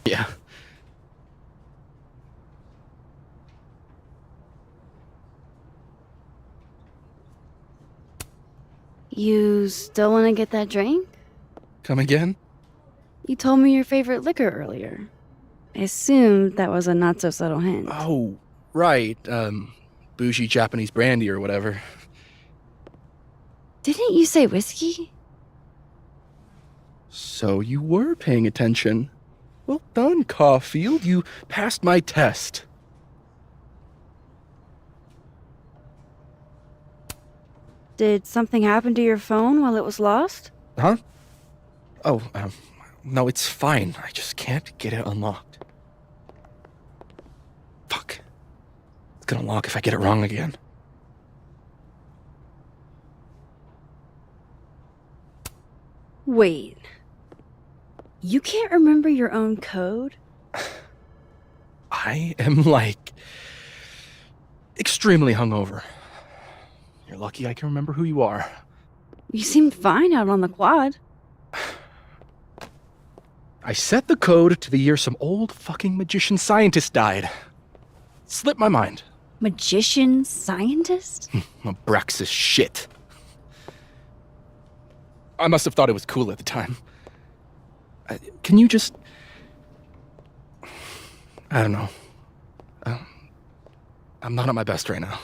Yeah. You still want to get that drink? Come again? You told me your favorite liquor earlier. I assumed that was a not-so-subtle hint. Oh, right. Bougie Japanese brandy or whatever. Didn't you say whiskey? So you were paying attention. Well done, Caulfield. You passed my test. Did something happen to your phone while it was lost? Huh? Oh, no, it's fine. I just can't get it unlocked. Fuck. It's gonna lock if I get it wrong again. Wait. You can't remember your own code? I am, like, extremely hungover. You're lucky I can remember who you are. You seemed fine out on the quad. I set the code to the year some old fucking magician scientist died. Slipped my mind. Magician scientist? Abraxas shit. I must have thought it was cool at the time. Can you just... I don't know. I'm not at my best right now.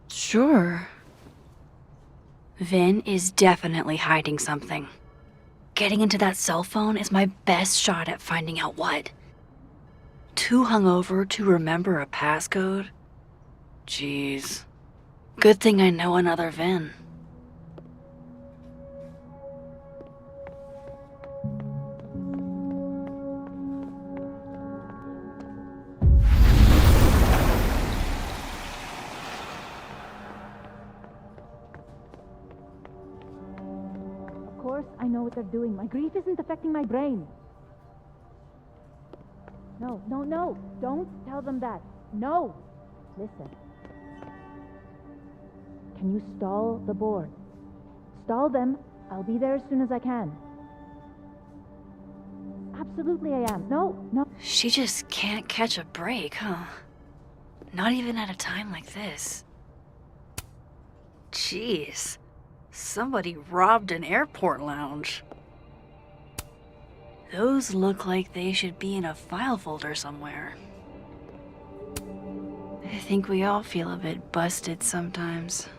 Sure. Vin is definitely hiding something. Getting into that cell phone is my best shot at finding out what. Too hungover to remember a passcode? Jeez. Good thing I know another Vin. Of course, I know what they're doing. My grief isn't affecting my brain. No, no, no. Don't tell them that. No. Listen. Can you stall the board? Stall them. I'll be there as soon as I can. Absolutely I am. No, no. She just can't catch a break, huh? Not even at a time like this. Jeez. Somebody robbed an airport lounge. Those look like they should be in a file folder somewhere. I think we all feel a bit busted sometimes.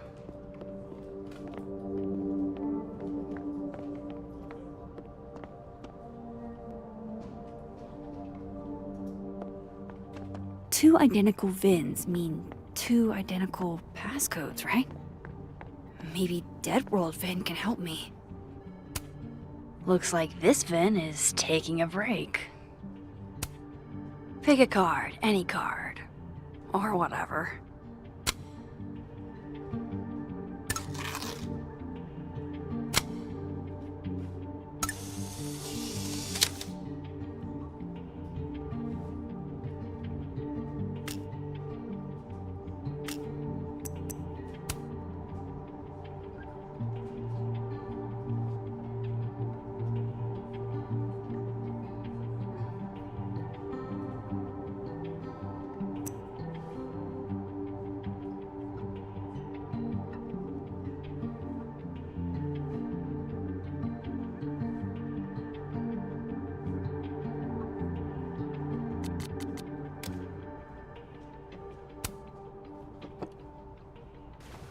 Two identical VINs mean two identical passcodes, right? Maybe Dead World Vin can help me. Looks like this Vin is taking a break. Pick a card, any card. Or whatever.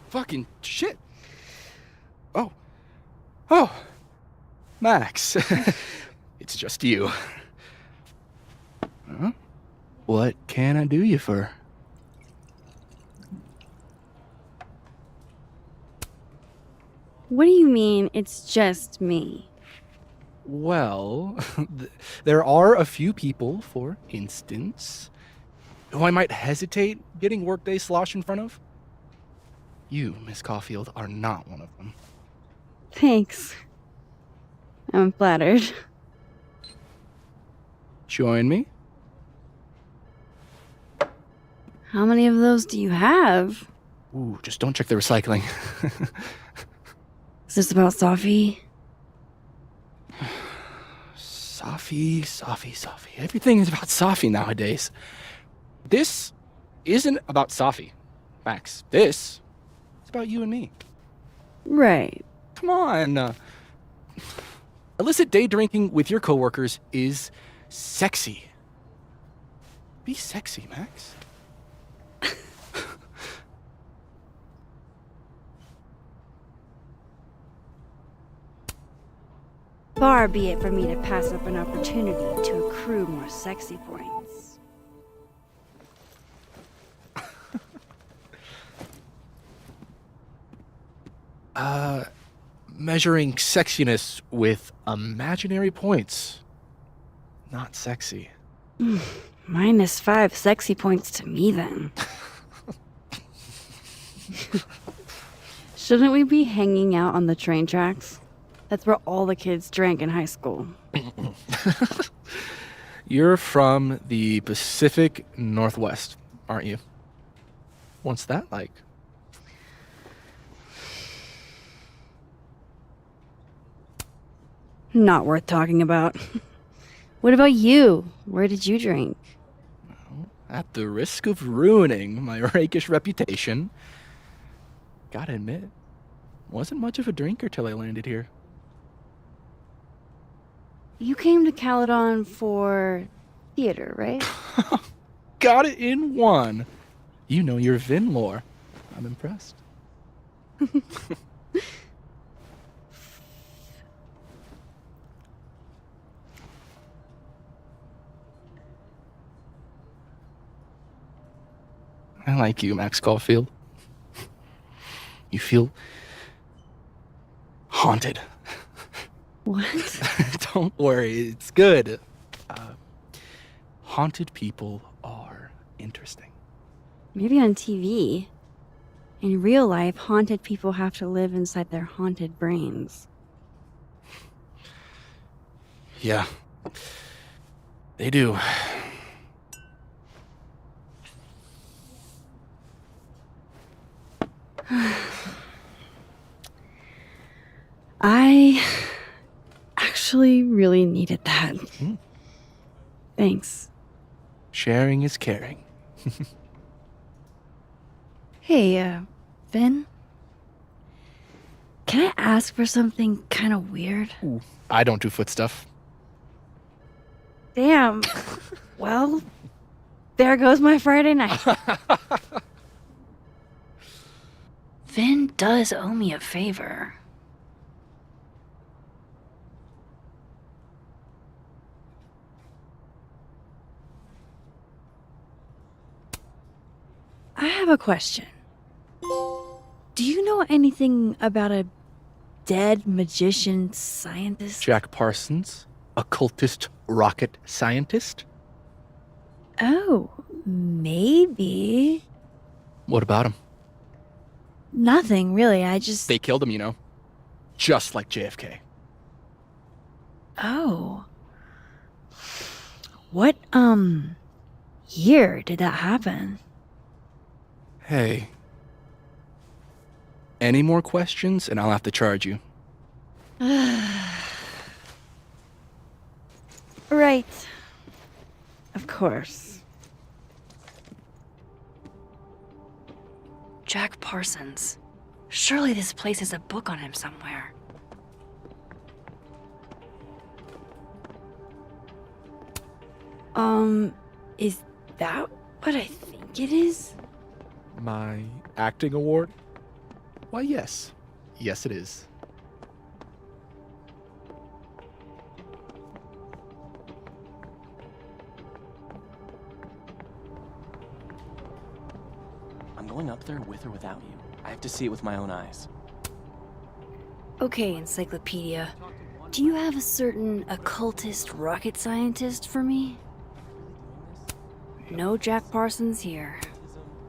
Fucking shit. Oh. Max. It's just you. Huh? What can I do you for? What do you mean, it's just me? Well, there are a few people, for instance, who I might hesitate getting workday slosh in front of. You, Miss Caulfield, are not one of them. Thanks. I'm flattered. Join me? How many of those do you have? Ooh, just don't check the recycling. Is this about Safi? Safi. Everything is about Safi nowadays. This isn't about Safi, Max. This is about you and me. Right. Come on. Illicit day drinking with your coworkers is sexy. Be sexy, Max. Far be it for me to pass up an opportunity to accrue more sexy points. Measuring sexiness with imaginary points. Not sexy. -5 sexy points to me then. Shouldn't we be hanging out on the train tracks? That's where all the kids drank in high school. You're from the Pacific Northwest, aren't you? What's that like? Not worth talking about. What about you? Where did you drink? At the risk of ruining my rakish reputation, gotta admit, wasn't much of a drinker till I landed here. You came to Caledon for theater, right? Got it in one. You know your Vin lore. I'm impressed. I like you, Max Caulfield. You feel haunted. What? Don't worry, it's good. Haunted people are interesting. Maybe on TV. In real life, haunted people have to live inside their haunted brains. Yeah, they do. I actually really needed that. Thanks. Sharing is caring. Hey, Vin? Can I ask for something kind of weird? Ooh, I don't do foot stuff. Damn. Well, there goes my Friday night. Vin does owe me a favor. I have a question. Do you know anything about a dead magician scientist? Jack Parsons, occultist rocket scientist? Oh, maybe. What about him? Nothing, really. I just... They killed him, you know. Just like JFK. Oh. What, year did that happen? Hey. Any more questions and I'll have to charge you. Right. Of course. Jack Parsons. Surely this place has a book on him somewhere. Is that what I think it is? My acting award? Why, yes. Yes, it is. I'm going up there with or without you. I have to see it with my own eyes. Okay, Encyclopedia. Do you have a certain occultist rocket scientist for me? No Jack Parsons here.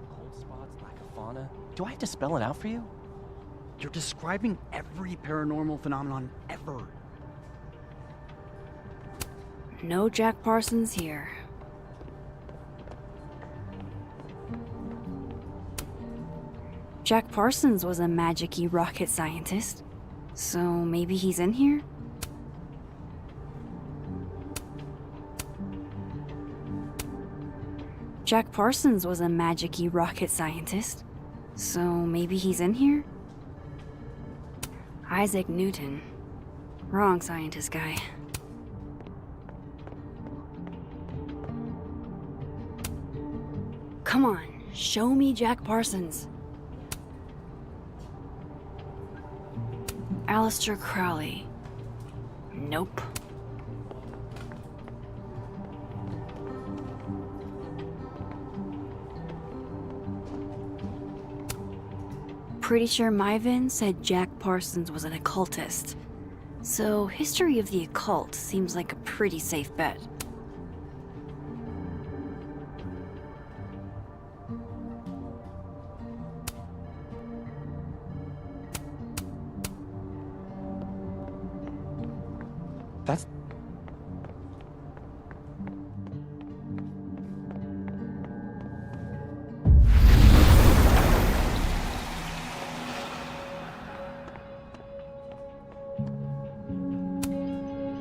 Cold spots, lack of fauna. Do I have to spell it out for you? You're describing every paranormal phenomenon ever. No Jack Parsons here. Jack Parsons was a magic-y rocket scientist. So maybe he's in here? Jack Parsons was a magic-y rocket scientist. So maybe he's in here? Isaac Newton. Wrong scientist guy. Come on, show me Jack Parsons. Aleister Crowley. Nope. Pretty sure Myvin said Jack Parsons was an occultist. So history of the occult seems like a pretty safe bet. That's...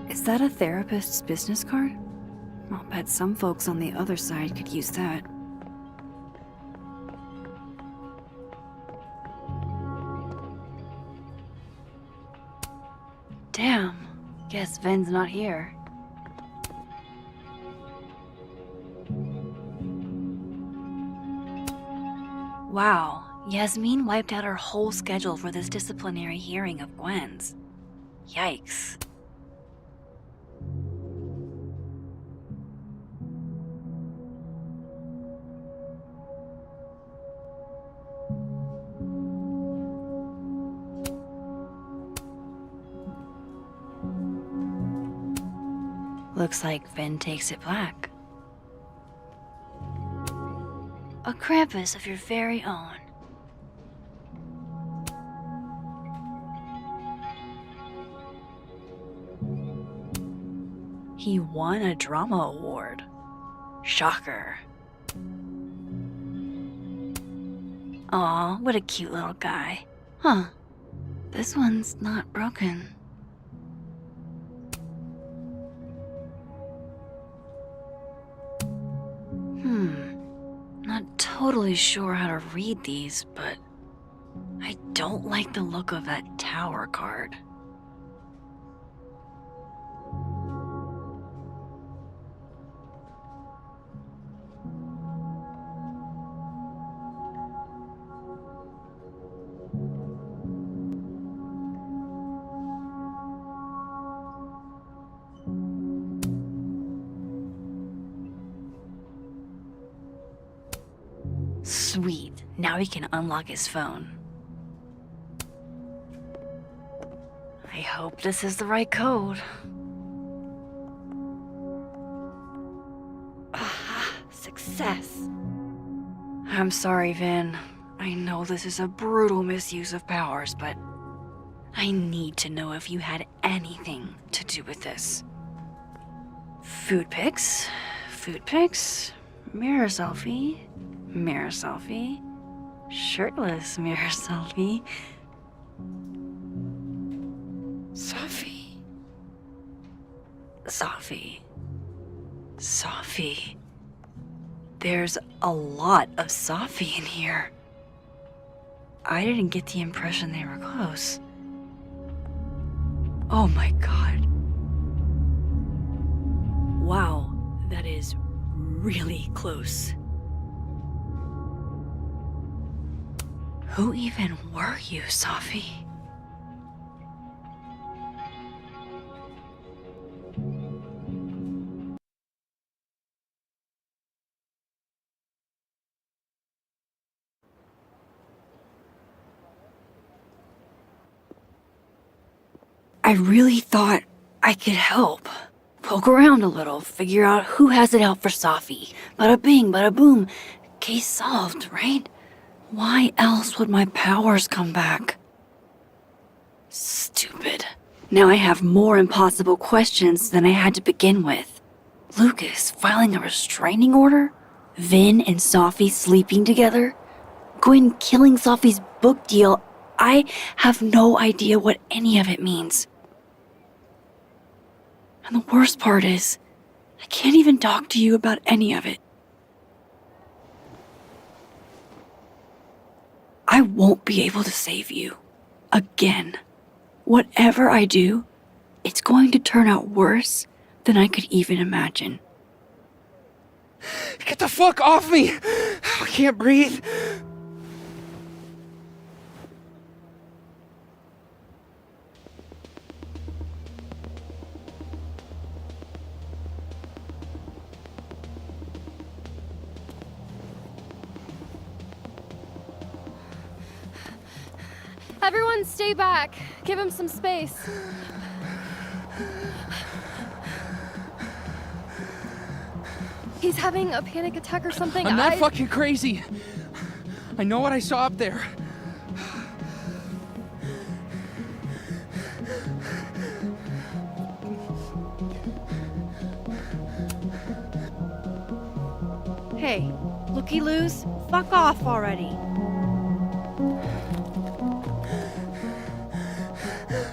Is that a therapist's business card? I'll bet some folks on the other side could use that. Damn. Guess Ven's not here. Wow. Yasmin wiped out her whole schedule for this disciplinary hearing of Gwen's. Yikes. Looks like Ven takes it black. A Krampus of your very own. He won a drama award. Shocker. Aw, what a cute little guy. Huh. This one's not broken. Not totally sure how to read these, but I don't like the look of that tower card. Sweet. Now he can unlock his phone. I hope this is the right code. Ah, success. I'm sorry, Vin. I know this is a brutal misuse of powers, but I need to know if you had anything to do with this. Food pics, mirror selfie, shirtless mirror selfie. Sophie. There's a lot of Sophie in here. I didn't get the impression they were close. Oh my god. Wow, that is really close. Who even were you, Sophie? I really thought I could help. Poke around a little, figure out who has it out for Sophie. Bada bing, bada boom. Case solved, right? Why else would my powers come back? Stupid. Now I have more impossible questions than I had to begin with. Lucas filing a restraining order? Vin and Sophie sleeping together? Gwen killing Sophie's book deal? I have no idea what any of it means. And the worst part is, I can't even talk to you about any of it. I won't be able to save you. Again. Whatever I do, it's going to turn out worse than I could even imagine. Get the fuck off me! I can't breathe. Everyone stay back. Give him some space. He's having a panic attack or something. I'm not fucking crazy. I know what I saw up there. Hey, looky-loos, fuck off already.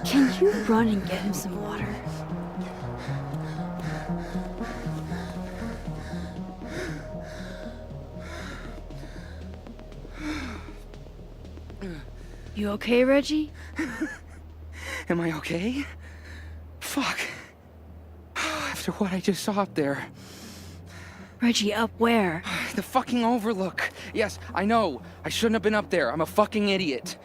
Can you run and get him some water? You okay, Reggie? Am I okay? Fuck. After what I just saw up there. Reggie, up where? The fucking overlook. Yes, I know. I shouldn't have been up there. I'm a fucking idiot.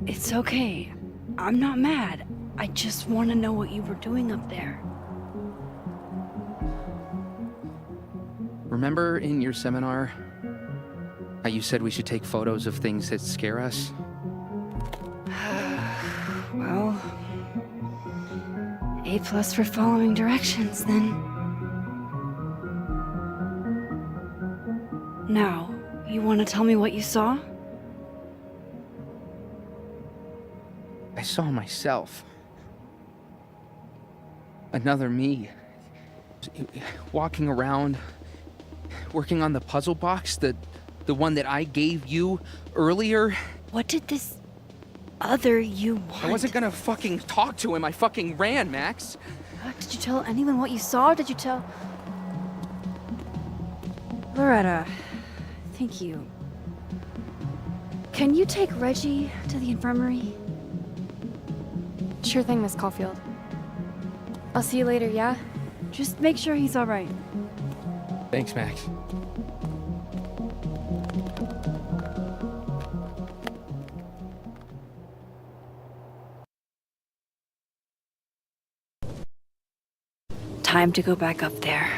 It's okay. I'm not mad. I just want to know what you were doing up there. Remember in your seminar how you said we should take photos of things that scare us? Well, A+ for following directions, then. Now, you want to tell me what you saw? I saw myself. Another me. Walking around, working on the puzzle box, the one that I gave you earlier. What did this other you want? I wasn't gonna fucking talk to him. I fucking ran, Max. Did you tell anyone what you saw? Did you tell... Loretta, thank you. Can you take Reggie to the infirmary? Sure thing, Miss Caulfield. I'll see you later, yeah? Just make sure he's alright. Thanks, Max. Time to go back up there.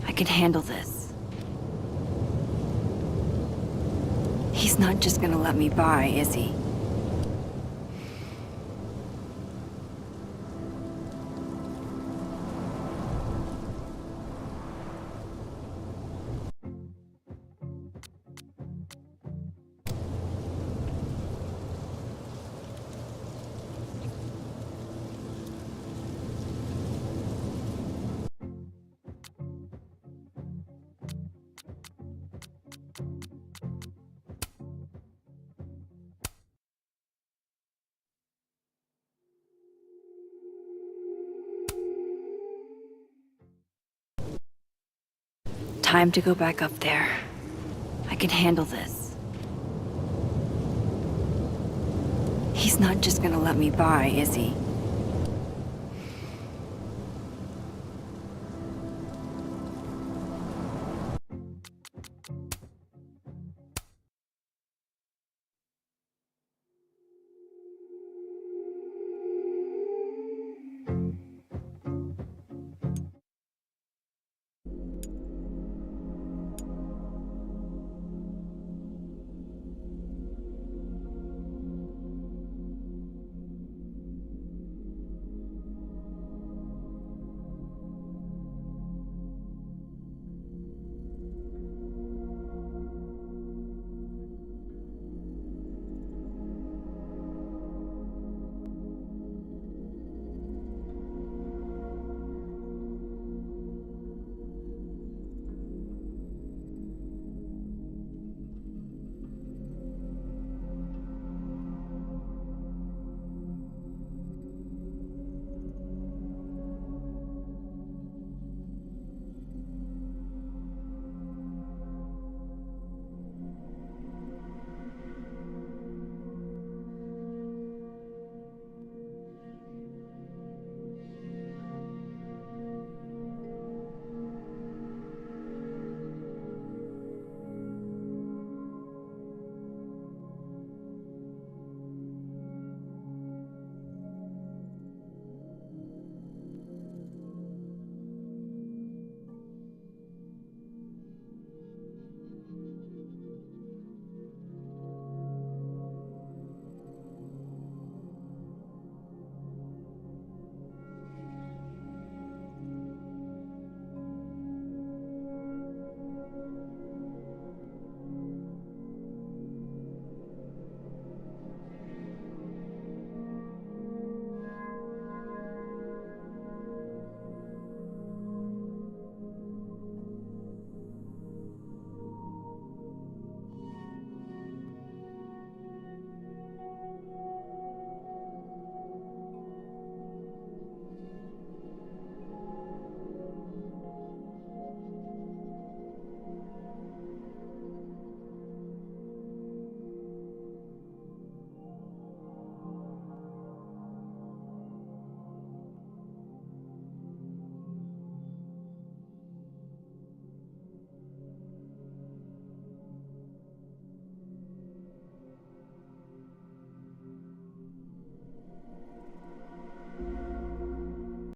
I can handle this. He's not just gonna let me by, is he? Time to go back up there. I can handle this. He's not just gonna let me by, is he?